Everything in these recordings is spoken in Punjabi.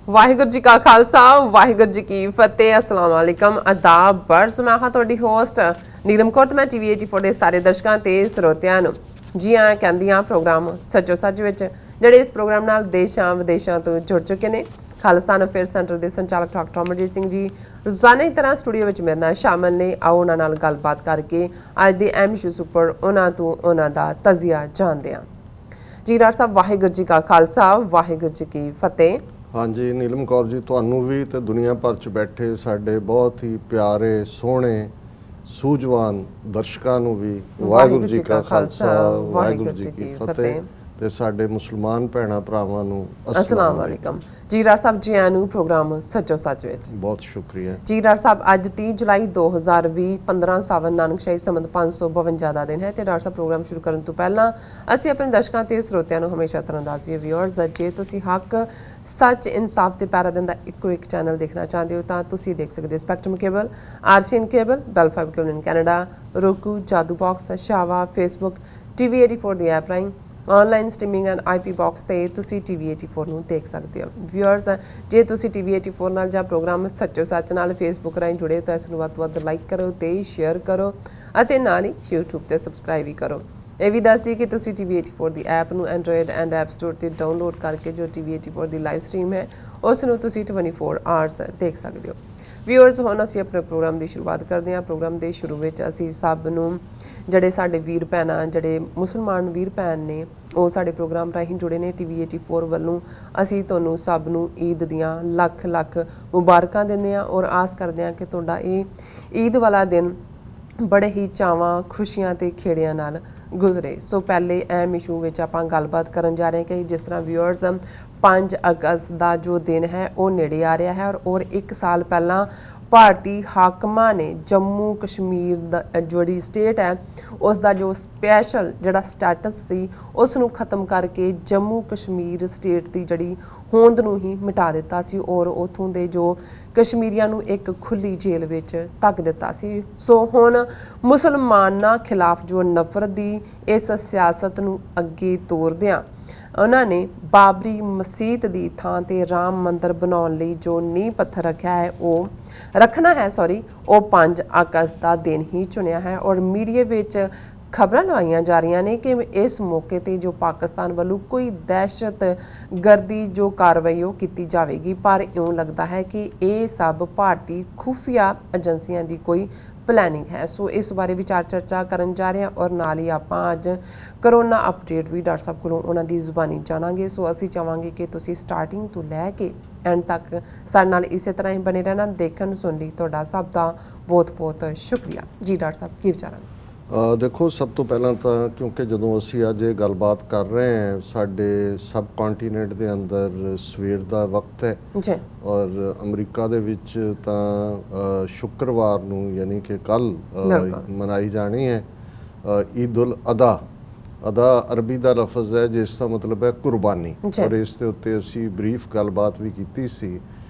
वाहिगुरू जी का खालसा वाहिगुरू जी की फतेह अस्सलाम वालेकुम आदाब बर्स मैं हाँ तुहाडी होस्ट नीलम कौर मैं टीवी 84 ਦੇ ਸਾਰੇ ਦਰਸ਼ਕਾਂ ਤੇ ਸਰੋਤਿਆਂ ਨੂੰ ਜੀ ਆਇਆਂ ਕਹਿੰਦੀ ਹਾਂ ਪ੍ਰੋਗਰਾਮ ਸੱਚੋ ਸੱਚ ਵਿੱਚ ਜਿਹੜੇ ਇਸ ਪ੍ਰੋਗਰਾਮ ਨਾਲ ਦੇਸ਼ਾਂ ਵਿਦੇਸ਼ਾਂ ਤੋਂ ਜੁੜ ਚੁੱਕੇ ਨੇ ਖਾਲਿਸਤਾਨ ਅਫੇਅਰ ਸੈਂਟਰ ਦੇ ਸੰਚਾਲਕ ਡਾਕਟਰ ਅਮਰਜੀਤ ਸਿੰਘ ਜੀ ਰੋਜ਼ਾਨਾ ਦੀ ਤਰ੍ਹਾਂ ਸਟੂਡੀਓ ਵਿੱਚ ਮੇਰੇ ਨਾਲ ਸ਼ਾਮਲ ਨੇ ਆਓ ਉਹਨਾਂ ਨਾਲ ਗੱਲਬਾਤ ਕਰਕੇ ਅੱਜ ਦੇ ਅਹਿਮ ਇਸ਼ੂਜ਼ ਉੱਪਰ ਉਹਨਾਂ ਤੋਂ ਉਹਨਾਂ ਦਾ ਤਜ਼ੀਆ ਜਾਣਦੇ ਹਾਂ ਜੀ ਡਾਕਟਰ ਸਾਹਿਬ ਵਾਹਿਗੁਰੂ ਜੀ ਕਾ ਖਾਲਸਾ ਵਾਹਿਗੁਰੂ ਜੀ ਕੀ ਫਤਿਹ। हाँ जी नीलम कौर जी ਤੁਹਾਨੂੰ ਵੀ ਤੇ ਦੁਨੀਆ ਭਰ ਚ ਬੈਠੇ ਸਾਡੇ ਬਹੁਤ ਹੀ ਪਿਆਰੇ ਸੋਹਣੇ ਸੂਝਵਾਨ ਦਰਸ਼ਕਾਂ ਨੂੰ ਵੀ ਵਾਹਿਗੁਰੂ ਜੀ ਕਾ ਖਾਲਸਾ ਵਾਹਿਗੁਰੂ ਜੀ ਕੀ ਫਤਿਹ ਤੇ ਸਾਡੇ ਮੁਸਲਮਾਨ ਭੈਣਾਂ ਭਰਾਵਾਂ ਨੂੰ अस्सलाम वालेकुम। जी डॉक्टर साहब जी आनू प्रोग्राम सचो सच विच बहुत शुक्रिया जी डॉक्टर साहब अज 30 जुलाई 2020 15 सावन नानकशाही संमत 552 ਦਾ ਦਿਨ ਹੈ ਤੇ ਡਾਕਟਰ ਸਾਹਿਬ ਪ੍ਰੋਗਰਾਮ ਸ਼ੁਰੂ ਕਰਨ ਤੋਂ ਪਹਿਲਾਂ ਅਸੀਂ ਆਪਣੇ ਦਰਸ਼ਕਾਂ ਤੇ ਸਰੋਤਿਆਂ ਨੂੰ ਹਮੇਸ਼ਾ ਤਰ੍ਹਾਂ ਦੱਸਦੇ ਵਿਊਅਰਸ ਜੇ ਤੁਸੀਂ ਹੱਕ ਸੱਚ ਇਨਸਾਫ ਤੇ ਪੈਰਾ ਦਿਨ ਦਾ ਇੱਕੋ ਇੱਕ ਚੈਨਲ ਦੇਖਣਾ ਚਾਹੁੰਦੇ ਹੋ ਤਾਂ ਤੁਸੀਂ ਦੇਖ ਸਕਦੇ ਹੋ spectrum cable RCN cable Bell fibre cable in Canada roku Jadoo box ਸ਼ਾਵਾ ਫੇਸਬੁੱਕ ਟੀਵੀ 84 ਦੀ ਐਪ ਰਾਹੀਂ online streaming and IP box ਤੇ ਤੁਸੀਂ TV 84 ਨੂੰ ਦੇਖ ਸਕਦੇ ਹੋ ਵਿਊਅਰਸ ਜੇ ਤੁਸੀਂ TV 84 ਨਾਲ ਜਾਂ ਪ੍ਰੋਗਰਾਮ ਸੱਚੋ ਸੱਚ ਨਾਲ Facebook ਰਾਹੀਂ ਜੁੜੇ ਤਾਂ ਇਸ ਨੂੰ ਵੱਧ ਤੋਂ ਵੱਧ ਲਾਈਕ ਕਰੋ ਤੇ ਸ਼ੇਅਰ ਕਰੋ ਅਤੇ ਨਾਲ ਹੀ YouTube ਤੇ ਸਬਸਕ੍ਰਾਈਬ ਵੀ ਕਰੋ। ਇਹ ਵੀ ਦੱਸ ਦਈਏ ਕਿ ਤੁਸੀਂ TV 84 ਦੀ ਐਪ ਨੂੰ Android ਐਂਡ App Store ਤੇ ਡਾਊਨਲੋਡ ਕਰਕੇ ਜੋ TV 84 ਦੀ ਲਾਈਵ ਸਟ੍ਰੀਮ ਹੈ ਉਸ ਨੂੰ ਤੁਸੀਂ 24 ਆਵਰਸ ਦੇਖ ਸਕਦੇ ਹੋ। ਵਿਊਅਰਸ ਹੁਣ ਅਸੀਂ ਆਪਣੇ ਪ੍ਰੋਗਰਾਮ ਦੀ ਸ਼ੁਰੂਆਤ ਕਰਦੇ ਹਾਂ। ਪ੍ਰੋਗਰਾਮ ਦੇ ਸ਼ੁਰੂ ਵਿੱਚ ਅਸੀਂ ਸਭ ਨੂੰ ਜਿਹੜੇ ਸਾਡੇ ਵੀਰ ਭੈਣਾਂ ਜਿਹੜੇ ਮੁਸਲਮਾਨ ਵੀਰ ਭੈਣ ਨੇ ਉਹ ਸਾਡੇ ਪ੍ਰੋਗਰਾਮ ਰਾਹੀਂ ਜੁੜੇ ਨੇ TV 84 ਵੱਲੋਂ ਅਸੀਂ ਤੁਹਾਨੂੰ ਸਭ ਨੂੰ ਈਦ ਦੀਆਂ ਲੱਖ ਲੱਖ ਮੁਬਾਰਕਾਂ ਦਿੰਦੇ ਹਾਂ ਔਰ ਆਸ ਕਰਦੇ ਹਾਂ ਕਿ ਤੁਹਾਡਾ ਇਹ ਈਦ ਵਾਲਾ ਦਿਨ ਬੜੇ ਹੀ ਚਾਵਾਂ ਖੁਸ਼ੀਆਂ ਤੇ ਖੇੜਿਆਂ ਨਾਲ ਗੁਜ਼ਰੇ। ਸੋ ਪਹਿਲੇ ਅਹਿਮ ਇਸ਼ੂ ਵਿੱਚ ਆਪਾਂ ਗੱਲਬਾਤ ਕਰਨ ਜਾ ਰਹੇ ਹਾਂ ਕਿ ਜਿਸ ਤਰ੍ਹਾਂ ਵਿਊਅਰਸ 5 ਅਗਸਤ ਦਾ ਜੋ ਦਿਨ ਹੈ ਉਹ ਨੇੜੇ ਆ ਰਿਹਾ ਹੈ ਔਰ 1 ਸਾਲ ਪਹਿਲਾਂ ਭਾਰਤੀ ਹਾਕਮਾਂ ਨੇ ਜੰਮੂ ਕਸ਼ਮੀਰ ਦਾ ਜਿਹੜੀ ਸਟੇਟ ਹੈ ਉਸ ਦਾ ਜੋ ਸਪੈਸ਼ਲ ਜਿਹੜਾ ਸਟੇਟਸ ਸੀ ਉਸ ਨੂੰ ਖਤਮ ਕਰਕੇ ਜੰਮੂ ਕਸ਼ਮੀਰ ਸਟੇਟ ਦੀ ਜਿਹੜੀ ਹੋਂਦ ਨੂੰ ਹੀ ਮਿਟਾ ਦਿੱਤਾ ਸੀ ਔਰ ਉਥੋਂ ਦੇ ਜੋ ਕਸ਼ਮੀਰੀਆਂ ਨੂੰ ਇੱਕ ਖੁੱਲੀ ਜੇਲ੍ਹ ਵਿੱਚ ਧੱਕ ਦਿੱਤਾ ਸੀ। ਸੋ ਹੁਣ ਮੁਸਲਮਾਨਾਂ ਖਿਲਾਫ ਜੋ ਨਫ਼ਰਤ ਦੀ ਇਸ ਸਿਆਸਤ ਨੂੰ ਅੱਗੇ ਤੋਰਦਿਆਂ ਉਹਨਾਂ ਨੇ ਬਾਬਰੀ ਮਸਜਿਦ ਦੀ ਥਾਂ ਤੇ ਰਾਮ ਮੰਦਿਰ ਬਣਾਉਣ ਲਈ ਜੋ ਨੀਂਹ ਪੱਥਰ ਰੱਖਣਾ ਹੈ ਉਹ 5 ਅਗਸਤ ਦਾ ਦਿਨ ਹੀ ਚੁਣਿਆ ਹੈ ਔਰ ਮੀਡੀਆ ਵਿੱਚ ਖਬਰਾਂ ਲਵਾਈਆਂ ਜਾ ਰਹੀਆਂ ਨੇ ਕਿ ਇਸ ਮੌਕੇ ਤੇ ਜੋ ਪਾਕਿਸਤਾਨ ਵੱਲੋਂ ਕੋਈ ਦਹਿਸ਼ਤ ਗਰਦੀ ਜੋ ਕਾਰਵਾਈ ਉਹ ਕੀਤੀ ਜਾਵੇਗੀ ਪਰ ਇਉਂ ਲੱਗਦਾ ਹੈ ਕਿ ਇਹ ਸਭ ਭਾਰਤੀ ਖੁਫੀਆ ਏਜੰਸੀਆਂ ਦੀ ਕੋਈ ਪਲੈਨਿੰਗ ਹੈ। ਸੋ ਇਸ ਬਾਰੇ ਵਿਚਾਰ ਚਰਚਾ ਕਰਨ ਜਾ ਰਹੇ ਹਾਂ ਔਰ ਨਾਲ ਹੀ ਆਪਾਂ ਅੱਜ ਕਰੋਨਾ ਅਪਡੇਟ ਵੀ ਡਾਕਟਰ ਸਾਹਿਬ ਕੋਲੋਂ ਉਹਨਾਂ ਦੀ ਜ਼ੁਬਾਨੀ ਜਾਣਾਂਗੇ। ਸੋ ਅਸੀਂ ਚਾਹਾਂਗੇ ਕਿ ਤੁਸੀਂ ਸਟਾਰਟਿੰਗ ਤੋਂ ਲੈ ਕੇ ਐਂਡ ਤੱਕ ਸਾਡੇ ਨਾਲ ਇਸੇ ਤਰ੍ਹਾਂ ਹੀ ਬਣੇ ਰਹਿਣਾ। ਦੇਖਣ ਸੁਣ ਲਈ ਤੁਹਾਡਾ ਸਭ ਦਾ ਬਹੁਤ ਬਹੁਤ ਸ਼ੁਕਰੀਆ। ਜੀ ਡਾਕਟਰ ਸਾਹਿਬ ਕੀ ਵਿਚਾਰਾਂ? ਦੇਖੋ ਸਭ ਤੋਂ ਪਹਿਲਾਂ ਤਾਂ ਕਿਉਂਕਿ ਜਦੋਂ ਅਸੀਂ ਅੱਜ ਇਹ ਗੱਲਬਾਤ ਕਰ ਰਹੇ ਹਾਂ ਸਾਡੇ ਸਬ ਕੰਟੀਨੈਂਟ ਦੇ ਅੰਦਰ ਸਵੇਰ ਦਾ ਵਕਤ ਹੈ ਜੀ ਔਰ ਅਮਰੀਕਾ ਦੇ ਵਿੱਚ ਤਾਂ ਸ਼ੁੱਕਰਵਾਰ ਨੂੰ ਯਾਨੀ ਕਿ ਕੱਲ ਮਨਾਈ ਜਾਣੀ ਹੈ ਈਦ ਉਲ ਅਦਾ ਅਰਬੀ ਦਾ ਲਫ਼ਜ਼ ਹੈ ਜਿਸ ਦਾ ਮਤਲਬ ਹੈ ਕੁਰਬਾਨੀ ਔਰ ਇਸ ਦੇ ਉੱਤੇ ਅਸੀਂ ਬਰੀਫ ਗੱਲਬਾਤ ਵੀ ਕੀਤੀ ਸੀ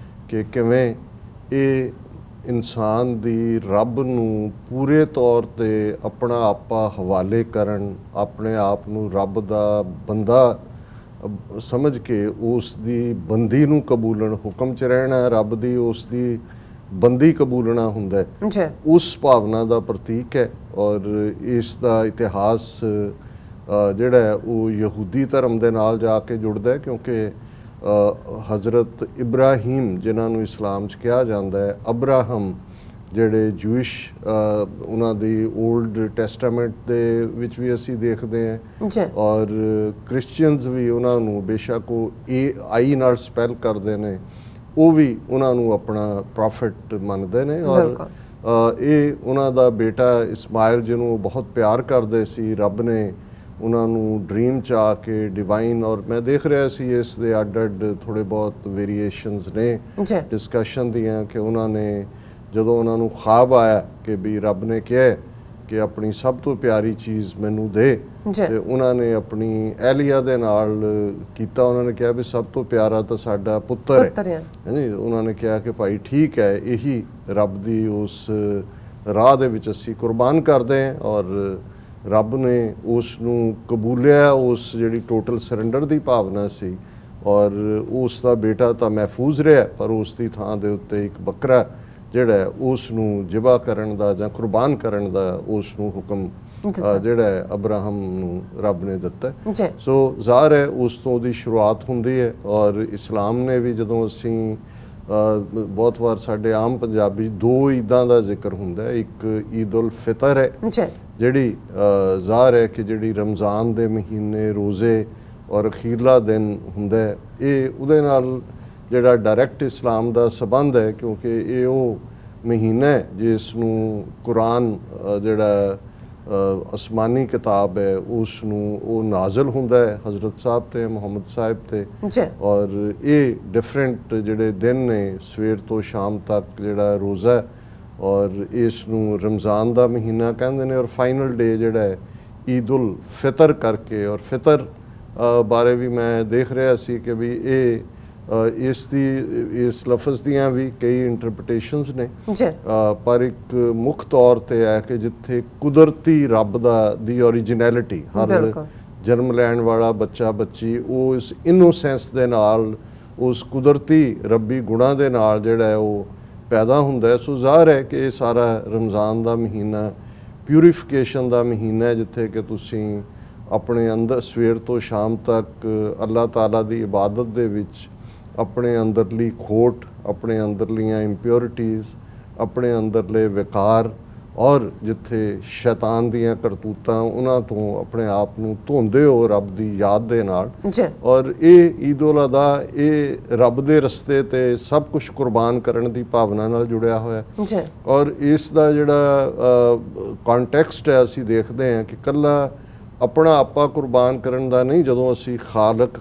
ਕਿ ਕਿਵੇਂ ਇਹ ਇਨਸਾਨ ਦੀ ਰੱਬ ਨੂੰ ਪੂਰੇ ਤੌਰ ਤੇ ਆਪਣਾ ਆਪਾ ਹਵਾਲੇ ਕਰਨ ਆਪਣੇ ਆਪ ਨੂੰ ਰੱਬ ਦਾ ਬੰਦਾ ਸਮਝ ਕੇ ਉਸ ਦੀ ਬੰਦੀ ਨੂੰ ਕਬੂਲਣ ਹੁਕਮ 'ਚ ਰਹਿਣਾ ਰੱਬ ਦੀ ਉਸ ਦੀ ਬੰਦੀ ਕਬੂਲਣਾ ਹੁੰਦਾ ਹੈ ਉਸ ਭਾਵਨਾ ਦਾ ਪ੍ਰਤੀਕ ਹੈ ਔਰ ਇਸ ਦਾ ਇਤਿਹਾਸ ਜਿਹੜਾ ਹੈ ਉਹ ਯਹੂਦੀ ਧਰਮ ਦੇ ਨਾਲ ਜਾ ਕੇ ਜੁੜਦਾ ਹੈ ਕਿਉਂਕਿ ਹਜ਼ਰਤ ਇਬਰਾਹੀਮ ਜਿਨ੍ਹਾਂ ਨੂੰ ਇਸਲਾਮ 'ਚ ਕਿਹਾ ਜਾਂਦਾ ਹੈ ਅਬਰਾਹਮ ਜਿਹੜੇ ਜੂਇਸ਼ ਉਹਨਾਂ ਦੀ ਓਲਡ ਟੈਸਟਾਮੈਂਟ ਦੇ ਵਿੱਚ ਵੀ ਅਸੀਂ ਦੇਖਦੇ ਹਾਂ ਔਰ ਕ੍ਰਿਸਚੀਅਨਸ ਵੀ ਉਹਨਾਂ ਨੂੰ ਬੇਸ਼ੱਕ ਉਹ AI ਨਾਲ ਸਪੈਲ ਕਰਦੇ ਨੇ ਉਹ ਵੀ ਉਹਨਾਂ ਨੂੰ ਆਪਣਾ ਪ੍ਰੋਫਿਟ ਮੰਨਦੇ ਨੇ ਔਰ ਇਹ ਉਹਨਾਂ ਦਾ ਬੇਟਾ ਇਸਮਾਇਲ ਜਿਹਨੂੰ ਬਹੁਤ ਪਿਆਰ ਕਰਦੇ ਸੀ ਰੱਬ ਨੇ ਉਹਨਾਂ ਨੂੰ ਡ੍ਰੀਮ 'ਚ ਆ ਕੇ ਡਿਵਾਈਨ ਔਰ ਮੈਂ ਦੇਖ ਰਿਹਾ ਸੀ ਇਸ ਦੇ ਅੱਡ ਥੋੜ੍ਹੇ ਬਹੁਤ ਵੇਰੀਏਸ਼ਨਸ ਨੇ ਡਿਸਕਸ਼ਨ ਦੀਆਂ ਕਿ ਉਹਨਾਂ ਨੇ ਜਦੋਂ ਉਹਨਾਂ ਨੂੰ ख्वाब ਆਇਆ ਕਿ ਵੀ ਰੱਬ ਨੇ ਕਿਹਾ ਕਿ ਆਪਣੀ ਸਭ ਤੋਂ ਪਿਆਰੀ ਚੀਜ਼ ਮੈਨੂੰ ਦੇ ਤੇ ਉਹਨਾਂ ਨੇ ਆਪਣੀ ਐਲੀਆ ਦੇ ਨਾਲ ਕੀਤਾ ਉਹਨਾਂ ਨੇ ਕਿਹਾ ਵੀ ਸਭ ਤੋਂ ਪਿਆਰਾ ਤਾਂ ਸਾਡਾ ਪੁੱਤਰ ਹੈ ਹਾਂਜੀ ਉਹਨਾਂ ਨੇ ਕਿਹਾ ਕਿ ਭਾਈ ਠੀਕ ਹੈ ਇਹੀ ਰੱਬ ਦੀ ਉਸ ਰਾਹ ਦੇ ਵਿੱਚ ਅਸੀਂ ਕੁਰਬਾਨ ਕਰਦੇ ਹਾਂ ਔਰ ਰੱਬ ਨੇ ਉਸ ਨੂੰ ਕਬੂਲਿਆ ਉਸ ਜਿਹੜੀ ਟੋਟਲ ਸਰੈਂਡਰ ਦੀ ਭਾਵਨਾ ਸੀ ਔਰ ਉਸ ਦਾ ਬੇਟਾ ਤਾਂ ਮਹਿਫੂਜ਼ ਰਿਹਾ, ਪਰ ਉਸ ਦੀ ਥਾਂ ਦੇ ਉੱਤੇ ਇੱਕ ਬੱਕਰਾ ਜਿਹੜਾ ਉਸ ਨੂੰ ਜ਼ਿਬਾ ਕਰਨ ਦਾ ਜਾਂ ਕੁਰਬਾਨ ਕਰਨ ਦਾ ਉਸ ਨੂੰ ਹੁਕਮ ਜਿਹੜਾ ਹੈ ਅਬਰਾਹਮ ਨੂੰ ਰੱਬ ਨੇ ਦਿੱਤਾ। ਸੋ ਜ਼ਾਹਰ ਹੈ ਉਸ ਤੋਂ ਉਹਦੀ ਸ਼ੁਰੂਆਤ ਹੁੰਦੀ ਹੈ। ਔਰ ਇਸਲਾਮ ਨੇ ਵੀ ਜਦੋਂ ਅਸੀਂ ਬਹੁਤ ਵਾਰ ਸਾਡੇ ਆਮ ਪੰਜਾਬੀ 2 ਈਦਾਂ ਦਾ ਜ਼ਿਕਰ ਹੁੰਦਾ ਹੈ, ਇੱਕ ਈਦ ਉਲ ਫਿਤਰ ਹੈ ਜਿਹੜੀ ਜ਼ਾਹਰ ਹੈ ਕਿ ਜਿਹੜੀ ਰਮਜ਼ਾਨ ਦੇ ਮਹੀਨੇ ਰੋਜ਼ੇ ਔਰ ਅਖੀਰਲਾ ਦਿਨ ਹੁੰਦਾ ਹੈ, ਇਹ ਉਹਦੇ ਨਾਲ ਜਿਹੜਾ ਡਾਇਰੈਕਟ ਇਸਲਾਮ ਦਾ ਸੰਬੰਧ ਹੈ, ਕਿਉਂਕਿ ਇਹ ਉਹ ਮਹੀਨਾ ਹੈ ਜਿਸ ਨੂੰ ਕੁਰਾਨ ਜਿਹੜਾ ਅਸਮਾਨੀ ਕਿਤਾਬ ਹੈ ਉਸ ਨੂੰ ਉਹ ਨਾਜ਼ਲ ਹੁੰਦਾ ਹੈ ਹਜ਼ਰਤ ਸਾਹਿਬ ਤੇ ਮੁਹੰਮਦ ਸਾਹਿਬ ਤੇ। ਔਰ ਇਹ ਡਿਫਰੈਂਟ ਜਿਹੜੇ ਦਿਨ ਨੇ ਸਵੇਰ ਤੋਂ ਸ਼ਾਮ ਤੱਕ ਜਿਹੜਾ ਰੋਜ਼ਾ, ਔਰ ਇਸ ਨੂੰ ਰਮਜ਼ਾਨ ਦਾ ਮਹੀਨਾ ਕਹਿੰਦੇ ਨੇ। ਔਰ ਫਾਈਨਲ ਡੇ ਜਿਹੜਾ ਹੈ ਈਦ ਉਲ ਫਿਤਰ ਕਰਕੇ, ਔਰ ਫਿਤਰ ਬਾਰੇ ਵੀ ਮੈਂ ਦੇਖ ਰਿਹਾ ਸੀ ਕਿ ਵੀ ਇਹ ਇਸ ਲਫ਼ਜ਼ ਦੀਆਂ ਵੀ ਕਈ ਇੰਟਰਪ੍ਰੀਟੇਸ਼ਨਸ ਨੇ, ਪਰ ਇੱਕ ਮੁੱਖ ਤੌਰ ਤੇ ਹੈ ਕਿ ਜਿੱਥੇ ਕੁਦਰਤੀ ਰੱਬ ਦੀ ਓਰੀਜਨੈਲਿਟੀ, ਹਰ ਜਨਮ ਲੈਣ ਵਾਲਾ ਬੱਚਾ ਬੱਚੀ ਉਹ ਇਸ ਇਨੋਸੈਂਸ ਦੇ ਨਾਲ, ਉਸ ਕੁਦਰਤੀ ਰੱਬੀ ਗੁਣਾਂ ਦੇ ਨਾਲ ਜਿਹੜਾ ਹੈ ਉਹ ਪੈਦਾ ਹੁੰਦਾ ਹੈ। ਸੋ ਜ਼ਾਹਰ ਹੈ ਕਿ ਇਹ ਸਾਰਾ ਰਮਜ਼ਾਨ ਦਾ ਮਹੀਨਾ ਪਿਊਰੀਫਿਕੇਸ਼ਨ ਦਾ ਮਹੀਨਾ ਹੈ, ਜਿੱਥੇ ਕਿ ਤੁਸੀਂ ਆਪਣੇ ਅੰਦਰ ਸਵੇਰ ਤੋਂ ਸ਼ਾਮ ਤੱਕ ਅੱਲਾਹ ਤਾਲਾ ਦੀ ਇਬਾਦਤ ਦੇ ਵਿੱਚ ਆਪਣੇ ਅੰਦਰਲੀ ਖੋਟ, ਆਪਣੇ ਅੰਦਰਲੀਆਂ ਇੰਪਿਓਰਿਟੀਜ਼, ਆਪਣੇ ਅੰਦਰਲੇ ਵਿਕਾਰ, ਔਰ ਜਿੱਥੇ ਸ਼ੈਤਾਨ ਦੀਆਂ ਕਰਤੂਤਾਂ ਉਹਨਾਂ ਤੋਂ ਆਪਣੇ ਆਪ ਨੂੰ ਧੋਂਦੇ ਹੋ ਰੱਬ ਦੀ ਯਾਦ ਦੇ ਨਾਲ। ਔਰ ਇਹ ਈਦ ਉਲ ਅਜ਼ਹਾ ਇਹ ਰੱਬ ਦੇ ਰਸਤੇ ਤੇ ਸਭ ਕੁਝ ਕੁਰਬਾਨ ਕਰਨ ਦੀ ਭਾਵਨਾ ਨਾਲ ਜੁੜਿਆ ਹੋਇਆ। ਔਰ ਇਸ ਦਾ ਜਿਹੜਾ ਕੰਟੈਕਸਟ ਹੈ ਅਸੀਂ ਦੇਖਦੇ ਹਾਂ ਕਿ ਕੱਲਾ ਆਪਣਾ ਆਪਾ ਕੁਰਬਾਨ ਕਰਨ ਦਾ ਨਹੀਂ, ਜਦੋਂ ਅਸੀਂ ਖਲਕ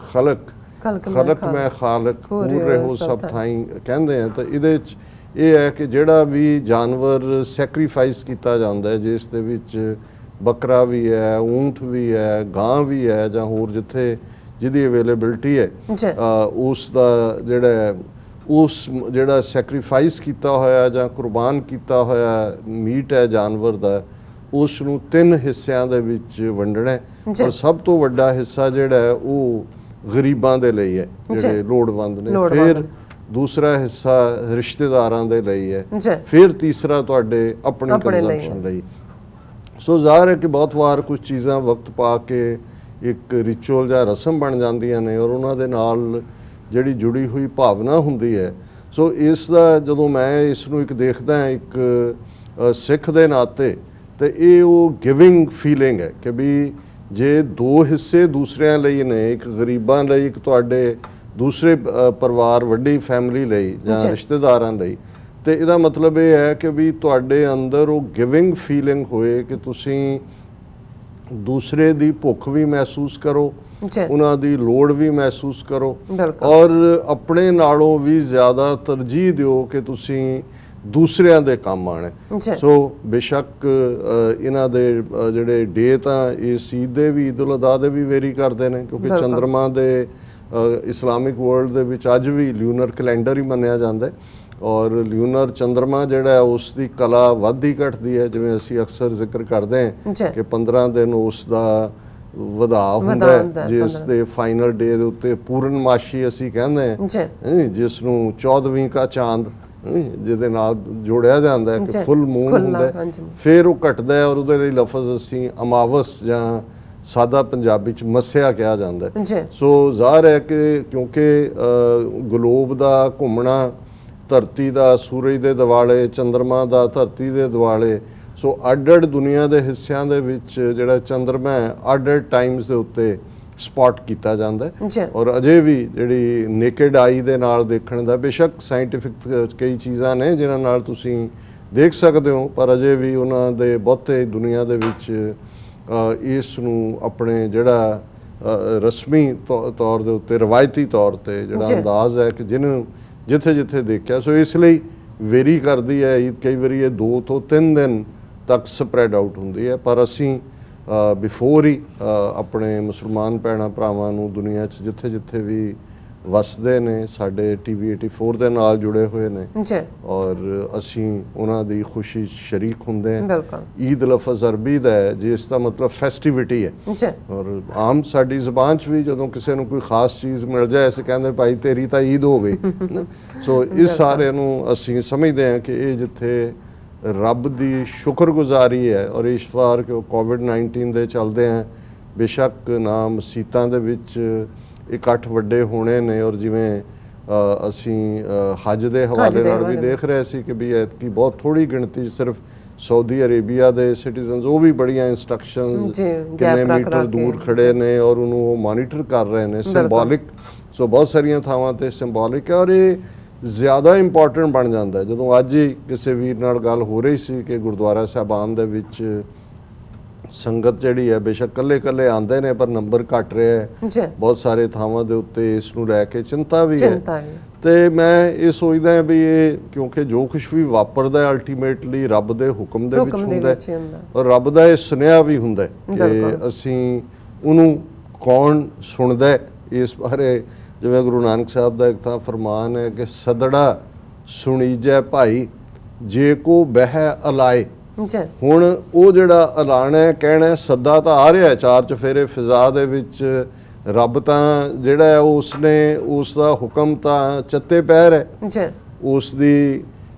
ਮੈਂ ਖਾਲਕ ਪੂਰ ਰਹੋ ਸਭ ਥਾਈਂ ਕਹਿੰਦੇ ਆ, ਤਾਂ ਇਹਦੇ 'ਚ ਇਹ ਹੈ ਕਿ ਜਿਹੜਾ ਵੀ ਜਾਨਵਰ ਸੈਕਰੀਫਾਈਸ ਕੀਤਾ ਜਾਂਦਾ ਹੈ, ਜਿਸ ਦੇ ਵਿੱਚ ਬੱਕਰਾ ਵੀ ਹੈ, ਊਂਠ ਵੀ ਹੈ, ਗਾਂ ਵੀ ਹੈ, ਜਾਂ ਹੋਰ ਜਿੱਥੇ ਜਿਹਦੀ ਅਵੇਲੇਬਿਲਟੀ ਹੈ, ਉਸ ਦਾ ਜਿਹੜਾ ਸੈਕਰੀਫਾਈਸ ਕੀਤਾ ਹੋਇਆ ਜਾਂ ਕੁਰਬਾਨ ਕੀਤਾ ਹੋਇਆ ਮੀਟ ਹੈ ਜਾਨਵਰ ਦਾ, ਉਸ ਨੂੰ 3 ਹਿੱਸਿਆਂ ਦੇ ਵਿੱਚ ਵੰਡਣਾ ਹੈ। ਔਰ ਸਭ ਤੋਂ ਵੱਡਾ ਹਿੱਸਾ ਜਿਹੜਾ ਹੈ ਉਹ ਗਰੀਬਾਂ ਦੇ ਲਈ ਹੈ, ਜਿਹੜੇ ਲੋੜਵੰਦ ਨੇ, ਫਿਰ ਦੂਸਰਾ ਹਿੱਸਾ ਰਿਸ਼ਤੇਦਾਰਾਂ ਦੇ ਲਈ ਹੈ, ਫਿਰ ਤੀਸਰਾ ਤੁਹਾਡੇ ਆਪਣੀ ਕੰਜ਼ੰਪਸ਼ਨ ਲਈ। ਸੋ ਜ਼ਾਹਰ ਹੈ ਕਿ ਬਹੁਤ ਵਾਰ ਕੁਝ ਚੀਜ਼ਾਂ ਵਕਤ ਪਾ ਕੇ ਇੱਕ ਰਿਚੁਅਲ ਜਾਂ ਰਸਮ ਬਣ ਜਾਂਦੀਆਂ ਨੇ, ਔਰ ਉਹਨਾਂ ਦੇ ਨਾਲ ਜਿਹੜੀ ਜੁੜੀ ਹੋਈ ਭਾਵਨਾ ਹੁੰਦੀ ਹੈ। ਸੋ ਇਸ ਦਾ ਜਦੋਂ ਮੈਂ ਇਸ ਨੂੰ ਇੱਕ ਦੇਖਦਾ ਹਾਂ ਇੱਕ ਸਿੱਖ ਦੇ ਨਾਤੇ, ਤੇ ਇਹ ਉਹ ਗਿਵਿੰਗ ਫੀਲਿੰਗ ਹੈ ਕਿ ਵੀ ਜੇ 2 ਹਿੱਸੇ ਦੂਸਰਿਆਂ ਲਈ ਨੇ, ਇੱਕ ਗਰੀਬਾਂ ਲਈ, ਇੱਕ ਤੁਹਾਡੇ ਦੂਸਰੇ ਪਰਿਵਾਰ ਵੱਡੀ ਫੈਮਿਲੀ ਲਈ ਜਾਂ ਰਿਸ਼ਤੇਦਾਰਾਂ ਲਈ, ਤੇ ਇਹਦਾ ਮਤਲਬ ਇਹ ਹੈ ਕਿ ਵੀ ਤੁਹਾਡੇ ਅੰਦਰ ਉਹ ਗਿਵਿੰਗ ਫੀਲਿੰਗ ਹੋਏ ਕਿ ਤੁਸੀਂ ਦੂਸਰੇ ਦੀ ਭੁੱਖ ਵੀ ਮਹਿਸੂਸ ਕਰੋ, ਉਹਨਾਂ ਦੀ ਲੋੜ ਵੀ ਮਹਿਸੂਸ ਕਰੋ, ਔਰ ਆਪਣੇ ਨਾਲੋਂ ਵੀ ਜ਼ਿਆਦਾ ਤਰਜੀਹ ਦਿਓ ਕਿ ਤੁਸੀਂ ਦੂਸਰਿਆਂ ਦੇ ਕੰਮ ਆਣੇ। ਸੋ ਬੇਸ਼ੱਕ ਇਹਨਾਂ ਦੇ ਜਿਹੜੇ ਡੇ ਤਾਂ ਇਸ ਈਦ ਦੇ ਵੀ, ਈਦ ਉਲ ਅਜ਼ਹਾ ਦੇ ਵੀ ਵੇਰੀ ਕਰਦੇ ਨੇ, ਕਿਉਂਕਿ ਚੰਦਰਮਾ ਦੇ ਇਸਲਾਮਿਕ ਵਰਲਡ ਦੇ ਵਿੱਚ ਅੱਜ ਵੀ ਲਿਊਨਰ ਕੈਲੰਡਰ ਹੀ ਮੰਨਿਆ ਜਾਂਦਾ ਹੈ, ਔਰ ਲਿਊਨਰ ਚੰਦਰਮਾ ਜਿਹੜਾ ਉਸ ਦੀ ਕਲਾ ਵੱਧਦੀ ਘਟਦੀ ਹੈ। ਜਿਵੇਂ ਅਸੀਂ ਅਕਸਰ ਜ਼ਿਕਰ ਕਰਦੇ ਹਾਂ ਕਿ 15 ਦਿਨ ਉਸ ਦਾ ਵਧਾ ਹੁੰਦਾ ਹੈ, ਜਿਸ ਦੇ ਫਾਈਨਲ ਡੇ ਦੇ ਉੱਤੇ ਪੂਰਨਮਾਸ਼ੀ ਅਸੀਂ ਕਹਿੰਦੇ ਹਾਂ, ਜਿਸ ਨੂੰ 14ਵੀਂ ਕਾ ਚਾਂਦ ਜਿਹਦੇ ਨਾਲ ਜੋੜਿਆ ਜਾਂਦਾ ਹੈ ਕਿ ਫੁੱਲ ਮੂਨ ਹੁੰਦਾ, ਫਿਰ ਉਹ ਘਟਦਾ ਹੈ, ਔਰ ਉਹਦੇ ਲਈ ਲਫ਼ਜ਼ ਅਸੀਂ ਅਮਾਵਸ ਜਾਂ ਸਾਦਾ ਪੰਜਾਬੀ ਚ ਮੱਸਿਆ ਕਿਹਾ ਜਾਂਦਾ ਹੈ। ਸੋ ਜ਼ਾਹਰ ਹੈ ਕਿ ਕਿਉਂਕਿ ਗਲੋਬ ਦਾ ਘੁੰਮਣਾ, ਧਰਤੀ ਦਾ ਸੂਰਜ ਦੇ ਦੁਆਲੇ, ਚੰਦਰਮਾ ਦਾ ਧਰਤੀ ਦੇ ਦੁਆਲੇ, ਸੋ ਅੱਡ-ਅੱਡ ਦੁਨੀਆ ਦੇ ਹਿੱਸਿਆਂ ਦੇ ਵਿੱਚ ਜਿਹੜਾ ਚੰਦਰਮਾ ਹੈ ਅੱਡ-ਅੱਡ ਟਾਈਮਸ ਦੇ ਉੱਤੇ ਸਪੌਟ ਕੀਤਾ ਜਾਂਦਾ ਹੈ। ਔਰ ਅਜੇ ਵੀ ਜਿਹੜੀ ਨੇਕਡ ਆਈ ਦੇ ਨਾਲ ਦੇਖਣ ਦਾ, ਬੇਸ਼ੱਕ ਸਾਇੰਟੀਫਿਕ ਕਈ ਚੀਜ਼ਾਂ ਨੇ ਜਿਨ੍ਹਾਂ ਨਾਲ ਤੁਸੀਂ ਦੇਖ ਸਕਦੇ ਹੋ, ਪਰ ਅਜੇ ਵੀ ਉਹਨਾਂ ਦੇ ਬਹੁਤੇ ਦੁਨੀਆ ਦੇ ਵਿੱਚ ਇਸ ਨੂੰ ਆਪਣੇ ਜਿਹੜਾ ਰਸਮੀ ਤੌਰ ਦੇ ਉੱਤੇ, ਰਵਾਇਤੀ ਤੌਰ ਤੇ ਜਿਹੜਾ ਅੰਦਾਜ਼ ਹੈ ਕਿ ਜਿਹਨੂੰ ਜਿੱਥੇ ਦੇਖਿਆ, ਸੋ ਇਸ ਲਈ ਵੇਰੀ ਕਰਦੀ ਹੈ ਈਦ। ਕਈ ਵਾਰੀ ਇਹ 2 ਤੋਂ 3 ਦਿਨ ਤੱਕ ਸਪਰੈਡ ਆਊਟ ਹੁੰਦੀ ਹੈ, ਪਰ ਅਸੀਂ ਬਿਫੋਰ ਹੀ ਆਪਣੇ ਮੁਸਲਮਾਨ ਭੈਣਾਂ ਭਰਾਵਾਂ ਨੂੰ ਦੁਨੀਆ 'ਚ ਜਿੱਥੇ ਵੀ ਵਸਦੇ ਨੇ, ਸਾਡੇ ਟੀਵੀ 84 ਦੇ ਨਾਲ ਜੁੜੇ ਹੋਏ ਨੇ ਜੀ, ਔਰ ਅਸੀਂ ਉਹਨਾਂ ਦੀ ਖੁਸ਼ੀ 'ਚ ਸ਼ਰੀਕ ਹੁੰਦੇ ਹਾਂ। ਬਿਲਕੁਲ। ਈਦ ਲਫ਼ਜ਼ ਅਰਬੀ ਦਾ ਹੈ ਜਿਸ ਦਾ ਮਤਲਬ ਫੈਸਟੀਵਿਟੀ ਹੈ ਜੀ, ਔਰ ਆਮ ਸਾਡੀ ਜ਼ੁਬਾਨ 'ਚ ਵੀ ਜਦੋਂ ਕਿਸੇ ਨੂੰ ਕੋਈ ਖਾਸ ਚੀਜ਼ ਮਿਲ ਜਾਏ ਅਸੀਂ ਕਹਿੰਦੇ ਭਾਈ ਤੇਰੀ ਤਾਂ ਈਦ ਹੋ ਗਈ ਨਾ। ਸੋ ਇਸ ਸਾਰੇ ਨੂੰ ਅਸੀਂ ਸਮਝਦੇ ਹਾਂ ਕਿ ਇਹ ਜਿੱਥੇ ਰੱਬ ਦੀ ਸ਼ੁਕਰਗੁਜ਼ਾਰੀ ਹੈ ਔਰ ਇਸ ਵਾਰ ਕਿ ਕੋਵਿਡ-19 ਦੇ ਚੱਲਦੇ ਆ ਬੇਸ਼ੱਕ ਨਾ ਮਸੀਤਾਂ ਦੇ ਵਿੱਚ ਇਕੱਠ ਵੱਡੇ ਹੋਣੇ ਨੇ ਔਰ ਜਿਵੇਂ ਅਸੀਂ ਹੱਜ ਦੇ ਹਵਾਲੇ ਨਾਲ ਵੀ ਦੇਖ ਰਹੇ ਸੀ ਕਿ ਵੀ ਐਤਕੀ ਬਹੁਤ ਥੋੜੀ ਗਿਣਤੀ ਸਿਰਫ ਸਾਊਦੀ ਅਰੇਬੀਆ ਦੇ ਸਿਟੀਜ਼ਨਸ ਉਹ ਵੀ ਬੜੀਆਂ ਇੰਸਟਰਕਸ਼ਨਸ ਕਿੰਨੇ ਮੀਟਰ ਦੂਰ ਖੜੇ ਨੇ ਔਰ ਉਹਨੂੰ ਉਹ ਮੋਨੀਟਰ ਕਰ ਰਹੇ ਨੇ ਸਿੰਬੋਲਿਕ। ਸੋ ਬਹੁਤ ਸਾਰੀਆਂ ਥਾਵਾਂ ਤੇ ਸਿੰਬੋਲਿਕ ਹੈ ਔਰ ਇਹ ਜ਼ਿਆਦਾ ਇੰਪੋਰਟੈਂਟ ਬਣ ਜਾਂਦਾ ਹੈ। ਜਦੋਂ ਅੱਜ ਹੀ ਕਿਸੇ ਵੀਰ ਨਾਲ ਗੱਲ ਹੋ ਰਹੀ ਸੀ ਕਿ ਗੁਰਦੁਆਰਾ ਸਾਹਿਬਾਨ ਦੇ ਵਿੱਚ ਸੰਗਤ ਜਿਹੜੀ ਹੈ ਬੇਸ਼ੱਕ ਕੱਲੇ ਆਉਂਦੇ ਨੇ ਪਰ ਨੰਬਰ ਘਟ ਰਿਹਾ ਹੈ ਬਹੁਤ ਸਾਰੇ ਥਾਵਾਂ ਦੇ ਉੱਤੇ, ਇਸ ਨੂੰ ਲੈ ਕੇ ਚਿੰਤਾ ਵੀ ਹੈ। ਤੇ ਮੈਂ ਇਹ ਸੋਚਦਾ ਹਾਂ ਵੀ ਇਹ ਕਿਉਂਕਿ ਜੋ ਕੁਝ ਵੀ ਵਾਪਰਦਾ ਹੈ ਅਲਟੀਮੇਟਲੀ ਰੱਬ ਦੇ ਹੁਕਮ ਦੇ ਵਿੱਚ ਹੁੰਦਾ ਹੈ ਔਰ ਰੱਬ ਦਾ ਇਹ ਸੁਨੇਹਾ ਵੀ ਹੁੰਦਾ ਕਿ ਅਸੀਂ ਉਹਨੂੰ ਕੌਣ ਸੁਣਦਾ ਹੈ। ਇਸ ਬਾਰੇ ਜਿਵੇਂ ਗੁਰੂ ਨਾਨਕ ਸਾਹਿਬ ਦਾ ਇੱਕ ਤਾਂ ਫਰਮਾਨ ਹੈ ਕਿ ਸਦੜਾ ਸੁਣੀਜੈ ਭਾਈ ਜੇ ਕੋ ਬਹਿ ਅਲਾਏ। ਹੁਣ ਉਹ ਜਿਹੜਾ ਐਲਾਨ ਹੈ ਕਹਿਣਾ ਸੱਦਾ ਤਾਂ ਆ ਰਿਹਾ ਚਾਰ ਚਫੇਰੇ ਫਿਜ਼ਾ ਦੇ ਵਿੱਚ, ਰੱਬ ਤਾਂ ਜਿਹੜਾ ਹੈ ਉਸਨੇ ਉਸ ਦਾ ਹੁਕਮ ਤਾਂ ਚੱਤੇ ਪੈਰ ਹੈ, ਉਸ ਦੀ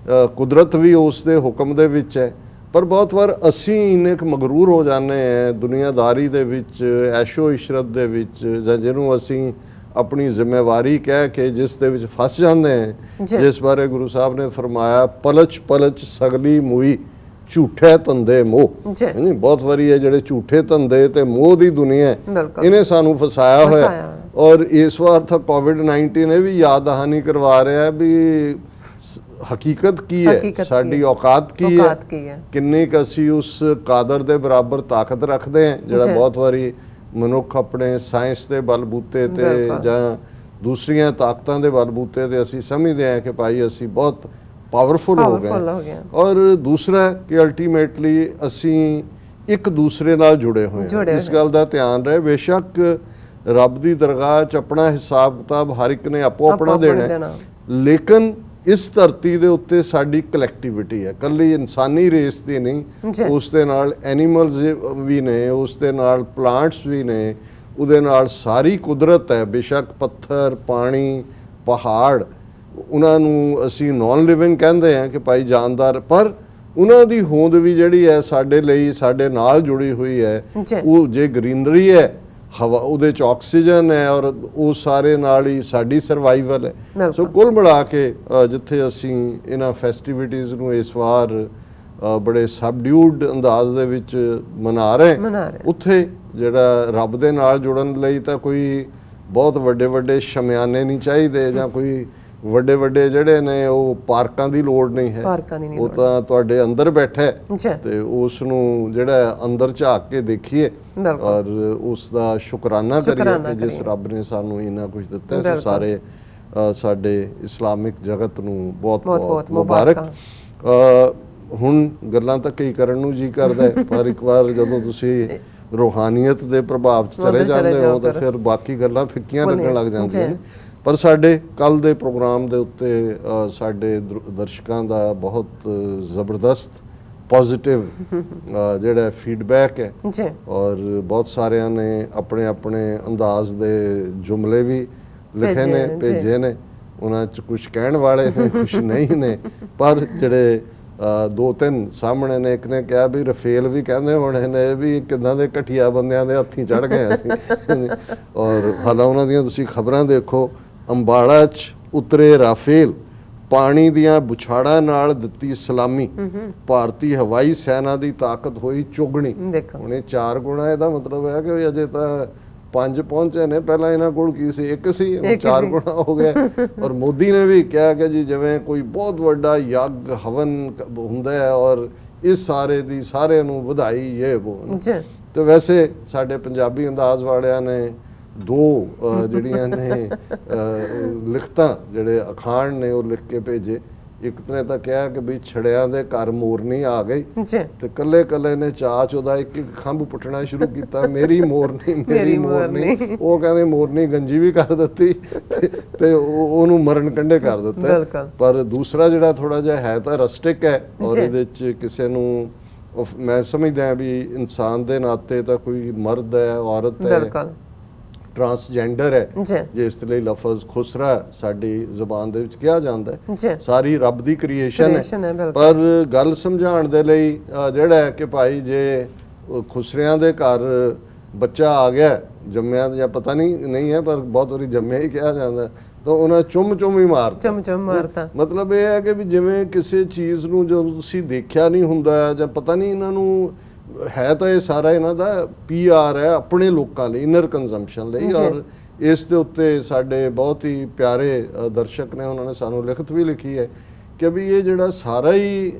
ਕੁਦਰਤ ਵੀ ਉਸ ਦੇ ਹੁਕਮ ਦੇ ਵਿੱਚ ਹੈ। ਪਰ ਬਹੁਤ ਵਾਰ ਅਸੀਂ ਇੰਨੇ ਕੁ ਮਗਰੂਰ ਹੋ ਜਾਂਦੇ ਹਾਂ ਦੁਨੀਆਦਾਰੀ ਦੇ ਵਿੱਚ, ਐਸ਼ੋ ਇਸ਼ਰਤ ਦੇ ਵਿੱਚ, ਜਾਂ ਜਿਹਨੂੰ ਅਸੀਂ ਆਪਣੀ ਜ਼ਿੰਮੇਵਾਰੀ ਕਹਿ ਕੇ ਜਿਸ ਦੇ ਵਿੱਚ ਫਸ ਜਾਂਦੇ ਹਾਂ, ਜਿਸ ਬਾਰੇ ਗੁਰੂ ਸਾਹਿਬ ਨੇ ਫਰਮਾਇਆ ਪਲਚ ਪਲਚ ਸਗਲੀ ਮੂਈ ਝੂਠੇ ਧੰਦੇ ਮੋਹ। ਨਹੀਂ ਬਹੁਤ ਵਾਰੀ ਇਹ ਜਿਹੜੇ ਝੂਠੇ ਧੰਦੇ ਤੇ ਮੋਹ ਦੀ ਦੁਨੀਆ ਇਹਨੇ ਸਾਨੂੰ ਫਸਾਇਆ ਹੋਇਆ ਔਰ ਇਸ ਵਾਰ ਤਾਂ ਕੋਵਿਡ-19 ਨੇ ਵੀ ਯਾਦ ਦਹਾਨੀ ਕਰਵਾ ਰਿਹਾ ਵੀ ਹਕੀਕਤ ਕੀ ਹੈ, ਸਾਡੀ ਔਕਾਤ ਕੀ ਹੈ, ਕਿੰਨੀ ਕੁ ਅਸੀਂ ਉਸ ਕਾਦਰ ਦੇ ਬਰਾਬਰ ਤਾਕਤ ਰੱਖਦੇ ਹਾਂ ਜਿਹੜਾ ਬਹੁਤ ਵਾਰੀ ਮਨੁੱਖ ਆਪਣੇ ਸਾਇੰਸ ਦੇ ਬਲਬੂਤੇ ਤੇ ਜਾਂ ਦੂਸਰੀਆਂ ਤਾਕਤਾਂ ਦੇ ਬਲਬੂਤੇ ਤੇ ਅਸੀਂ ਸਮਝਦੇ ਹਾਂ ਕਿ ਭਾਈ ਅਸੀਂ ਬਹੁਤ ਪਾਵਰਫੁਲ ਹੋ ਗਏ। ਔਰ ਦੂਸਰਾ ਕਿ ਅਲਟੀਮੇਟਲੀ ਅਸੀਂ ਇੱਕ ਦੂਸਰੇ ਨਾਲ ਜੁੜੇ ਹੋਏ ਹਾਂ। ਇਸ ਗੱਲ ਦਾ ਧਿਆਨ ਰਹੇ ਬੇਸ਼ੱਕ ਰੱਬ ਦੀ ਦਰਗਾਹ 'ਚ ਆਪਣਾ ਹਿਸਾਬ ਕਿਤਾਬ ਹਰ ਇੱਕ ਨੇ ਆਪੋ ਆਪਣਾ ਦੇਣਾ, ਲੇਕਿਨ ਇਸ ਧਰਤੀ ਦੇ ਉੱਤੇ ਸਾਡੀ ਕਲੈਕਟੀਵਿਟੀ ਹੈ, ਕੱਲੀ ਇਨਸਾਨੀ ਰੇਸ ਦੀ ਨਹੀਂ, ਉਸ ਦੇ ਨਾਲ ਐਨੀਮਲਸ ਵੀ ਨੇ, ਉਸ ਦੇ ਨਾਲ ਪਲਾਂਟਸ ਵੀ ਨੇ, ਉਹਦੇ ਨਾਲ ਸਾਰੀ ਕੁਦਰਤ ਹੈ। ਬੇਸ਼ੱਕ ਪੱਥਰ, ਪਾਣੀ, ਪਹਾੜ, ਉਹਨਾਂ ਨੂੰ ਅਸੀਂ ਨੌਨ ਲਿਵਿੰਗ ਕਹਿੰਦੇ ਹਾਂ ਕਿ ਭਾਈ ਜਾਨਦਾਰ, ਪਰ ਉਹਨਾਂ ਦੀ ਹੋਂਦ ਵੀ ਜਿਹੜੀ ਹੈ ਸਾਡੇ ਲਈ ਸਾਡੇ ਨਾਲ ਜੁੜੀ ਹੋਈ ਹੈ। ਉਹ ਜੇ ਗ੍ਰੀਨਰੀ ਹੈ, ਹਵਾ ਉਹਦੇ 'ਚ ਆਕਸੀਜਨ ਹੈ ਔਰ ਉਹ ਸਾਰੇ ਨਾਲ ਹੀ ਸਾਡੀ ਸਰਵਾਈਵਲ ਹੈ। ਸੋ ਕੁੱਲ ਮਿਲਾ ਕੇ ਜਿੱਥੇ ਅਸੀਂ ਇਹਨਾਂ ਫੈਸਟੀਵਿਟੀਜ਼ ਨੂੰ ਇਸ ਵਾਰ ਬੜੇ ਸਬਡਿਊਡ ਅੰਦਾਜ਼ ਦੇ ਵਿੱਚ ਮਨਾ ਰਹੇ, ਉੱਥੇ ਜਿਹੜਾ ਰੱਬ ਦੇ ਨਾਲ ਜੁੜਨ ਲਈ ਤਾਂ ਕੋਈ ਬਹੁਤ ਵੱਡੇ ਵੱਡੇ ਸ਼ਮਿਆਨੇ ਨਹੀਂ ਚਾਹੀਦੇ ਜਾਂ ਕੋਈ ਵੱਡੇ ਵੱਡੇ ਜਿਹੜੇ ਨੇ ਉਹ ਪਾਰਕਾਂ ਦੀ ਲੋੜ ਨਹੀਂ ਹੈ, ਉਹ ਤਾਂ ਤੁਹਾਡੇ ਅੰਦਰ ਬੈਠਾ ਹੈ ਤੇ ਉਸ ਨੂੰ ਜਿਹੜਾ ਅੰਦਰ ਝਾਕ ਕੇ ਦੇਖੀਏ ਔਰ ਉਸ ਦਾ ਸ਼ੁਕਰਾਨਾ ਕਰੀਏ ਕਿ ਜਿਸ ਰੱਬ ਨੇ ਸਾਨੂੰ ਇੰਨਾ ਕੁਝ ਦਿੱਤਾ ਹੈ। ਸਾਰੇ ਸਾਡੇ ਇਸਲਾਮਿਕ ਜਗਤ ਨੂੰ ਬਹੁਤ ਬਹੁਤ ਮੁਬਾਰਕ। ਹੁਣ ਗੱਲਾਂ ਤਾਂ ਕਈ ਕਰਨ ਨੂੰ ਜੀ ਕਰਦਾ ਹੈ ਪਰ ਇੱਕ ਵਾਰ ਜਦੋਂ ਤੁਸੀਂ ਰੂਹਾਨੀਅਤ ਦੇ ਪ੍ਰਭਾਵ 'ਚ ਚਲੇ ਜਾਂਦੇ ਹੋ ਤਾਂ ਫਿਰ ਬਾਕੀ ਗੱਲਾਂ ਫਿੱਕੀਆਂ ਲੱਗਣ ਲੱਗ ਜਾਂਦੀਆਂ ਨੇ। ਪਰ ਸਾਡੇ ਕੱਲ ਦੇ ਪ੍ਰੋਗਰਾਮ ਦੇ ਉੱਤੇ ਸਾਡੇ ਦਰਸ਼ਕਾਂ ਦਾ ਬਹੁਤ ਜ਼ਬਰਦਸਤ ਪੋਜ਼ਿਟਿਵ ਜਿਹੜਾ ਫੀਡਬੈਕ ਹੈ ਔਰ ਬਹੁਤ ਸਾਰਿਆਂ ਨੇ ਆਪਣੇ ਆਪਣੇ ਅੰਦਾਜ਼ ਦੇ ਜੁਮਲੇ ਵੀ ਲਿਖੇ ਨੇ, ਭੇਜੇ ਨੇ। ਉਹਨਾਂ 'ਚ ਕੁਝ ਕਹਿਣ ਵਾਲੇ ਨੇ, ਕੁਝ ਨਹੀਂ ਨੇ, ਪਰ ਜਿਹੜੇ ਦੋ ਤਿੰਨ ਸਾਹਮਣੇ ਨੇ, ਇੱਕ ਨੇ ਕਿਹਾ ਵੀ ਰਫੇਲ ਵੀ ਕਹਿੰਦੇ ਹੋਣੇ ਨੇ ਵੀ ਕਿੱਦਾਂ ਦੇ ਘਟੀਆ ਬੰਦਿਆਂ ਦੇ ਹੱਥੀਂ ਚੜ ਗਏ ਅਸੀਂ ਔਰ ਹਾਲਾਂ ਉਹਨਾਂ ਦੀਆਂ ਤੁਸੀਂ ਖਬਰਾਂ ਦੇਖੋ, ਅੰਬਾਲਾ 'ਚ ਉਤਰੇ ਰਾਫੇਲ, ਪਾਣੀ ਦੀਆਂ ਬੁਛਾੜਾਂ ਨਾਲ ਦਿੱਤੀ ਸਲਾਮੀ, ਭਾਰਤੀ ਹਵਾਈ ਸੈਨਾ ਦੀ ਤਾਕਤ ਹੋਈ ਚੌਗਣੀ। ਹੁਣ ਇਹ 4 ਗੁਣਾ, ਇਹਦਾ ਮਤਲਬ ਹੈ ਕਿ ਅਜੇ ਤਾਂ 5 ਪਹੁੰਚੇ ਨੇ, ਪਹਿਲਾਂ ਇਹਨਾਂ ਕੋਲ ਕੀ ਸੀ, 1 ਸੀ, 4 ਗੁਣਾ ਹੋ ਗਿਆ। ਔਰ ਮੋਦੀ ਨੇ ਵੀ ਕਿਹਾ ਕਿ ਜੀ ਜਿਵੇਂ ਕੋਈ ਬਹੁਤ ਵੱਡਾ ਯੱਗ ਹਵਨ ਹੁੰਦਾ ਹੈ ਔਰ ਇਸ ਸਾਰੇ ਦੀ ਸਾਰਿਆਂ ਨੂੰ ਵਧਾਈ ਇਹ ਉਹ। ਤੇ ਵੈਸੇ ਸਾਡੇ ਪੰਜਾਬੀ ਅੰਦਾਜ਼ ਵਾਲਿਆਂ ਨੇ 2 ਜਿਹੜੀਆਂ ਨੇ ਲਿਖਤਾਂ ਜਿਹੜੇ ਅਖਾਣ ਨੇ ਉਹ ਲਿਖ ਕੇ ਭੇਜੇ। ਇੱਕ ਨੇ ਤਾਂ ਕਿਹਾ ਕਿ ਵੀ ਛੜਿਆਂ ਦੇ ਘਰ ਮੋਰਨੀ ਆ ਗਈ ਜੀ ਤੇ ਕੱਲੇ ਕੱਲੇ ਨੇ ਚਾਚ ਉਹਦਾ ਇੱਕ ਇੱਕ ਖੰਭ ਪੁੱਟਣਾ ਸ਼ੁਰੂ ਕੀਤਾ, ਮੇਰੀ ਮੋਰਨੀ ਮੇਰੀ ਮੋਰਨੀ। ਉਹ ਕਹਿੰਦੇ ਮੋਰਨੀ ਗੰਜੀ ਵੀ ਕਰ ਦਿੱਤੀ ਤੇ ਉਹਨੂੰ ਮਰਨ ਕੰਢੇ ਕਰ ਦਿੱਤਾ। ਪਰ ਦੂਸਰਾ ਜਿਹੜਾ ਥੋੜਾ ਜਿਹਾ ਹੈ ਤਾਂ ਰਸਟਿਕ ਹੈ, ਔਰ ਇਹਦੇ ਚ ਕਿਸੇ ਨੂੰ ਮੈਂ ਸਮਝਦਾ ਵੀ ਇਨਸਾਨ ਦੇ ਨਾਤੇ ਤਾਂ ਕੋਈ ਮਰਦ ਹੈ, ਔਰਤ ਹੈ, ਟਰਾਂਸਜੈਂਡਰ ਹੈ, ਜਿਸ ਲਈ ਲਫ਼ਜ਼ ਖੁਸਰਾ ਸਾਡੀ ਜ਼ੁਬਾਨ ਦੇ ਵਿੱਚ ਕਿਹਾ ਜਾਂਦਾ ਹੈ, ਸਾਰੀ ਰੱਬ ਦੀ ਕ੍ਰੀਏਸ਼ਨ ਹੈ। ਪਰ ਗੱਲ ਸਮਝਾਉਣ ਦੇ ਲਈ ਜਿਹੜਾ ਹੈ ਕਿ ਭਾਈ ਜੇ ਖੁਸਰਿਆਂ ਦੇ ਘਰ ਬੱਚਾ ਆ ਗਿਆ, ਜੰਮਿਆ ਜਾਂ ਪਤਾ ਨਹੀਂ ਹੈ, ਪਰ ਬਹੁਤ ਵਾਰੀ ਜੰਮਿਆ ਹੀ ਕਿਹਾ ਜਾਂਦਾ, ਤਾਂ ਉਹਨਾਂ ਚੁੰਮ ਹੀ ਮਾਰਤਾ। ਮਤਲਬ ਇਹ ਹੈ ਕਿ ਵੀ ਜਿਵੇਂ ਕਿਸੇ ਚੀਜ਼ ਨੂੰ ਜਦੋਂ ਤੁਸੀਂ ਦੇਖਿਆ ਨਹੀਂ ਹੁੰਦਾ ਜਾਂ ਪਤਾ ਨਹੀਂ, ਇਹਨਾਂ ਨੂੰ ਹੈ ਤਾਂ ਇਹ ਸਾਰਾ ਇਹਨਾਂ ਦਾ PR ਹੈ ਆਪਣੇ ਲੋਕਾਂ ਲਈ, ਇਨਰ ਕੰਜ਼ੰਪਸ਼ਨ ਲਈ। ਔਰ ਇਸ ਦੇ ਉੱਤੇ ਸਾਡੇ ਬਹੁਤ ਹੀ ਪਿਆਰੇ ਦਰਸ਼ਕ ਨੇ, ਉਹਨਾਂ ਨੇ ਸਾਨੂੰ ਲਿਖਤ ਵੀ ਲਿਖੀ ਹੈ ਕਿ ਵੀ ਇਹ ਜਿਹੜਾ ਸਾਰਾ ਹੀ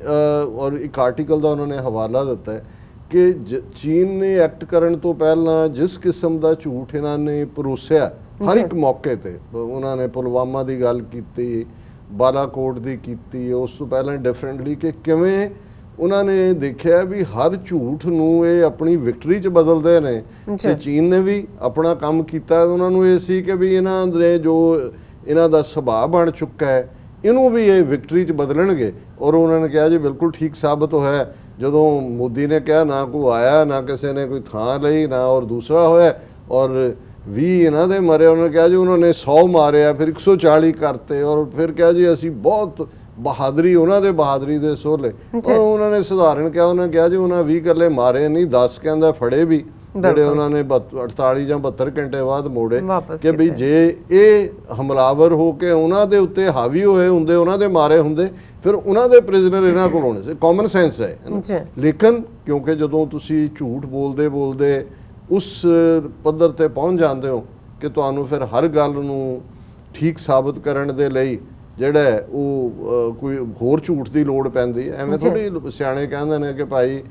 ਔਰ ਇੱਕ ਆਰਟੀਕਲ ਦਾ ਉਹਨਾਂ ਨੇ ਹਵਾਲਾ ਦਿੱਤਾ ਹੈ ਕਿ ਚੀਨ ਨੇ ਐਕਟ ਕਰਨ ਤੋਂ ਪਹਿਲਾਂ ਜਿਸ ਕਿਸਮ ਦਾ ਝੂਠ ਇਹਨਾਂ ਨੇ ਪਰੋਸਿਆ ਹਰ ਇੱਕ ਮੌਕੇ ਤੇ, ਉਹਨਾਂ ਨੇ ਪੁਲਵਾਮਾ ਦੀ ਗੱਲ ਕੀਤੀ, ਬਾਲਾਕੋਟ ਦੀ ਕੀਤੀ, ਉਸ ਤੋਂ ਪਹਿਲਾਂ ਡਿਫਰੈਂਟਲੀ ਕਿ ਕਿਵੇਂ ਉਹਨਾਂ ਨੇ ਦੇਖਿਆ ਵੀ ਹਰ ਝੂਠ ਨੂੰ ਇਹ ਆਪਣੀ ਵਿਕਟਰੀ 'ਚ ਬਦਲਦੇ ਨੇ। ਤੇ ਚੀਨ ਨੇ ਵੀ ਆਪਣਾ ਕੰਮ ਕੀਤਾ, ਉਹਨਾਂ ਨੂੰ ਇਹ ਸੀ ਕਿ ਵੀ ਇਹਨਾਂ ਦੇ ਜੋ ਇਹਨਾਂ ਦਾ ਸੁਭਾਅ ਬਣ ਚੁੱਕਾ ਹੈ, ਇਹਨੂੰ ਵੀ ਇਹ ਵਿਕਟਰੀ 'ਚ ਬਦਲਣਗੇ। ਔਰ ਉਹਨਾਂ ਨੇ ਕਿਹਾ ਜੀ ਬਿਲਕੁਲ ਠੀਕ ਸਾਬਤ ਹੋਇਆ, ਜਦੋਂ ਮੋਦੀ ਨੇ ਕਿਹਾ ਨਾ ਕੋਈ ਆਇਆ, ਨਾ ਕਿਸੇ ਨੇ ਕੋਈ ਥਾਂ ਲਈ, ਨਾ ਔਰ ਦੂਸਰਾ ਹੋਇਆ, ਔਰ 20 ਇਹਨਾਂ ਦੇ ਮਰੇ। ਉਹਨਾਂ ਨੇ ਕਿਹਾ ਜੀ ਉਹਨਾਂ ਨੇ 100 ਮਾਰਿਆ, ਫਿਰ 140 ਕਰਤੇ, ਔਰ ਫਿਰ ਕਿਹਾ ਜੀ ਅਸੀਂ ਬਹੁਤ ਬਹਾਦਰੀ, ਉਹਨਾਂ ਦੇ ਬਹਾਦਰੀ ਦੇ ਸੋਲੇ। ਔਰ ਉਹਨਾਂ ਨੇ ਸਧਾਰਨ ਕਿਹਾ, ਉਹਨਾਂ ਕਿਹਾ ਜੀ ਉਹਨਾਂ 20 ਇਕੱਲੇ ਮਾਰੇ ਨਹੀਂ, 10 ਕਹਿੰਦਾ ਫੜੇ ਵੀ, ਜਿਹੜੇ ਉਹਨਾਂ ਨੇ 48 ਜਾਂ 72 ਘੰਟੇ ਬਾਅਦ ਮੋੜੇ। ਕਿ ਵੀ ਜੇ ਇਹ ਹਮਲਾਵਰ ਹੋ ਕੇ ਉਹਨਾਂ ਦੇ ਉੱਤੇ ਹਾਵੀ ਹੋਏ ਹੁੰਦੇ, ਉਹਨਾਂ ਦੇ ਮਾਰੇ ਹੁੰਦੇ, ਫਿਰ ਉਹਨਾਂ ਦੇ ਪ੍ਰਿਜ਼ਨਰ ਇਹਨਾਂ ਕੋਲ ਹੋਣੇ ਸੀ। ਕਾਮਨ ਸੈਂਸ ਹੈ। ਲੇਕਿਨ ਕਿਉਂਕਿ ਜਦੋਂ ਤੁਸੀਂ ਝੂਠ ਬੋਲਦੇ ਉਸ ਪੱਧਰ ਤੇ ਪਹੁੰਚ ਜਾਂਦੇ ਹੋ ਕਿ ਤੁਹਾਨੂੰ ਫਿਰ ਹਰ ਗੱਲ ਨੂੰ ਠੀਕ ਸਾਬਤ ਕਰਨ ਦੇ ਲਈ ਜਿਹੜਾ ਉਹ ਕੋਈ ਹੋਰ ਝੂਠ ਦੀ ਲੋੜ ਪੈਂਦੀ ਹੈ। ਐਵੇਂ ਥੋੜੀ ਸਿਆਣੇ ਕਹਿੰਦੇ ਨੇ ਕਿ ਭਾਈ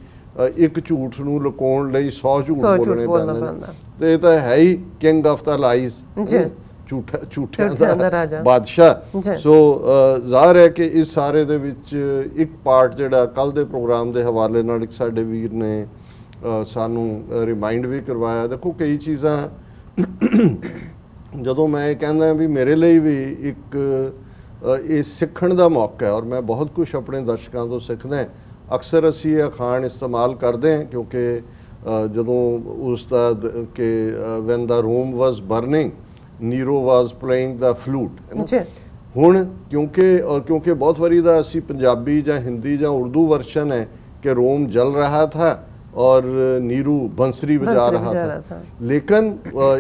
ਇੱਕ ਝੂਠ ਨੂੰ ਲੁਕਾਉਣ ਲਈ 100 ਝੂਠ ਬੋਲਣੇ ਪੈਂਦੇ ਨੇ। ਤੇ ਇਹ ਤਾਂ ਹੈ ਹੀ ਕਿੰਗ ਆਫ ਦਾ ਲਾਈਜ਼, ਝੂਠਿਆਂ ਦਾ ਰਾਜਾ, ਬਾਦਸ਼ਾਹ। ਸੋ ਜ਼ਾਹਰ ਹੈ ਕਿ ਇਸ ਸਾਰੇ ਦੇ ਵਿੱਚ ਇੱਕ ਪਾਰਟ ਜਿਹੜਾ ਕੱਲ ਦੇ ਪ੍ਰੋਗਰਾਮ ਦੇ ਹਵਾਲੇ ਨਾਲ ਇੱਕ ਸਾਡੇ ਵੀਰ ਨੇ ਸਾਨੂੰ ਰਿਮਾਈਂਡ ਵੀ ਕਰਵਾਇਆ। ਦੇਖੋ ਕਈ ਚੀਜ਼ਾਂ ਜਦੋਂ ਮੈਂ ਇਹ ਕਹਿੰਦਾ ਵੀ ਮੇਰੇ ਲਈ ਵੀ ਇੱਕ ਇਹ ਸਿੱਖਣ ਦਾ ਮੌਕਾ ਹੈ, ਔਰ ਮੈਂ ਬਹੁਤ ਕੁਝ ਆਪਣੇ ਦਰਸ਼ਕਾਂ ਤੋਂ ਸਿੱਖਦਾ। ਅਕਸਰ ਅਸੀਂ ਇਹ ਅਖਾਣ ਇਸਤੇਮਾਲ ਕਰਦੇ ਹਾਂ ਕਿਉਂਕਿ ਜਦੋਂ ਉਸ ਦਾ ਕਿ ਵੈਨ ਦਾ ਰੋਮ ਵਾਸ ਬਰਨਿੰਗ ਨੀਰੋ ਵਾਸ ਪਲੇਇੰਗ ਦਾ ਫਲੂਟ। ਹੁਣ ਕਿਉਂਕਿ ਬਹੁਤ ਵਾਰੀ ਦਾ ਅਸੀਂ ਪੰਜਾਬੀ ਜਾਂ ਹਿੰਦੀ ਜਾਂ ਉਰਦੂ ਵਰਸ਼ਨ ਹੈ ਕਿ रोम जल रहा था और नीरू बंसरी बजा रहा था। लेकिन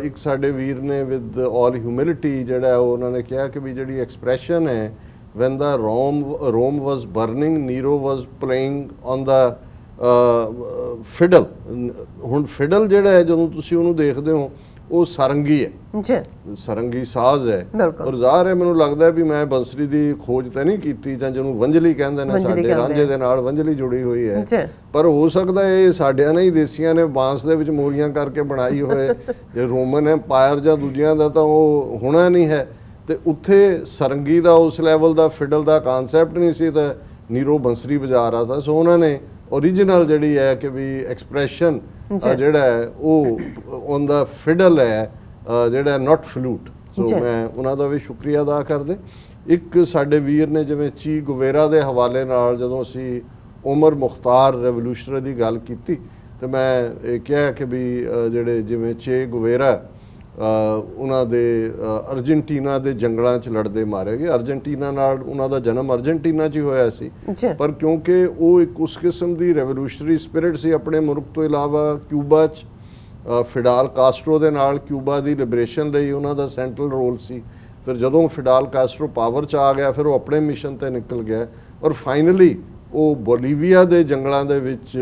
एक साडे वीर ने विद ऑल ह्यूमिलिटी जड़ा उन्होंने कहा कि भी जड़ी एक्सप्रैशन है when the Rome was burning, Nero was playing on the fiddle। ਹੁਣ fiddle ਜਿਹੜਾ ਹੈ ਜਦੋਂ ਤੁਸੀਂ ਉਹਨੂੰ ਦੇਖਦੇ ਹੋ ਉਹ ਸਾਰੰਗੀ ਹੈ ਜੀ, ਸਾਰੰਗੀ ਸਾਜ਼ ਹੈ। ਔਰ ਜ਼ਾਹਰ ਹੈ ਮੈਨੂੰ ਲੱਗਦਾ ਵੀ ਮੈਂ ਬੰਸਰੀ ਦੀ ਖੋਜ ਤਾਂ ਨਹੀਂ ਕੀਤੀ, ਜਾਂ ਜਿਹਨੂੰ ਵੰਜਲੀ ਕਹਿੰਦੇ ਨੇ, ਸਾਡੇ ਰਾਂਝੇ ਦੇ ਨਾਲ ਵੰਜਲੀ ਜੁੜੀ ਹੋਈ ਹੈ, ਪਰ ਹੋ ਸਕਦਾ ਇਹ ਸਾਡਿਆਂ ਨੇ ਹੀ ਦੇਸੀਆਂ ਨੇ ਬਾਂਸ ਦੇ ਵਿੱਚ ਮੋਰੀਆਂ ਕਰਕੇ ਬਣਾਈ ਹੋਏ। ਜੇ ਰੋਮਨ ਐਮਪਾਇਰ ਜਾਂ ਦੂਜਿਆਂ ਦਾ ਤਾਂ ਉਹ ਹੋਣਾ ਨਹੀਂ ਹੈ। ਤੇ ਉੱਥੇ ਸਰੰਗੀ ਦਾ ਉਸ ਲੈਵਲ ਦਾ ਫਿਡਲ ਦਾ ਕਨਸੈਪਟ ਨਹੀਂ ਸੀ, ਤਾਂ ਨੀਰੋ ਬੰਸਰੀ ਵਜਾ ਰਿਹਾ था। ਸੋ ਉਹਨਾਂ ਨੇ ओरिजिनल ਜਿਹੜੀ ਹੈ ਕਿ ਵੀ ਐਕਸਪ੍ਰੈਸ਼ਨ ਜਿਹੜਾ ਹੈ ਉਹ ਔਨ ਦਾ ਫਿਡਲ ਹੈ, ਜਿਹੜਾ ਨਾਟ ਫਲੂਟ। ਸੋ ਮੈਂ ਉਹਨਾਂ ਦਾ ਵੀ ਸ਼ੁਕਰੀਆ ਅਦਾ ਕਰਦੇ। ਇੱਕ ਸਾਡੇ ਵੀਰ ਨੇ ਜਿਵੇਂ ਚੀ ਗੁਵੇਰਾ ਦੇ ਹਵਾਲੇ ਨਾਲ ਜਦੋਂ ਅਸੀਂ ਉਮਰ ਮੁਖਤਾਰ ਰੈਵੋਲੂਸ਼ਨਰੀ ਦੀ ਗੱਲ ਕੀਤੀ ਤੇ ਮੈਂ ਇਹ ਕਿਹਾ ਕਿ ਵੀ ਜਿਹੜੇ ਜਿਵੇਂ ਚੇ ਗੁਵੇਰਾ ਉਹਨਾਂ ਦੇ ਅਰਜਨਟੀਨਾ ਦੇ ਜੰਗਲਾਂ 'ਚ ਲੜਦੇ ਮਾਰੇ ਗਏ। ਅਰਜਨਟੀਨਾ ਨਾਲ ਉਹਨਾਂ ਦਾ ਜਨਮ ਅਰਜਨਟੀਨਾ 'ਚ ਹੀ ਹੋਇਆ ਸੀ, ਪਰ ਕਿਉਂਕਿ ਉਹ ਇੱਕ ਉਸ ਕਿਸਮ ਦੀ ਰੈਵੋਲੂਸ਼ਨਰੀ ਸਪਿਰਿਟ ਸੀ ਆਪਣੇ ਮੁਲਕ ਤੋਂ ਇਲਾਵਾ ਕਿਊਬਾ 'ਚ ਫਿਡਾਲ ਕਾਸਟਰੋ ਦੇ ਨਾਲ ਕਿਊਬਾ ਦੀ ਲਿਬਰੇਸ਼ਨ ਲਈ ਉਹਨਾਂ ਦਾ ਸੈਂਟਰਲ ਰੋਲ ਸੀ। ਫਿਰ ਜਦੋਂ ਫਿਡਾਲ ਕਾਸਟਰੋ ਪਾਵਰ 'ਚ ਆ ਗਿਆ ਫਿਰ ਉਹ ਆਪਣੇ ਮਿਸ਼ਨ ਤੇ ਨਿਕਲ ਗਿਆ ਔਰ ਫਾਈਨਲੀ ਉਹ ਬੋਲੀਵੀਆ ਦੇ ਜੰਗਲਾਂ ਦੇ ਵਿੱਚ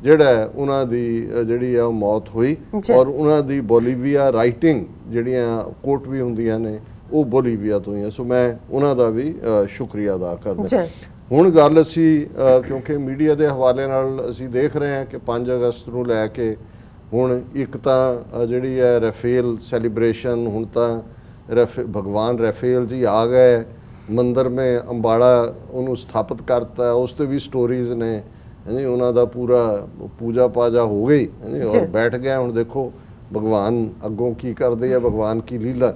ਜਿਹੜਾ ਉਹਨਾਂ ਦੀ ਜਿਹੜੀ ਆ ਮੌਤ ਹੋਈ। ਔਰ ਉਹਨਾਂ ਦੀ ਬੋਲੀਵੀਆ ਰਾਈਟਿੰਗ ਜਿਹੜੀਆਂ ਕੋਟ ਵੀ ਹੁੰਦੀਆਂ ਨੇ ਉਹ ਬੋਲੀਵੀਆ ਤੋਂ ਹੀ ਆ। ਸੋ ਮੈਂ ਉਹਨਾਂ ਦਾ ਵੀ ਸ਼ੁਕਰੀਆ ਅਦਾ ਕਰਦਾ। ਹੁਣ ਗੱਲ ਅਸੀਂ ਕਿਉਂਕਿ ਮੀਡੀਆ ਦੇ ਹਵਾਲੇ ਨਾਲ ਅਸੀਂ ਦੇਖ ਰਹੇ ਹਾਂ ਕਿ 5 ਅਗਸਤ ਨੂੰ ਲੈ ਕੇ ਹੁਣ ਇੱਕ ਤਾਂ ਜਿਹੜੀ ਹੈ ਰਾਫੇਲ ਸੈਲੀਬ੍ਰੇਸ਼ਨ, ਹੁਣ ਤਾਂ ਭਗਵਾਨ ਰਾਫੇਲ ਜੀ ਆ ਗਏ ਮੰਦਰ में ਅੰਬਾਲਾ ਉਹਨੂੰ ਸਥਾਪਿਤ ਕਰਤਾ, ਉਸ ਤੇ ਵੀ ਸਟੋਰੀਜ਼ ਨੇ ਹਾਂਜੀ। ਉਹਨਾਂ ਦਾ ਪੂਰਾ ਪੂਜਾ ਪਾਜਾ ਹੋ ਗਈ ਹਾਂਜੀ, ਔਰ ਬੈਠ ਗਿਆ। ਹੁਣ ਦੇਖੋ ਭਗਵਾਨ ਅੱਗੋਂ ਕੀ ਕਰਦੇ ਆ, ਭਗਵਾਨ ਕੀ ਲੀਲਾ।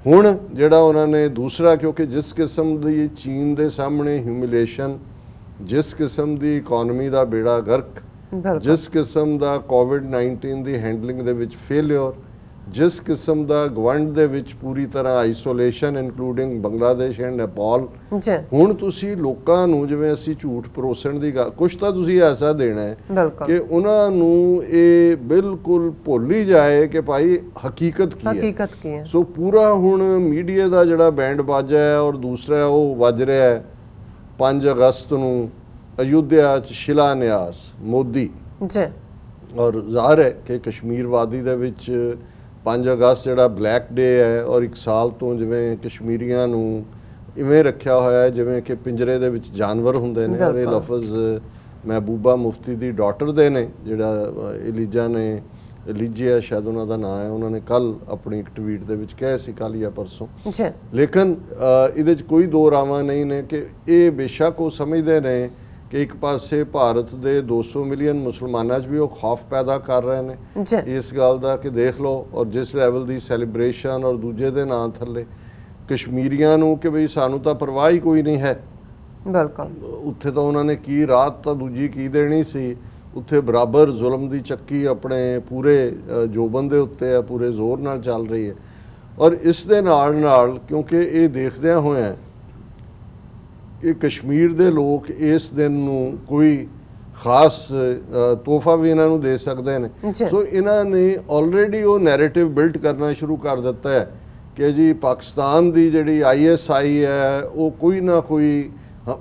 ਹੁਣ ਜਿਹੜਾ ਉਹਨਾਂ ਨੇ ਦੂਸਰਾ, ਕਿਉਂਕਿ ਜਿਸ ਕਿਸਮ ਦੀ ਚੀਨ ਦੇ ਸਾਹਮਣੇ ਹਿਊਮਿਲੇਸ਼ਨ, ਜਿਸ ਕਿਸਮ ਦੀ ਇਕਨੋਮੀ ਦਾ ਬੇੜਾ ਗਰਕ, ਜਿਸ ਕਿਸਮ ਦਾ ਕੋਵਿਡ-19 ਦੀ ਹੈਂਡਲਿੰਗ ਦੇ ਵਿੱਚ ਫੇਲਿਅਰ, ਜਿਸ ਕਿਸਮ ਦਾ ਗਵੰਡ ਦੇ ਵਿੱਚ ਪੂਰੀ ਤਰ੍ਹਾਂ isolation including Bangladesh and Nepal. ਹੁਣ ਤੁਸੀਂ ਲੋਕਾਂ ਨੂੰ ਜਿਵੇਂ ਅਸੀਂ ਝੂਠ ਪਰੋਸਣ ਦੀ ਗੱਲ, ਕੁਛ ਤਾਂ ਤੁਸੀਂ ਐਸਾ ਦੇਣਾ ਹੈ ਕਿ ਉਹਨਾਂ ਨੂੰ ਇਹ ਬਿਲਕੁਲ ਭੁੱਲ ਹੀ ਜਾਏ ਕਿ ਭਾਈ ਹਕੀਕਤ ਕੀ ਹੈ। ਸੋ ਪੂਰਾ ਹੁਣ ਮੀਡੀਆ ਦਾ ਜਿਹੜਾ ਬੈਂਡ ਬਾਜਾ ਹੈ ਔਰ ਦੂਸਰਾ ਉਹ ਵੱਜ ਰਿਹਾ ਹੈ 5 ਅਗਸਤ ਨੂੰ ਅਯੁੱਧਿਆ 'ਚ ਸ਼ਿਲਾਨਿਆਸ ਮੋਦੀ ਔਰ ਜ਼ਾਹਰ ਹੈ ਕਿ ਕਸ਼ਮੀਰ ਵਾਦੀ ਦੇ ਵਿੱਚ 5 ਅਗਸਤ ਜਿਹੜਾ ਬਲੈਕ ਡੇ ਹੈ ਔਰ 1 ਸਾਲ ਤੋਂ ਜਿਵੇਂ ਕਸ਼ਮੀਰੀਆਂ ਨੂੰ ਇਵੇਂ ਰੱਖਿਆ ਹੋਇਆ ਹੈ ਜਿਵੇਂ ਕਿ ਪਿੰਜਰੇ ਦੇ ਵਿੱਚ ਜਾਨਵਰ ਹੁੰਦੇ ਨੇ। ਔਰ ਇਹ ਲਫ਼ਜ਼ ਮਹਿਬੂਬਾ ਮੁਫਤੀ ਦੀ ਡਾਟਰ ਦੇ ਨੇ, ਜਿਹੜਾ ਇਲੀਜਾ ਨੇ, ਇਲੀਜੀਆ ਸ਼ਾਇਦ ਉਹਨਾਂ ਦਾ ਨਾਂ ਹੈ, ਉਹਨਾਂ ਨੇ ਕੱਲ ਆਪਣੀ ਇੱਕ ਟਵੀਟ ਦੇ ਵਿੱਚ ਕਿਹਾ ਸੀ, ਕੱਲ ਜਾਂ ਪਰਸੋਂ। ਲੇਕਿਨ ਇਹਦੇ 'ਚ ਕੋਈ ਦੋ ਰਾਵਾਂ ਨਹੀਂ ਨੇ ਕਿ ਇਹ ਬੇਸ਼ੱਕ ਉਹ ਸਮਝਦੇ ਨੇ ਕਿ ਇੱਕ ਪਾਸੇ ਭਾਰਤ ਦੇ 200 ਮਿਲੀਅਨ ਮੁਸਲਮਾਨਾਂ 'ਚ ਵੀ ਉਹ ਖੌਫ ਪੈਦਾ ਕਰ ਰਹੇ ਨੇ ਇਸ ਗੱਲ ਦਾ ਕਿ ਦੇਖ ਲਓ ਔਰ ਜਿਸ ਲੈਵਲ ਦੀ ਸੈਲੀਬ੍ਰੇਸ਼ਨ, ਔਰ ਦੂਜੇ ਦੇ ਨਾਂ ਥੱਲੇ ਕਸ਼ਮੀਰੀਆਂ ਨੂੰ ਕਿ ਬਈ ਸਾਨੂੰ ਤਾਂ ਪਰਵਾਹ ਹੀ ਕੋਈ ਨਹੀਂ ਹੈ। ਬਿਲਕੁਲ ਉੱਥੇ ਤਾਂ ਉਹਨਾਂ ਨੇ ਕੀ ਰਾਤ ਤਾਂ ਦੂਜੀ ਕੀ ਦੇਣੀ ਸੀ, ਉੱਥੇ ਬਰਾਬਰ ਜ਼ੁਲਮ ਦੀ ਚੱਕੀ ਆਪਣੇ ਪੂਰੇ ਜੋਬਨ ਦੇ ਉੱਤੇ ਹੈ, ਪੂਰੇ ਜ਼ੋਰ ਨਾਲ ਚੱਲ ਰਹੀ ਹੈ। ਔਰ ਇਸ ਦੇ ਨਾਲ ਕਿਉਂਕਿ ਇਹ ਦੇਖਦਿਆਂ ਹੋਇਆਂ ਕਿ ਕਸ਼ਮੀਰ ਦੇ ਲੋਕ ਇਸ ਦਿਨ ਨੂੰ ਕੋਈ ਖਾਸ ਤੋਹਫਾ ਵੀ ਇਹਨਾਂ ਨੂੰ ਦੇ ਸਕਦੇ ਨੇ, ਸੋ ਇਹਨਾਂ ਨੇ ਆਲਰੇਡੀ ਉਹ ਨੈਰੇਟਿਵ ਬਿਲਡ ਕਰਨਾ ਸ਼ੁਰੂ ਕਰ ਦਿੱਤਾ ਹੈ ਕਿ ਜੀ ਪਾਕਿਸਤਾਨ ਦੀ ਜਿਹੜੀ ISI ਹੈ ਉਹ ਕੋਈ ਨਾ ਕੋਈ,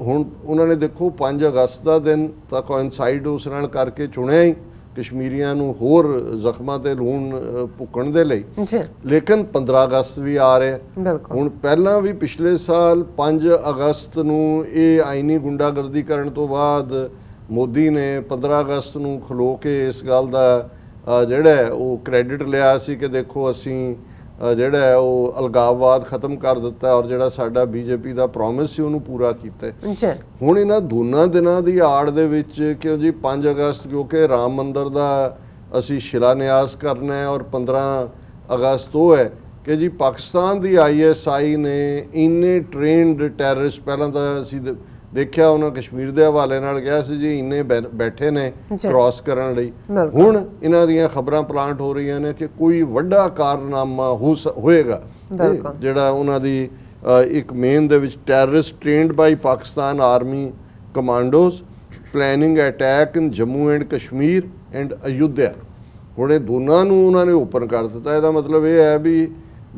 ਹੁਣ ਉਹਨਾਂ ਨੇ ਦੇਖੋ 5 ਅਗਸਤ ਦਾ ਦਿਨ ਤਾਂ ਕੋਇਨਸਾਈਡ ਉਸ ਨਾਲ ਕਰਕੇ ਚੁਣਿਆ ਹੀ ਕਸ਼ਮੀਰੀਆਂ ਨੂੰ ਹੋਰ ਜ਼ਖਮਾਂ ਤੇ ਲੂਣ ਭੁੱਕਣ ਦੇ ਲਈ, ਲੇਕਿਨ 15 ਅਗਸਤ ਵੀ ਆ ਰਿਹਾ। ਹੁਣ ਪਹਿਲਾਂ ਵੀ ਪਿਛਲੇ ਸਾਲ 5 ਅਗਸਤ ਨੂੰ ਇਹ ਆਈਨੀ ਗੁੰਡਾਗਰਦੀ ਕਰਨ ਤੋਂ ਬਾਅਦ ਮੋਦੀ ਨੇ 15 ਅਗਸਤ ਨੂੰ ਖਲੋ ਕੇ ਇਸ ਗੱਲ ਦਾ ਜਿਹੜਾ ਉਹ ਕ੍ਰੈਡਿਟ ਲਿਆ ਸੀ ਕਿ ਦੇਖੋ ਅਸੀਂ ਜਿਹੜਾ ਉਹ ਅਲਗਾਵਵਾਦ ਖਤਮ ਕਰ ਦਿੱਤਾ ਔਰ ਜਿਹੜਾ ਸਾਡਾ BJP ਦਾ ਪ੍ਰੋਮਿਸ ਸੀ ਉਹਨੂੰ ਪੂਰਾ ਕੀਤਾ। ਹੁਣ ਇਹਨਾਂ ਦੋਨਾਂ ਦਿਨਾਂ ਦੀ ਆੜ ਦੇ ਵਿੱਚ ਕਿ ਜੀ 5 ਅਗਸਤ ਕਿਉਂਕਿ ਰਾਮ ਮੰਦਰ ਦਾ ਅਸੀਂ ਸ਼ਿਲਾਨਿਆਸ ਕਰਨਾ ਹੈ ਔਰ 15 ਅਗਸਤ ਉਹ ਹੈ ਕਿ ਜੀ ਪਾਕਿਸਤਾਨ ਦੀ ISI ਨੇ ਇੰਨੇ ਟ੍ਰੇਨਡ ਟੈਰਰਿਸਟ, ਪਹਿਲਾਂ ਤਾਂ ਅਸੀਂ ਦੇਖਿਆ ਉਹਨਾਂ ਕਸ਼ਮੀਰ ਦੇ ਹਵਾਲੇ ਨਾਲ ਗਿਆ ਸੀ ਜੀ ਇੰਨੇ ਬੈਠੇ ਨੇ ਕ੍ਰਾਸ ਕਰਨ ਲਈ। ਹੁਣ ਇਹਨਾਂ ਦੀਆਂ ਖਬਰਾਂ ਪਲਾਂਟ ਹੋ ਰਹੀਆਂ ਨੇ ਕਿ ਕੋਈ ਵੱਡਾ ਕਾਰਨਾਮਾ ਹੋਏਗਾ ਜਿਹੜਾ ਉਹਨਾਂ ਦੀ ਇੱਕ ਮੇਨ ਦੇ ਵਿੱਚ terrorist trained by Pakistan army commandos planning attack in Jammu and Kashmir and Ayodhya. ਹੁਣ ਇਹ ਦੋਨਾਂ ਨੂੰ ਉਹਨਾਂ ਨੇ ਓਪਨ ਕਰ ਦਿੱਤਾ। ਇਹਦਾ ਮਤਲਬ ਇਹ ਹੈ ਵੀ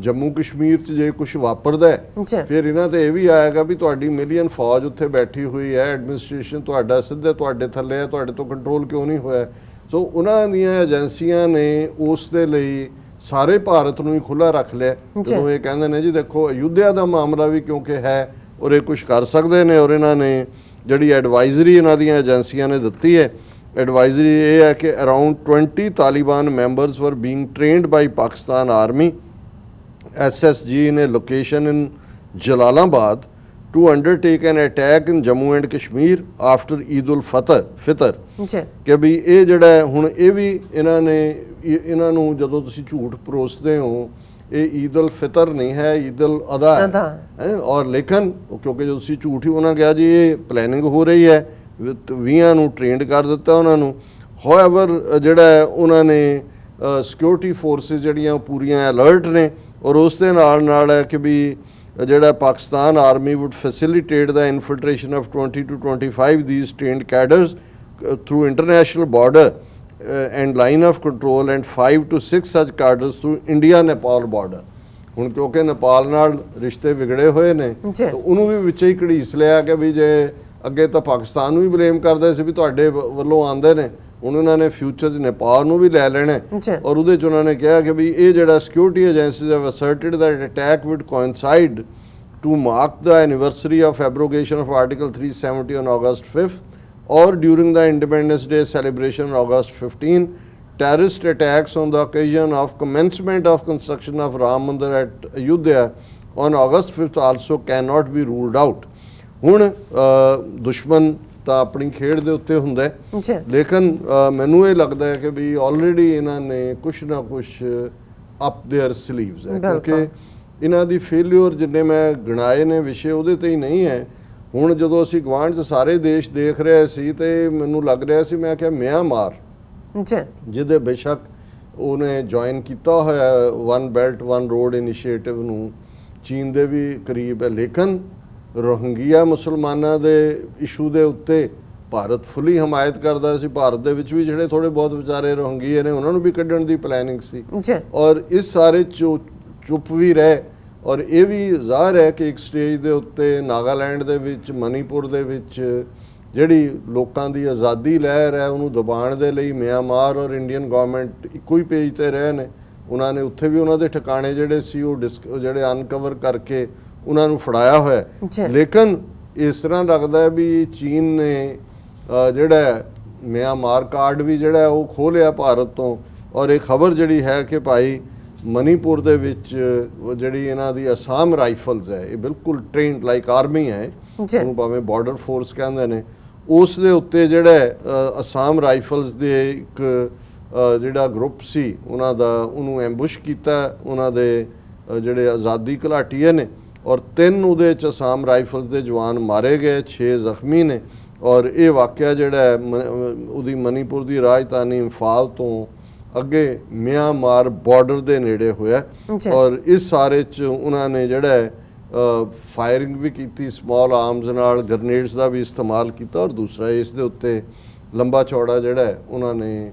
ਜੰਮੂ ਕਸ਼ਮੀਰ 'ਚ ਜੇ ਕੁਝ ਵਾਪਰਦਾ ਫਿਰ ਇਹਨਾਂ ਤੇ ਇਹ ਵੀ ਆਏਗਾ ਵੀ ਤੁਹਾਡੀ ਮਿਲੀਅਨ ਫੌਜ ਉੱਥੇ ਬੈਠੀ ਹੋਈ ਹੈ, ਐਡਮਿਨਿਸਟ੍ਰੇਸ਼ਨ ਤੁਹਾਡਾ ਸਿੱਧੇ ਤੁਹਾਡੇ ਥੱਲੇ ਹੈ, ਤੁਹਾਡੇ ਤੋਂ ਕੰਟਰੋਲ ਕਿਉਂ ਨਹੀਂ ਹੋਇਆ। ਸੋ ਉਹਨਾਂ ਦੀਆਂ ਏਜੰਸੀਆਂ ਨੇ ਉਸ ਦੇ ਲਈ ਸਾਰੇ ਭਾਰਤ ਨੂੰ ਹੀ ਖੁੱਲ੍ਹਾ ਰੱਖ ਲਿਆ ਜਦੋਂ ਇਹ ਕਹਿੰਦੇ ਨੇ ਜੀ ਦੇਖੋ ਅਯੁੱਧਿਆ ਦਾ ਮਾਮਲਾ ਵੀ ਕਿਉਂਕਿ ਹੈ ਔਰ ਇਹ ਕੁਝ ਕਰ ਸਕਦੇ ਨੇ। ਔਰ ਇਹਨਾਂ ਨੇ ਜਿਹੜੀ ਐਡਵਾਈਜ਼ਰੀ ਇਹਨਾਂ ਦੀਆਂ ਏਜੰਸੀਆਂ ਨੇ ਦਿੱਤੀ ਹੈ, ਐਡਵਾਈਜ਼ਰੀ ਇਹ ਹੈ ਕਿ around 20 Taliban members were being trained by Pakistan army SSG in a location in Jalalabad to undertake an attack in Jammu and Kashmir after Eid ul-Fitr ਕਿ ਵੀ ਇਹ ਜਿਹੜਾ ਹੁਣ ਇਹ ਵੀ ਇਹਨਾਂ ਨੂੰ ਜਦੋਂ ਤੁਸੀਂ ਝੂਠ ਪਰੋਸਦੇ ਹੋ ਇਹ ਈਦ ਉਲ ਫਿਤਰ ਨਹੀਂ ਹੈ, ਈਦ ਉਲ ਅਦਾ ਹੈ। ਔਰ ਲੇਕਿਨ ਕਿਉਂਕਿ ਜਦੋਂ ਤੁਸੀਂ ਝੂਠ ਹੀ ਉਹਨਾਂ ਕਿਹਾ ਜੀ ਇਹ ਪਲੈਨਿੰਗ ਹੋ ਰਹੀ ਹੈ, 20 ਨੂੰ ਟ੍ਰੇਨਡ ਕਰ ਦਿੱਤਾ ਉਹਨਾਂ ਨੂੰ। ਹਾਊਐਵਰ ਜਿਹੜਾ ਉਹਨਾਂ ਨੇ ਸਿਕਿਉਰਿਟੀ ਫੋਰਸਿਸ ਜਿਹੜੀਆਂ ਪੂਰੀਆਂ ਅਲਰਟ ਨੇ ਔਰ ਉਸ ਦੇ ਨਾਲ ਹੈ ਕਿ ਵੀ ਜਿਹੜਾ Pakistan army would facilitate the infiltration of 20 to 25 these trained cadres through international border and line of control and 5 to 6 such cadres through India-Nepal border। ਹੁਣ ਕਿਉਂਕਿ ਨੇਪਾਲ ਨਾਲ ਰਿਸ਼ਤੇ ਵਿਗੜੇ ਹੋਏ ਨੇ ਤਾਂ ਉਹਨੂੰ ਵੀ ਵਿੱਚ ਹੀ ਘੜੀਸ ਲਿਆ ਕਿ ਵੀ ਜੇ ਅੱਗੇ ਤਾਂ ਪਾਕਿਸਤਾਨ ਨੂੰ ਹੀ ਬਲੇਮ ਕਰਦੇ ਸੀ ਵੀ ਤੁਹਾਡੇ ਵੱਲੋਂ ਆਉਂਦੇ ਨੇ, ਹੁਣ ਉਹਨਾਂ ਨੇ ਫਿਊਚਰ 'ਚ ਨੇਪਾਲ ਨੂੰ ਵੀ ਲੈ ਲੈਣਾ। ਔਰ ਉਹਦੇ 'ਚ ਉਹਨਾਂ ਨੇ ਕਿਹਾ ਕਿ ਵੀ ਇਹ ਜਿਹੜਾ security agencies have asserted that attack would coincide to mark the anniversary of abrogation of article 370 on August 5th or during the Independence Day celebration on August 15. Terrorist attacks on the occasion of commencement of construction of Ram Mandir at Ayodhya on August 5th also cannot be ruled out. ਹੁਣ ਦੁਸ਼ਮਣ ਤਾਂ ਆਪਣੀ ਖੇਡ ਦੇ ਉੱਤੇ ਹੁੰਦਾ ਹੈ, ਲੇਕਿਨ ਮੈਨੂੰ ਇਹ ਲੱਗਦਾ ਹੈ ਕਿ ਵੀ ਆਲਰੇਡੀ ਇਹਨਾਂ ਨੇ ਕੁਛ ਨਾ ਕੁਛ ਅਪ देयर ਸਲੀਵਸ ਹੈ, ਕਿਉਂਕਿ ਇਹਨਾਂ ਦੀ ਫੇਲਿਅਰ ਜਿੰਨੇ ਮੈਂ ਗਿਣਾਏ ਨੇ ਵਿਸ਼ੇ ਉਹਦੇ ਤੇ ਹੀ ਨਹੀਂ ਹੈ। ਹੁਣ ਜਦੋਂ ਅਸੀਂ ਗਵਾਂਢ 'ਚ ਸਾਰੇ ਦੇਸ਼ ਦੇਖ ਰਹੇ ਸੀ ਤੇ ਮੈਨੂੰ ਲੱਗ ਰਿਹਾ ਸੀ, ਮੈਂ ਕਿਹਾ ਮਿਆਂਮਾਰ ਜਿਹਦੇ ਬੇਸ਼ੱਕ ਉਹਨੇ ਜੁਆਇਨ ਕੀਤਾ ਹੋਇਆ one belt one road initiative ਨੂੰ, ਚੀਨ ਦੇ ਵੀ ਕਰੀਬ ਹੈ, ਲੇਕਿਨ ਰੋਹਿੰਗਿਆ ਮੁਸਲਮਾਨਾਂ ਦੇ ਇਸ਼ੂ ਦੇ ਉੱਤੇ ਭਾਰਤ ਫੁੱਲੀ ਹਮਾਇਤ ਕਰਦਾ ਸੀ। ਭਾਰਤ ਦੇ ਵਿੱਚ ਵੀ ਜਿਹੜੇ ਥੋੜੇ ਬਹੁਤ ਵਿਚਾਰੇ ਰੋਹਿੰਗਿਆ ਨੇ ਉਹਨਾਂ ਨੂੰ ਵੀ ਕੱਢਣ ਦੀ ਪਲੈਨਿੰਗ ਸੀ, ਔਰ ਇਸ ਸਾਰੇ ਚੁੱਪ ਵੀ ਰਹੇ। ਔਰ ਇਹ ਵੀ ਜ਼ਾਹਰ ਹੈ ਕਿ ਇੱਕ ਸਟੇਜ ਦੇ ਉੱਤੇ ਨਾਗਾਲੈਂਡ ਦੇ ਵਿੱਚ, ਮਨੀਪੁਰ ਦੇ ਵਿੱਚ ਜਿਹੜੀ ਲੋਕਾਂ ਦੀ ਆਜ਼ਾਦੀ ਲਹਿਰ ਹੈ ਉਹਨੂੰ ਦਬਾਉਣ ਦੇ ਲਈ ਮਿਆਂਮਾਰ ਔਰ ਇੰਡੀਅਨ ਗਵਰਨਮੈਂਟ ਇੱਕੋ ਹੀ ਪੇਜ ਤੇ ਰਹੇ ਨੇ। ਉਹਨਾਂ ਨੇ ਉੱਥੇ ਵੀ ਉਹਨਾਂ ਦੇ ਠਿਕਾਣੇ ਜਿਹੜੇ ਸੀ ਉਹ ਜਿਹੜੇ ਅਨਕਵਰ ਕਰਕੇ ਉਹਨਾਂ ਨੂੰ ਫੜਾਇਆ ਹੋਇਆ। ਲੇਕਿਨ ਇਸ ਤਰ੍ਹਾਂ ਲੱਗਦਾ ਹੈ ਵੀ ਚੀਨ ਨੇ ਜਿਹੜਾ ਮਿਆਂਮਾਰ ਕਾਰਡ ਵੀ ਜਿਹੜਾ ਉਹ ਖੋਹ ਲਿਆ ਭਾਰਤ ਤੋਂ। ਔਰ ਇਹ ਖਬਰ ਜਿਹੜੀ ਹੈ ਕਿ ਭਾਈ ਮਨੀਪੁਰ ਦੇ ਵਿੱਚ ਜਿਹੜੀ ਇਹਨਾਂ ਦੀ ਅਸਾਮ ਰਾਈਫਲਸ ਹੈ, ਇਹ ਬਿਲਕੁਲ ਟ੍ਰੇਨਡ ਲਾਈਕ ਆਰਮੀ ਹੈ, ਉਹਨੂੰ ਭਾਵੇਂ ਬਾਰਡਰ ਫੋਰਸ ਕਹਿੰਦੇ ਨੇ, ਉਸ ਦੇ ਉੱਤੇ ਜਿਹੜਾ ਅਸਾਮ ਰਾਈਫਲਸ ਦੇ ਇੱਕ ਜਿਹੜਾ ਗਰੁੱਪ ਸੀ ਉਹਨਾਂ ਦਾ, ਉਹਨੂੰ ਐਂਬੁਸ਼ ਕੀਤਾ ਉਹਨਾਂ ਦੇ ਜਿਹੜੇ ਆਜ਼ਾਦੀ ਘੁਲਾਟੀਏ ਨੇ, ਔਰ 3 ਉਹਦੇ 'ਚ ਅਸਾਮ ਰਾਈਫਲਸ ਦੇ ਜਵਾਨ ਮਾਰੇ ਗਏ, 6 ਜ਼ਖਮੀ ਨੇ। ਔਰ ਇਹ ਵਾਕਿਆ ਜਿਹੜਾ ਉਹਦੀ ਮਨੀਪੁਰ ਦੀ ਰਾਜਧਾਨੀ ਇੰਫਾਲ ਤੋਂ ਅੱਗੇ ਮਿਆਂਮਾਰ ਬਾਰਡਰ ਦੇ ਨੇੜੇ ਹੋਇਆ। ਔਰ ਇਸ ਸਾਰੇ 'ਚ ਉਹਨਾਂ ਨੇ ਜਿਹੜਾ ਫਾਇਰਿੰਗ ਵੀ ਕੀਤੀ ਸਮਾਲ ਆਰਮਸ ਨਾਲ, ਗ੍ਰਨੇਡਸ ਦਾ ਵੀ ਇਸਤੇਮਾਲ ਕੀਤਾ। ਔਰ ਦੂਸਰਾ ਇਸ ਦੇ ਉੱਤੇ ਲੰਬਾ ਚੌੜਾ ਜਿਹੜਾ ਉਹਨਾਂ ਨੇ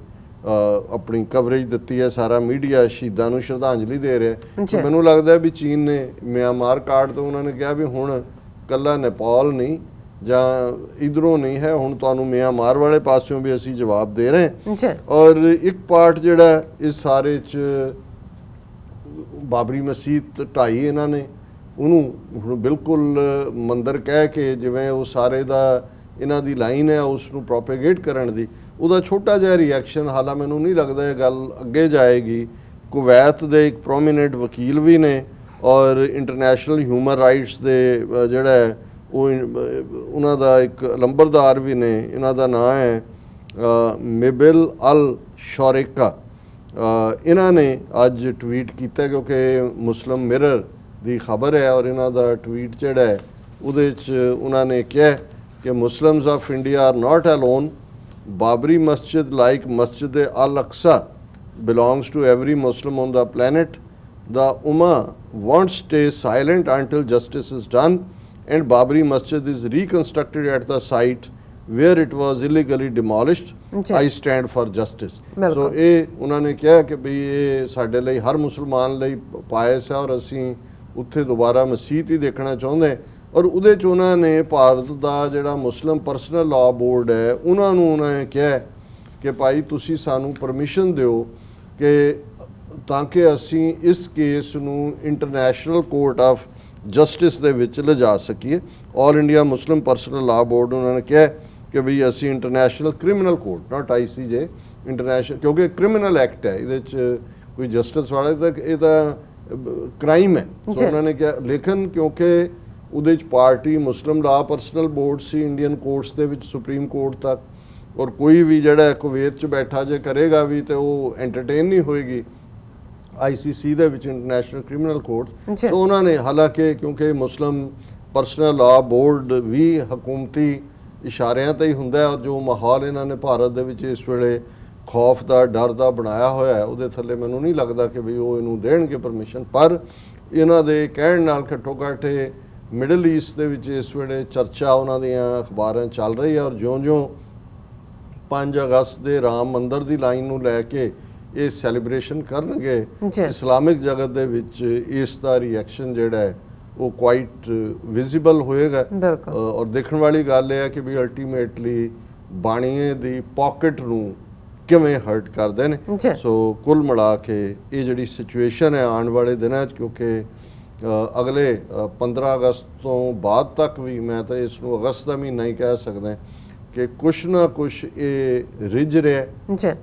ਆਪਣੀ ਕਵਰੇਜ ਦਿੱਤੀ ਹੈ, ਸਾਰਾ ਮੀਡੀਆ ਸ਼ਹੀਦਾਂ ਨੂੰ ਸ਼ਰਧਾਂਜਲੀ ਦੇ ਰਿਹਾ। ਮੈਨੂੰ ਲੱਗਦਾ ਵੀ ਚੀਨ ਨੇ ਮਿਆਂਮਾਰ ਕਾਰਡ ਤੋਂ ਉਹਨਾਂ ਨੇ ਕਿਹਾ ਵੀ ਹੁਣ ਕੱਲਾ ਨੇਪਾਲ ਨਹੀਂ ਜਾਂ ਇਧਰੋਂ ਨਹੀਂ ਹੈ, ਹੁਣ ਤੁਹਾਨੂੰ ਮਿਆਂਮਾਰ ਵਾਲੇ ਪਾਸਿਓਂ ਵੀ ਅਸੀਂ ਜਵਾਬ ਦੇ ਰਹੇ ਹਾਂ। ਔਰ ਇੱਕ ਪਾਰਟ ਜਿਹੜਾ ਇਸ ਸਾਰੇ 'ਚ ਬਾਬਰੀ ਮਸਜਿਦ ਢਾਈ ਇਹਨਾਂ ਨੇ, ਉਹਨੂੰ ਬਿਲਕੁਲ ਮੰਦਰ ਕਹਿ ਕੇ ਜਿਵੇਂ ਉਹ ਸਾਰੇ ਦਾ ਇਹਨਾਂ ਦੀ ਲਾਈਨ ਹੈ ਉਸ ਨੂੰ ਪ੍ਰੋਪੇਗੇਟ ਕਰਨ ਦੀ, ਉਹਦਾ ਛੋਟਾ ਜਿਹਾ ਰਿਐਕਸ਼ਨ, ਹਾਲਾਂ ਮੈਨੂੰ ਨਹੀਂ ਲੱਗਦਾ ਇਹ ਗੱਲ ਅੱਗੇ ਜਾਏਗੀ। ਕੁਵੈਤ ਦੇ ਇੱਕ ਪ੍ਰੋਮੀਨੈਂਟ ਵਕੀਲ ਵੀ ਨੇ ਔਰ ਇੰਟਰਨੈਸ਼ਨਲ ਹਿਊਮਨ ਰਾਈਟਸ ਦੇ ਜਿਹੜਾ ਉਹ ਉਹਨਾਂ ਦਾ ਇੱਕ ਲੰਬਰਦਾਰ ਵੀ ਨੇ, ਇਹਨਾਂ ਦਾ ਨਾਂ ਹੈ ਮੇਬਿਲ ਅਲ ਸ਼ੌਰੇਕਾ। ਇਹਨਾਂ ਨੇ ਅੱਜ ਟਵੀਟ ਕੀਤਾ, ਕਿਉਂਕਿ ਮੁਸਲਿਮ ਮਿਰਰ ਦੀ ਖਬਰ ਹੈ ਔਰ ਇਹਨਾਂ ਦਾ ਟਵੀਟ ਜਿਹੜਾ ਹੈ ਉਹਦੇ 'ਚ ਉਹਨਾਂ ਨੇ ਕਿਹਾ ਕਿ Muslims of India are not alone. Babri Masjid like ਮਸਜਿਦ ਅਲ Aksa belongs to every Muslim on the planet. The Ummah won't stay silent until justice is done and Babri Masjid is reconstructed at the site where it was illegally demolished. I stand for justice. So ਇਹ ਉਹਨਾਂ ਨੇ ਕਿਹਾ ਕਿ ਵੀ ਇਹ ਸਾਡੇ ਲਈ ਹਰ ਮੁਸਲਮਾਨ ਲਈ ਪਾਇਸ ਹੈ ਔਰ ਅਸੀਂ ਉੱਥੇ ਦੁਬਾਰਾ ਮਸਜਿਦ ਹੀ ਦੇਖਣਾ ਚਾਹੁੰਦੇ। ਔਰ ਉਹਦੇ 'ਚ ਉਹਨਾਂ ਨੇ ਭਾਰਤ ਦਾ ਜਿਹੜਾ ਮੁਸਲਿਮ ਪਰਸਨਲ ਲਾਅ ਬੋਰਡ ਹੈ ਉਹਨਾਂ ਨੂੰ ਉਹਨਾਂ ਨੇ ਕਿਹਾ ਕਿ ਭਾਈ ਤੁਸੀਂ ਸਾਨੂੰ ਪਰਮਿਸ਼ਨ ਦਿਓ ਕਿ ਤਾਂ ਕਿ ਅਸੀਂ ਇਸ ਕੇਸ ਨੂੰ ਇੰਟਰਨੈਸ਼ਨਲ ਕੋਰਟ ਆਫ ਜਸਟਿਸ ਦੇ ਵਿੱਚ ਲਿਜਾ ਸਕੀਏ। ਆਲ ਇੰਡੀਆ ਮੁਸਲਿਮ ਪਰਸਨਲ ਲਾਅ ਬੋਰਡ ਉਹਨਾਂ ਨੇ ਕਿਹਾ ਕਿ ਵੀ ਅਸੀਂ ਇੰਟਰਨੈਸ਼ਨਲ ਕ੍ਰਿਮੀਨਲ ਕੋਰਟ, ਨਾਟ ICJ, ਇੰਟਰਨੈਸ਼ਨਲ, ਕਿਉਂਕਿ ਕ੍ਰਿਮੀਨਲ ਐਕਟ ਹੈ, ਇਹਦੇ 'ਚ ਕੋਈ ਜਸਟਿਸ ਵਾਲਾ ਤਾਂ ਇਹ ਤਾਂ ਕ੍ਰਾਈਮ ਹੈ। ਸੋ ਉਹਨਾਂ ਨੇ ਕਿਹਾ, ਲੇਕਿਨ ਕਿਉਂਕਿ ਉਹਦੇ 'ਚ ਪਾਰਟੀ ਮੁਸਲਿਮ ਲਾਅ ਪਰਸਨਲ ਬੋਰਡ ਸੀ ਇੰਡੀਅਨ ਕੋਰਟਸ ਦੇ ਵਿੱਚ ਸੁਪਰੀਮ ਕੋਰਟ ਤੱਕ, ਔਰ ਕੋਈ ਵੀ ਜਿਹੜਾ ਕੁਵੈਤ 'ਚ ਬੈਠਾ ਜੇ ਕਰੇਗਾ ਵੀ ਤੇ ਉਹ ਐਂਟਰਟੇਨ ਨਹੀਂ ਹੋਏਗੀ ICC ਦੇ ਵਿੱਚ, ਇੰਟਰਨੈਸ਼ਨਲ ਕ੍ਰਿਮੀਨਲ ਕੋਰਟ। ਸੋ ਉਹਨਾਂ ਨੇ, ਹਾਲਾਂਕਿ ਕਿਉਂਕਿ ਮੁਸਲਿਮ ਪਰਸਨਲ ਲਾਅ ਬੋਰਡ ਵੀ ਹਕੂਮਤੀ ਇਸ਼ਾਰਿਆਂ ਤੇ ਹੀ ਹੁੰਦਾ ਹੈ ਔਰ ਜੋ ਮਾਹੌਲ ਇਹਨਾਂ ਨੇ ਭਾਰਤ ਦੇ ਵਿੱਚ ਇਸ ਵੇਲੇ ਖੌਫ ਦਾ, ਡਰ ਦਾ ਬਣਾਇਆ ਹੋਇਆ ਹੈ, ਉਹਦੇ ਥੱਲੇ ਮੈਨੂੰ ਨਹੀਂ ਲੱਗਦਾ ਕਿ ਵੀ ਉਹ ਇਹਨੂੰ ਦੇਣਗੇ ਪਰਮਿਸ਼ਨ। ਪਰ ਇਹਨਾਂ ਦੇ ਕਹਿਣ ਨਾਲ ਘੱਟੋ ਘੱਟ ਮਿਡਲ ਈਸਟ ਦੇ ਵਿੱਚ ਇਸ ਵੇਲੇ ਚਰਚਾ ਉਹਨਾਂ ਦੀਆਂ ਅਖਬਾਰਾਂ ਚੱਲ ਰਹੀ ਹੈ। ਔਰ ਜਿਉਂ-ਜਿਉਂ 5 ਅਗਸਤ ਦੇ ਰਾਮ ਮੰਦਰ ਦੀ ਲਾਈਨ ਨੂੰ ਲੈ ਕੇ ਇਹ ਸੈਲੀਬ੍ਰੇਸ਼ਨ ਕਰਨਗੇ, ਇਸਲਾਮਿਕ ਜਗਤ ਦੇ ਵਿੱਚ ਇਸ ਦਾ ਰਿਐਕਸ਼ਨ ਜਿਹੜਾ ਹੈ ਉਹ ਕੁਆਇਟ ਵਿਜ਼ੀਬਲ ਹੋਏਗਾ। ਔਰ ਦੇਖਣ ਵਾਲੀ ਗੱਲ ਇਹ ਹੈ ਕਿ ਵੀ ਅਲਟੀਮੇਟਲੀ ਬਾਣੀਏ ਦੀ ਪਾਕਟ ਨੂੰ ਕਿਵੇਂ ਹਰਟ ਕਰਦੇ ਨੇ। ਸੋ ਕੁੱਲ ਮਿਲਾ ਕੇ ਇਹ ਜਿਹੜੀ ਸਿਚੁਏਸ਼ਨ ਹੈ ਆਉਣ ਵਾਲੇ ਦਿਨਾਂ 'ਚ, ਕਿਉਂਕਿ ਅਗਲੇ 15 ਅਗਸਤ ਤੋਂ ਬਾਅਦ ਤੱਕ ਵੀ, ਮੈਂ ਤਾਂ ਇਸ ਨੂੰ ਅਗਸਤ ਦਾ ਮਹੀਨਾ ਹੀ ਕਹਿ ਸਕਦਾ ਕਿ ਕੁਛ ਨਾ ਕੁਛ ਇਹ ਰਿੱਝ ਰਿਹਾ।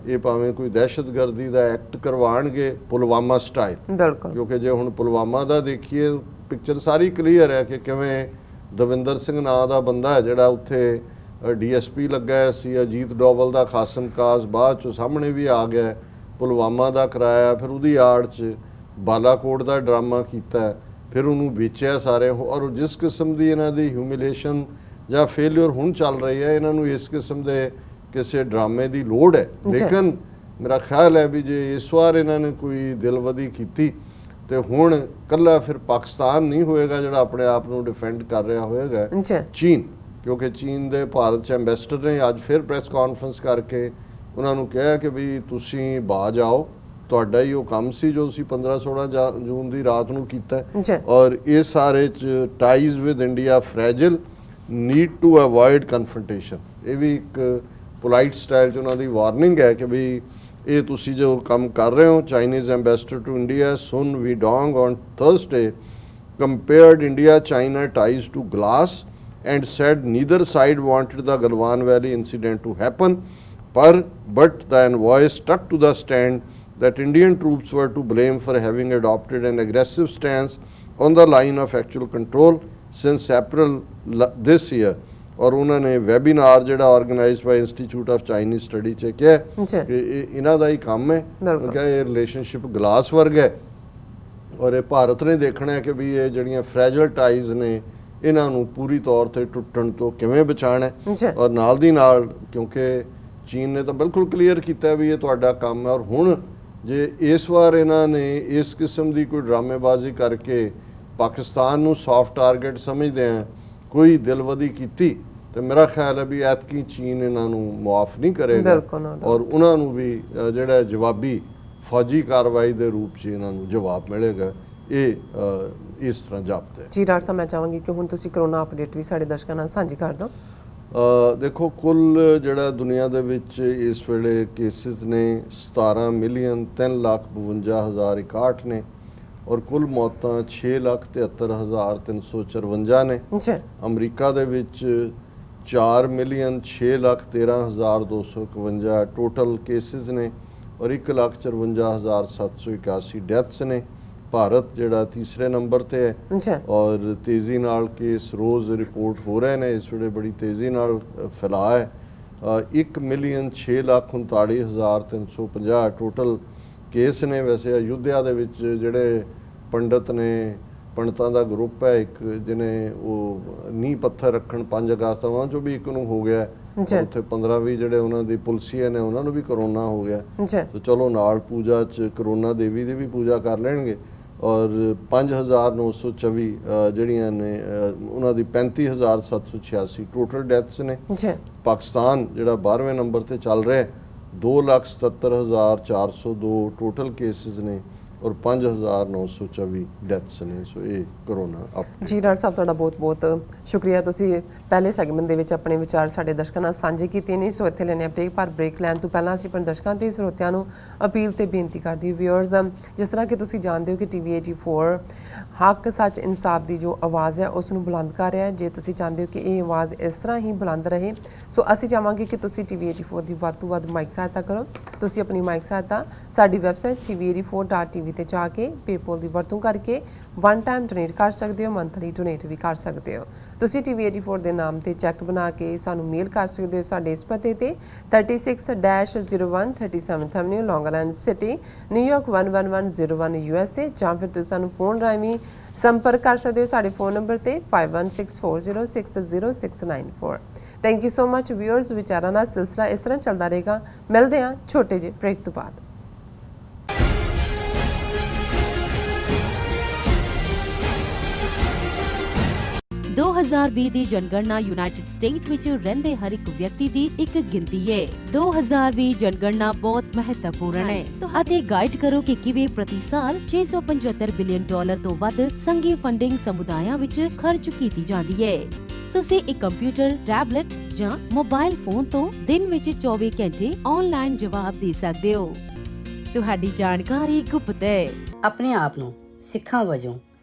ਇਹ ਭਾਵੇਂ ਕੋਈ ਦਹਿਸ਼ਤਗਰਦੀ ਦਾ ਐਕਟ ਕਰਵਾਉਣਗੇ ਪੁਲਵਾਮਾ ਸਟਾਈਲ, ਕਿਉਂਕਿ ਜੇ ਹੁਣ ਪੁਲਵਾਮਾ ਦਾ ਦੇਖੀਏ ਪਿਕਚਰ ਸਾਰੀ ਕਲੀਅਰ ਹੈ ਕਿ ਕਿਵੇਂ ਦਵਿੰਦਰ ਸਿੰਘ ਨਾਂ ਦਾ ਬੰਦਾ ਹੈ ਜਿਹੜਾ ਉੱਥੇ ਡੀਐਸਪੀ ਲੱਗਾ ਸੀ, ਅਜੀਤ ਡੋਵਲ ਦਾ ਖਾਸਮ ਕਾਜ਼ ਬਾਅਦ ਚੋਂ ਸਾਹਮਣੇ ਵੀ ਆ ਗਿਆ, ਪੁਲਵਾਮਾ ਦਾ ਕਰਾਇਆ, ਫਿਰ ਉਹਦੀ ਆੜ 'ਚ ਬਾਲਾਕੋਟ ਦਾ ਡਰਾਮਾ ਕੀਤਾ, ਫਿਰ ਉਹਨੂੰ ਵੇਚਿਆ ਸਾਰੇ। ਔਰ ਜਿਸ ਕਿਸਮ ਦੀ ਇਹਨਾਂ ਦੀ ਹਿਊਮਿਲੇਸ਼ਨ ਜਾਂ ਫੇਲਿਅਰ ਹੁਣ ਚੱਲ ਰਹੀ ਹੈ, ਇਹਨਾਂ ਨੂੰ ਇਸ ਕਿਸਮ ਦੇ ਕਿਸੇ ਡਰਾਮੇ ਦੀ ਲੋੜ ਹੈ। ਲੇਕਿਨ ਮੇਰਾ ਖਿਆਲ ਹੈ ਵੀ ਜੇ ਇਸ ਵਾਰ ਇਹਨਾਂ ਨੇ ਕੋਈ ਦਿਲਵਦੀ ਕੀਤੀ ਤੇ ਹੁਣ ਕੱਲਾ ਫਿਰ ਪਾਕਿਸਤਾਨ ਨਹੀਂ ਹੋਏਗਾ ਜਿਹੜਾ ਆਪਣੇ ਆਪ ਨੂੰ ਡਿਫੈਂਡ ਕਰ ਰਿਹਾ ਹੋਏਗਾ, ਚੀਨ, ਕਿਉਂਕਿ ਚੀਨ ਦੇ ਭਾਰਤ 'ਚ ਐਂਬੈਸਡਰ ਨੇ ਅੱਜ ਫਿਰ ਪ੍ਰੈਸ ਕਾਨਫਰੰਸ ਕਰਕੇ ਉਹਨਾਂ ਨੂੰ ਕਿਹਾ ਕਿ ਵੀ ਤੁਸੀਂ ਬਾਜ ਆਓ, ਤੁਹਾਡਾ ਹੀ ਉਹ ਕੰਮ ਸੀ ਜੋ ਤੁਸੀਂ 15-16 ਜੂਨ ਦੀ ਰਾਤ ਨੂੰ ਕੀਤਾ, ਔਰ ਇਹ ਸਾਰੇ 'ਚ ties with India fragile, need to avoid confrontation. ਇਹ ਵੀ ਇੱਕ ਪੋਲਾਈਟ ਸਟਾਈਲ 'ਚ ਉਹਨਾਂ ਦੀ ਵਾਰਨਿੰਗ ਹੈ ਕਿ ਵੀ ਇਹ ਤੁਸੀਂ ਜੋ ਕੰਮ ਕਰ ਰਹੇ ਹੋ। Chinese ambassador to India Sun Weidong on Thursday compared India-China ties to glass and said neither side wanted the Galwan Valley incident to happen, but the envoy stuck to the stand that Indian troops were to blame for having adopted an aggressive stance on the line of actual control since April this year। और उन्होंने ਵੈਬੀਨਾਰ ਜਿਹੜਾ organised by institute of Chinese study 'ਚ ਕਿਹਾ ਕਿ ਇਹਨਾਂ ਦਾ ਹੀ ਕੰਮ ਹੈ, ਕਿਉਂਕਿ ਇਹ ਰਿਲੇਸ਼ਨਸ਼ਿਪ ਗਲਾਸ ਵਰਗਾ ਹੈ ਔਰ ਇਹ ਭਾਰਤ ਨੇ ਦੇਖਣਾ ਹੈ ਕਿ ਵੀ ਇਹ ਜਿਹੜੀਆਂ ਫ੍ਰੈਜਲ ਟਾਈਜ਼ ਨੇ ਇਹਨਾਂ ਨੂੰ ਪੂਰੀ ਤੌਰ ਤੇ ਟੁੱਟਣ ਤੋਂ ਕਿਵੇਂ ਬਚਾਉਣਾ ਹੈ। ਔਰ ਨਾਲ ਦੀ ਨਾਲ ਕਿਉਂਕਿ ਚੀਨ ਨੇ ਤਾਂ ਬਿਲਕੁਲ ਕਲੀਅਰ ਕੀਤਾ ਵੀ ਇਹ ਤੁਹਾਡਾ ਕੰਮ ਹੈ, ਔਰ ਹੁਣ ਜੇ ਇਸ ਵਾਰ ਇਹਨਾਂ ਨੇ ਇਸ ਕਿਸਮ ਦੀ ਕੋਈ ਡਰਾਮੇਬਾਜ਼ੀ ਕਰਕੇ ਪਾਕਿਸਤਾਨ ਨੂੰ ਸੌਫਟ ਟਾਰਗੇਟ ਸਮਝਦੇ ਆ ਕੋਈ ਦਿਲਵਦੀ ਕੀਤੀ ਤੇ ਮੇਰਾ ਖਿਆਲ ਹੈ ਵੀ ਐਤਕੀ ਚੀਨ ਇਹਨਾਂ ਨੂੰ ਮੁਆਫ ਨਹੀਂ ਕਰੇਗਾ ਔਰ ਉਹਨਾਂ ਨੂੰ ਵੀ ਜਿਹੜਾ ਜਵਾਬੀ ਫੌਜੀ ਕਾਰਵਾਈ ਦੇ ਰੂਪ 'ਚ ਇਹਨਾਂ ਨੂੰ ਜਵਾਬ ਮਿਲੇਗਾ। ਇਹ ਇਸ ਤਰ੍ਹਾਂ ਜਾਪਦਾ ਹੈ। ਜੀ ਡਾਕਟਰ ਸਾਹਿਬ, ਮੈਂ ਚਾਹਾਂਗੀ ਕਿ ਹੁਣ ਤੁਸੀਂ ਕਰੋਨਾ ਅਪਡੇਟ ਵੀ ਸਾਡੇ ਦਰਸ਼ਕਾਂ ਨਾਲ ਸਾਂਝੀ ਕਰ ਦਿਓ। ਦੇਖੋ ਕੁੱਲ ਜਿਹੜਾ ਦੁਨੀਆ ਦੇ ਵਿੱਚ ਇਸ ਵੇਲੇ ਕੇਸਿਸ ਨੇ 17,03,52,061 ਨੇ ਔਰ ਕੁੱਲ ਮੌਤਾਂ 6,73,354 ਨੇ। ਅਮਰੀਕਾ ਦੇ ਵਿੱਚ 4,06,13,251 ਟੋਟਲ ਕੇਸਿਸ ਨੇ ਔਰ 1,54,781 ਡੈਥਸ ਨੇ। ਭਾਰਤ ਜਿਹੜਾ ਤੀਸਰੇ ਨੰਬਰ ਤੇ ਹੈ ਔਰ ਤੇਜ਼ੀ ਨਾਲ ਕੇਸ ਰੋਜ਼ ਰਿਪੋਰਟ ਹੋ ਰਹੇ ਨੇ, ਇਸ ਵੇਲੇ ਬੜੀ ਤੇਜ਼ੀ ਨਾਲ ਫੈਲਾਅ ਹੈ। 1,06,39,350 ਟੋਟਲ ਕੇਸ ਨੇ। ਵੈਸੇ ਅਯੁੱਧਿਆ ਦੇ ਵਿੱਚ ਜਿਹੜੇ ਪੰਡਤ ਨੇ, ਪੰਡਤਾਂ ਦਾ ਗਰੁੱਪ ਹੈ ਇੱਕ, ਜਿਹਨੇ ਉਹ ਨੀਂਹ ਪੱਥਰ ਰੱਖਣ 5 ਅਗਸਤ ਉਹਨਾਂ 'ਚੋਂ ਵੀ ਇੱਕ ਨੂੰ ਹੋ ਗਿਆ, ਉੱਥੇ 15-20 ਜਿਹੜੇ ਉਹਨਾਂ ਦੀ ਪੁਲਸੀਏ ਨੇ ਉਹਨਾਂ ਨੂੰ ਵੀ ਕਰੋਨਾ ਹੋ ਗਿਆ। ਤੇ ਚਲੋ ਨਾਲ ਪੂਜਾ 'ਚ ਕਰੋਨਾ ਦੇਵੀ ਦੀ ਵੀ ਪੂਜਾ ਕਰ ਲੈਣਗੇ। ਔਰ 5,924 ਜਿਹੜੀਆਂ ਨੇ ਉਹਨਾਂ ਦੀ 35,786 ਟੋਟਲ ਡੈਥਸ ਨੇ। ਪਾਕਿਸਤਾਨ ਜਿਹੜਾ 12ਵੇਂ ਨੰਬਰ ਤੇ ਚੱਲ ਰਿਹਾ 2,77,402 ਟੋਟਲ ਕੇਸਿਸ ਨੇ ਔਰ 5,924 ਡੈਥਸ ਨੇ। ਸੋ ਇਹ ਕਰੋਨਾ ਜੀ ਡਾਕਟਰ ਸਾਹਿਬ, ਤੁਹਾਡਾ ਬਹੁਤ ਬਹੁਤ ਸ਼ੁਕਰੀਆ। ਤੁਸੀਂ ਪਹਿਲੇ ਸੈਗਮੈਂਟ ਦੇ ਵਿੱਚ ਆਪਣੇ ਵਿਚਾਰ ਸਾਡੇ ਦਰਸ਼ਕਾਂ ਨਾਲ ਸਾਂਝੇ ਕੀਤੇ ਨੇ। ਸੋ ਇੱਥੇ ਲੈਣੇ ਆ ਬ੍ਰੇਕ, ਪਰ ਬ੍ਰੇਕ ਲੈਣ ਤੋਂ ਪਹਿਲਾਂ ਅਸੀਂ ਆਪਣੇ ਦਰਸ਼ਕਾਂ ਤੇ ਸਰੋਤਿਆਂ ਨੂੰ ਅਪੀਲ ਤੇ ਬੇਨਤੀ ਕਰਦੇ ਹਾਂ। ਵਿਊਅਰਸ, ਜਿਸ ਤਰ੍ਹਾਂ ਕਿ ਤੁਸੀਂ ਜਾਣਦੇ ਹੋ ਕਿ TV 84 ਹੱਕ, ਸੱਚ, ਇਨਸਾਫ ਦੀ ਜੋ ਆਵਾਜ਼ ਹੈ ਉਸ ਨੂੰ ਬੁਲੰਦ ਕਰ ਰਿਹਾ ਹੈ। ਜੇ ਤੁਸੀਂ ਚਾਹੁੰਦੇ ਹੋ ਕਿ ਇਹ ਆਵਾਜ਼ ਇਸ ਤਰ੍ਹਾਂ ਹੀ ਬੁਲੰਦ ਰਹੇ, ਸੋ ਅਸੀਂ ਚਾਹਾਂਗੇ ਕਿ ਤੁਸੀਂ TV 84 ਦੀ ਵੱਧ ਤੋਂ ਵੱਧ ਮਾਈਕ ਸਹਾਇਤਾ ਕਰੋ। ਤੁਸੀਂ ਆਪਣੀ ਮਾਈਕ ਸਹਾਇਤਾ ਸਾਡੀ ਵੈਬਸਾਈਟ tv84.tv ਤੇ ਜਾ ਕੇ ਪੇਪਾਲ ਦੀ ਵਰਤੋਂ ਕਰਕੇ ਵਨ ਟਾਈਮ ਡੋਨੇਟ ਕਰ ਸਕਦੇ ਹੋ, ਮੰਥਲੀ ਡੋਨੇਟ ਵੀ ਕਰ ਸਕਦੇ ਹੋ। ਤੁਸੀਂ TV 84 ਦੇ ਨਾਮ ਤੇ ਚੈੱਕ ਬਣਾ ਕੇ ਸਾਨੂੰ ਮੇਲ ਕਰ ਸਕਦੇ ਹੋ ਸਾਡੇ ਇਸ ਪਤੇ ਤੇ 36-01 37th Avenue, Long Island City, New York 11101 USA, ਜਾਂ ਫਿਰ ਤੁਸੀਂ ਸਾਨੂੰ ਫੋਨ ਰਾਹੀਂ ਸੰਪਰਕ ਕਰ ਸਕਦੇ ਹੋ ਸਾਡੇ ਫੋਨ ਨੰਬਰ ਤੇ 5164060694। Thank you so much viewers. ਵਿਚਾਰਾਂ ਦਾ ਸਿਲਸਿਲਾ ਇਸ ਤਰ੍ਹਾਂ ਚੱਲਦਾ ਰਹੇਗਾ। ਮਿਲਦੇ ਹਾਂ ਛੋਟੇ ਜਿਹੇ ਬ੍ਰੇਕ ਤੋਂ ਬਾਅਦ। 2020 ਦੀ ਜਨਗਣਨਾ ਯੂਨਾਈਟਿਡ ਸਟੇਟ ਵਿੱਚ ਰਹਿੰਦੇ ਹਰ ਇੱਕ ਵਿਅਕਤੀ ਦੀ ਇੱਕ ਗਿਣਤੀ ਹੈ। 2020 ਜਨਗਣਨਾ ਬਹੁਤ ਮਹੱਤਵਪੂਰਨ ਹੈ ਅਤੇ ਗਾਈਡ ਕਰੋ ਕਿ ਕਿਵੇਂ ਪ੍ਰਤੀ ਸਾਲ $675 ਬਿਲੀਅਨ ਤੋਂ ਵੱਧ ਸੰਘੀ ਫੰਡਿੰਗ ਸਮੁਦਾਇਆਂ ਵਿੱਚ ਖਰਚ ਕੀਤੀ ਜਾਂਦੀ ਹੈ। ਤੁਸੀਂ ਇੱਕ ਕੰਪਿਊਟਰ, ਟੈਬਲੇਟ ਜਾਂ ਮੋਬਾਈਲ ਫੋਨ ਤੋਂ ਦਿਨ ਵਿੱਚ 24 ਘੰਟੇ ਆਨਲਾਈਨ ਜਵਾਬ ਦੇ ਸਕਦੇ ਹੋ। ਤੁਹਾਡੀ ਜਾਣਕਾਰੀ ਗੁਪਤ ਹੈ। ਆਪਣੇ ਆਪ ਨੂੰ ਸਿੱਖਾਂ ਵਜੋਂ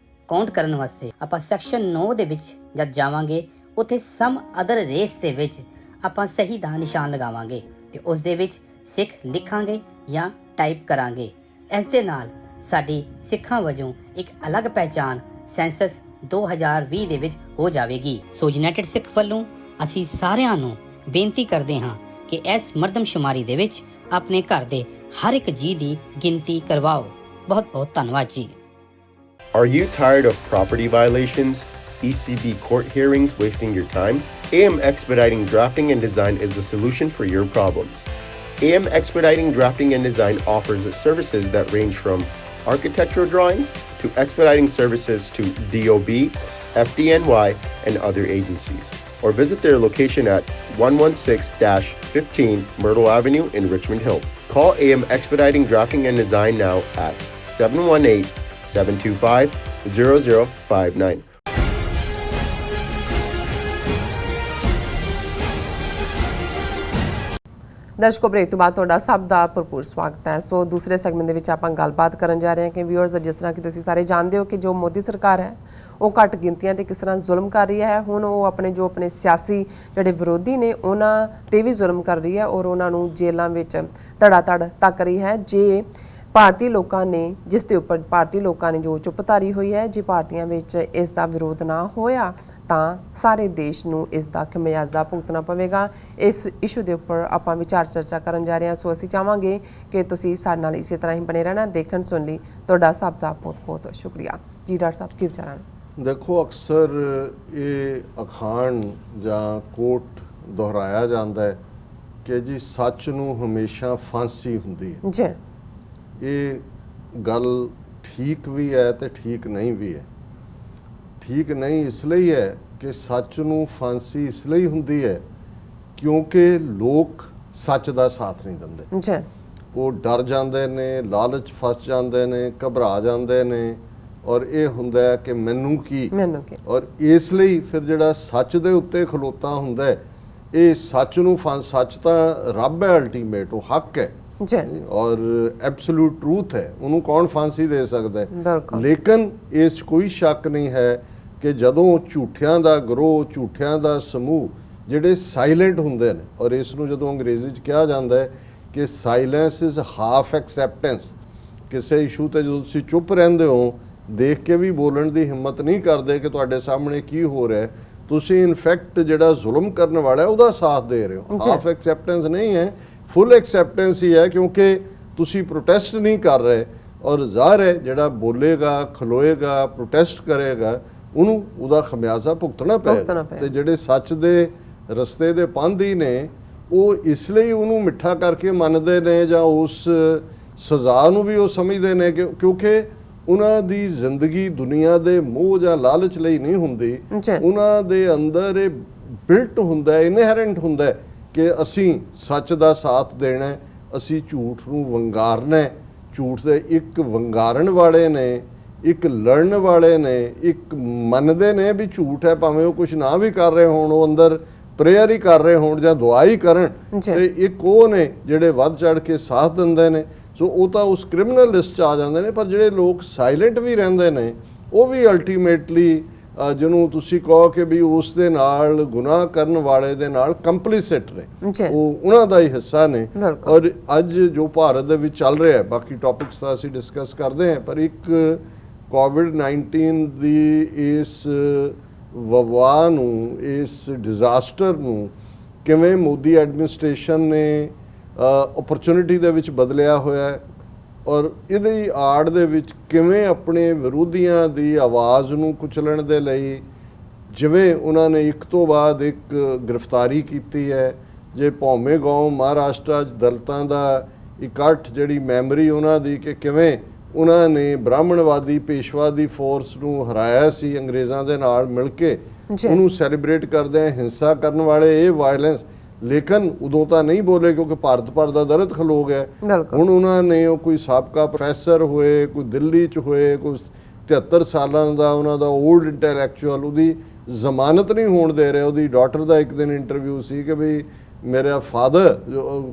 ਕਾਊਂਟ ਕਰਨ ਵਾਸਤੇ ਆਪਾਂ ਸੈਕਸ਼ਨ 9 ਦੇ ਵਿੱਚ ਜਦ ਜਾਵਾਂਗੇ, ਉੱਥੇ ਸਮ ਅਦਰ ਰੇਸ ਦੇ ਵਿੱਚ ਆਪਾਂ ਸਹੀ ਦਾ ਨਿਸ਼ਾਨ ਲਗਾਵਾਂਗੇ ਤੇ ਉਸ ਦੇ ਵਿੱਚ ਸਿੱਖ ਲਿਖਾਂਗੇ ਜਾਂ ਟਾਈਪ ਕਰਾਂਗੇ। ਇਸ ਦੇ ਨਾਲ ਸਾਡੀ ਸਿੱਖਾਂ ਵਜੋਂ ਇੱਕ ਅਲੱਗ ਪਹਿਚਾਣ ਸੈਂਸਸ 2020 ਦੇ ਵਿੱਚ ਹੋ ਜਾਵੇਗੀ। ਸੋ ਯੂਨਾਈਟਿਡ ਸਿੱਖ ਵੱਲੋਂ ਅਸੀਂ ਸਾਰਿਆਂ ਨੂੰ ਬੇਨਤੀ ਕਰਦੇ ਹਾਂ ਕਿ ਇਸ ਮਰਦਮਸ਼ੁਮਾਰੀ ਦੇ ਵਿੱਚ ਆਪਣੇ ਘਰ ਦੇ ਹਰ ਇੱਕ ਜੀ ਦੀ ਗਿਣਤੀ ਕਰਵਾਓ। ਬਹੁਤ ਬਹੁਤ ਧੰਨਵਾਦ ਜੀ। Are you tired of property violations, ECB court hearings wasting your time? AM Expediting Drafting and Design is the solution for your problems. AM Expediting Drafting and Design offers services that range from architectural drawings to expediting services to DOB, FDNY, and other agencies. Or visit their location at 116-15 Myrtle Avenue in Richmond Hill. Call AM Expediting Drafting and Design now at 718-725-0059. ਦਰਸ਼ਕੋ, break ਤੋਂ ਬਾਅਦ ਤੁਹਾਡਾ ਸਭ ਦਾ ਭਰਪੂਰ ਸਵਾਗਤ ਹੈ। ਸੋ ਦੂਸਰੇ ਸੈਗਮੈਂਟ ਦੇ ਵਿੱਚ ਆਪਾਂ ਗੱਲਬਾਤ ਕਰਨ ਜਾ ਰਹੇ ਹਾਂ ਕਿ ਵਿਊਅਰਸ, ਜਿਸ ਤਰ੍ਹਾਂ ਕਿ ਤੁਸੀਂ ਸਾਰੇ ਜਾਣਦੇ ਹੋ ਕਿ ਜੋ ਮੋਦੀ ਸਰਕਾਰ ਹੈ ਉਹ ਘੱਟ ਗਿਣਤੀਆਂ ਤੇ ਕਿਸ ਤਰ੍ਹਾਂ ਜ਼ੁਲਮ ਕਰ ਰਹੀ ਹੈ। ਹੁਣ ਉਹ ਜੋ ਆਪਣੇ ਸਿਆਸੀ ਜਿਹੜੇ ਵਿਰੋਧੀ ਨੇ ਉਹਨਾਂ ਤੇ ਵੀ ਜ਼ੁਲਮ ਕਰ ਰਹੀ ਹੈ ਔਰ ਉਹਨਾਂ ਨੂੰ ਜੇਲ੍ਹਾਂ ਵਿੱਚ ਧੜਾ ਧੜ ਤੱਕ ਰਹੀ ਹੈ। ਜੇ ਭਾਰਤੀ ਲੋਕਾਂ ਨੇ ਜਿਸ ਦੇ ਉੱਪਰ ਭਾਰਤੀ ਲੋਕਾਂ ਨੇ ਜੋ ਚੁੱਪ ਧਾਰੀ ਹੋਈ ਹੈ, ਜੇ ਭਾਰਤੀਆਂ ਵਿੱਚ ਇਸ ਦਾ ਵਿਰੋਧ ਨਾ ਹੋਇਆ ਤਾਂ ਸਾਰੇ ਦੇਸ਼ ਨੂੰ ਇਸ ਦਾ ਖਮਿਆਜ਼ਾ ਭੁਗਤਣਾ ਪਵੇਗਾ। ਇਸ ਇਸ਼ੂ ਦੇ ਉੱਪਰ ਆਪਾਂ ਵਿਚਾਰ ਚਰਚਾ ਕਰਨ ਜਾ ਰਹੇ ਹਾਂ। ਸੋ ਅਸੀਂ ਚਾਹਾਂਗੇ ਕਿ ਤੁਸੀਂ ਸਾਡੇ ਨਾਲ ਇਸੇ ਤਰ੍ਹਾਂ ਹੀ ਬਣੇ ਰਹਿਣਾ। ਦੇਖਣ ਸੁਣ ਲਈ ਤੁਹਾਡਾ ਸਭ ਦਾ ਬਹੁਤ ਬਹੁਤ ਸ਼ੁਕਰੀਆ ਜੀ। ਡਾਕਟਰ ਸਾਹਿਬ, ਕੀ ਵਿਚਾਰਾਂ? ਦੇਖੋ, ਅਕਸਰ ਇਹ ਅਖਾਣ ਜਾਂ ਕੋਟ ਦੁਹਰਾਇਆ ਜਾਂਦਾ ਹੈ ਕਿ ਜੀ ਸੱਚ ਨੂੰ ਹਮੇਸ਼ਾ ਫਾਂਸੀ ਹੁੰਦੀ ਹੈ ਜੀ। ਇਹ ਗੱਲ ਠੀਕ ਵੀ ਹੈ ਤੇ ਠੀਕ ਨਹੀਂ ਵੀ ਹੈ। ਠੀਕ ਨਹੀਂ ਇਸ ਲਈ ਹੈ ਕਿ ਸੱਚ ਨੂੰ ਫਾਂਸੀ ਇਸ ਲਈ ਹੁੰਦੀ ਹੈ ਕਿਉਂਕਿ ਲੋਕ ਸੱਚ ਦਾ ਸਾਥ ਨਹੀਂ ਦਿੰਦੇ ਜੀ। ਉਹ ਡਰ ਜਾਂਦੇ ਨੇ, ਲਾਲਚ ਫਸ ਜਾਂਦੇ ਨੇ, ਘਬਰਾ ਜਾਂਦੇ ਨੇ ਔਰ ਇਹ ਹੁੰਦਾ ਹੈ ਕਿ ਮੈਨੂੰ ਕੀ। ਔਰ ਇਸ ਲਈ ਫਿਰ ਜਿਹੜਾ ਸੱਚ ਦੇ ਉੱਤੇ ਖਲੋਤਾ ਹੁੰਦਾ ਹੈ, ਇਹ ਸੱਚ ਨੂੰ ਸੱਚ ਤਾਂ ਰੱਬ ਹੈ, ਅਲਟੀਮੇਟ ਉਹ ਹੱਕ ਹੈ ਔਰ ਐਬਸੋਲੂਟ ਟਰੂਥ ਹੈ, ਉਹਨੂੰ ਕੌਣ ਫਾਂਸੀ ਦੇ ਸਕਦਾ ਹੈ। ਲੇਕਿਨ ਇਸ 'ਚ ਕੋਈ ਸ਼ੱਕ ਨਹੀਂ ਹੈ ਕਿ ਜਦੋਂ ਝੂਠਿਆਂ ਦਾ ਗਰੋਹ, ਝੂਠਿਆਂ ਦਾ ਸਮੂਹ ਜਿਹੜੇ ਸਾਇਲੈਂਟ ਹੁੰਦੇ ਨੇ, ਔਰ ਇਸ ਨੂੰ ਜਦੋਂ ਅੰਗਰੇਜ਼ੀ 'ਚ ਕਿਹਾ ਜਾਂਦਾ ਹੈ ਕਿ ਸਾਇਲੈਂਸ ਇਜ਼ ਹਾਫ ਐਕਸੈਪਟੈਂਸ, ਕਿਸੇ ਇਸ਼ੂ ਤੇ ਜਦੋਂ ਤੁਸੀਂ ਚੁੱਪ ਰਹਿੰਦੇ ਹੋ, ਦੇਖ ਕੇ ਵੀ ਬੋਲਣ ਦੀ ਹਿੰਮਤ ਨਹੀਂ ਕਰਦੇ ਕਿ ਤੁਹਾਡੇ ਸਾਹਮਣੇ ਕੀ ਹੋ ਰਿਹਾ, ਤੁਸੀਂ ਇਨਫੈਕਟ ਜਿਹੜਾ ਜ਼ੁਲਮ ਕਰਨ ਵਾਲਾ ਹੈ ਉਹਦਾ ਸਾਥ ਦੇ ਰਹੇ ਹੋ। ਹਾਫ ਐਕਸੈਪਟੈਂਸ ਨਹੀਂ ਹੈ, ਫੁੱਲ ਐਕਸੈਪਟੈਂਸ ਹੀ ਹੈ, ਕਿਉਂਕਿ ਤੁਸੀਂ ਪ੍ਰੋਟੈਸਟ ਨਹੀਂ ਕਰ ਰਹੇ ਔਰ ਜ਼ਾਹਰ ਹੈ ਜਿਹੜਾ ਬੋਲੇਗਾ, ਖਲੋਏਗਾ, ਪ੍ਰੋਟੈਸਟ ਕਰੇਗਾ, ਉਹਨੂੰ ਉਹਦਾ ਖਮਿਆਜ਼ਾ ਭੁਗਤਣਾ ਪਏਗਾ। ਤੇ ਜਿਹੜੇ ਸੱਚ ਦੇ ਰਸਤੇ ਦੇ ਪਾਂਧੀ ਨੇ ਉਹ ਇਸ ਲਈ ਉਹਨੂੰ ਮਿੱਠਾ ਕਰਕੇ ਮੰਨਦੇ ਨੇ ਜਾਂ ਉਸ ਸਜ਼ਾ ਨੂੰ ਵੀ ਉਹ ਸਮਝਦੇ ਨੇ ਕਿਉਂਕਿ ਉਹਨਾਂ ਦੀ ਜ਼ਿੰਦਗੀ ਦੁਨੀਆ ਦੇ ਮੋਹ ਜਾਂ ਲਾਲਚ ਲਈ ਨਹੀਂ ਹੁੰਦੀ। ਉਹਨਾਂ ਦੇ ਅੰਦਰ ਇਹ ਬਿਲਟ ਹੁੰਦਾ, ਇਨਹੈਰੈਂਟ ਹੁੰਦਾ ਕਿ ਅਸੀਂ ਸੱਚ ਦਾ ਸਾਥ ਦੇਣਾ, ਅਸੀਂ ਝੂਠ ਨੂੰ ਵੰਗਾਰਨਾ। ਝੂਠ ਦੇ ਇੱਕ ਵੰਗਾਰਨ ਵਾਲੇ ਨੇ, ਇੱਕ ਲੜਨ ਵਾਲੇ ਨੇ, ਇੱਕ ਮੰਨਦੇ ਨੇ ਵੀ ਝੂਠ ਹੈ, ਭਾਵੇਂ ਉਹ ਕੁਝ ਨਾ ਵੀ ਕਰ ਰਹੇ ਹੋਣ, ਉਹ ਅੰਦਰ ਪ੍ਰੇਅਰ ਹੀ ਕਰ ਰਹੇ ਹੋਣ ਜਾਂ ਦੁਆ ਹੀ ਕਰਨ, ਤੇ ਇੱਕ ਉਹ ਨੇ ਜਿਹੜੇ ਵੱਧ ਚੜ ਕੇ ਸਾਥ ਦਿੰਦੇ ਨੇ। ਸੋ ਉਹ ਤਾਂ ਉਸ ਕ੍ਰਿਮੀਨਲ ਲਿਸਟ 'ਚ ਆ ਜਾਂਦੇ ਨੇ। ਪਰ ਜਿਹੜੇ ਲੋਕ ਸਾਇਲੈਂਟ ਵੀ ਰਹਿੰਦੇ ਨੇ ਉਹ ਵੀ ਅਲਟੀਮੇਟਲੀ ਜਿਹਨੂੰ ਤੁਸੀਂ ਕਹੋ ਕਿ ਵੀ ਉਸ ਦੇ ਨਾਲ ਗੁਨਾਹ ਕਰਨ ਵਾਲੇ ਦੇ ਨਾਲ ਕੰਪਲਿਸਿਟ ਨੇ, ਉਹ ਉਹਨਾਂ ਦਾ ਹੀ ਹਿੱਸਾ ਨੇ। ਔਰ ਅੱਜ ਜੋ ਭਾਰਤ ਦੇ ਵਿੱਚ ਚੱਲ ਰਿਹਾ ਹੈ, ਬਾਕੀ ਟੌਪਿਕਸ ਤਾਂ ਅਸੀਂ ਡਿਸਕਸ ਕਰਦੇ ਹਾਂ, ਪਰ ਇੱਕ ਕੋਵਿਡ-19 ਦੀ ਇਸ ਵਬਾ ਨੂੰ, ਇਸ ਡਿਜ਼ਾਸਟਰ ਨੂੰ ਕਿਵੇਂ ਮੋਦੀ ਐਡਮਿਨਿਸਟ੍ਰੇਸ਼ਨ ਨੇ ਓਪਰਚੁਨਿਟੀ ਦੇ ਵਿੱਚ ਬਦਲਿਆ ਹੋਇਆ ਹੈ ਔਰ ਇਹਦੀ ਆੜ ਦੇ ਵਿੱਚ ਕਿਵੇਂ ਆਪਣੇ ਵਿਰੋਧੀਆਂ ਦੀ ਆਵਾਜ਼ ਨੂੰ ਕੁਚਲਣ ਦੇ ਲਈ ਜਿਵੇਂ ਉਹਨਾਂ ਨੇ ਇੱਕ ਤੋਂ ਬਾਅਦ ਇੱਕ ਗ੍ਰਿਫਤਾਰੀ ਕੀਤੀ ਹੈ। ਜੇ ਭੌਮੇ ਗਾਉਂ ਮਹਾਰਾਸ਼ਟਰ 'ਚ ਦਲਿਤਾਂ ਦਾ ਇਕੱਠ, ਜਿਹੜੀ ਮੈਮਰੀ ਉਹਨਾਂ ਦੀ ਕਿ ਕਿਵੇਂ ਉਹਨਾਂ ਨੇ ਬ੍ਰਾਹਮਣਵਾਦੀ ਪੇਸ਼ਵਾਦੀ ਫੋਰਸ ਨੂੰ ਹਰਾਇਆ ਸੀ ਅੰਗਰੇਜ਼ਾਂ ਦੇ ਨਾਲ ਮਿਲ ਕੇ, ਉਹਨੂੰ ਸੈਲੀਬ੍ਰੇਟ ਕਰਦੇ ਆ। ਹਿੰਸਾ ਕਰਨ ਵਾਲੇ ਇਹ ਵਾਇਲੈਂਸ, ਲੇਕਿਨ ਉਦੋਂ ਤਾਂ ਨਹੀਂ ਬੋਲੇ ਕਿਉਂਕਿ ਭਾਰਤ ਭਰ ਦਾ ਦਰਦ ਖਲੋ ਗਿਆ। ਹੁਣ ਉਹਨਾਂ ਨੇ ਉਹ ਕੋਈ ਸਾਬਕਾ ਪ੍ਰੋਫੈਸਰ ਹੋਏ, ਕੋਈ ਦਿੱਲੀ 'ਚ ਹੋਏ, ਕੋਈ 73 ਸਾਲਾਂ ਦਾ ਉਹਨਾਂ ਦਾ ਓਲਡ ਇੰਟੈਲੈਕਚੁਅਲ, ਉਹਦੀ ਜ਼ਮਾਨਤ ਨਹੀਂ ਹੋਣ ਦੇ ਰਿਹਾ। ਉਹਦੀ ਡਾਟਰ ਦਾ ਇੱਕ ਦਿਨ ਇੰਟਰਵਿਊ ਸੀ ਕਿ ਵੀ ਮੇਰਾ ਫਾਦਰ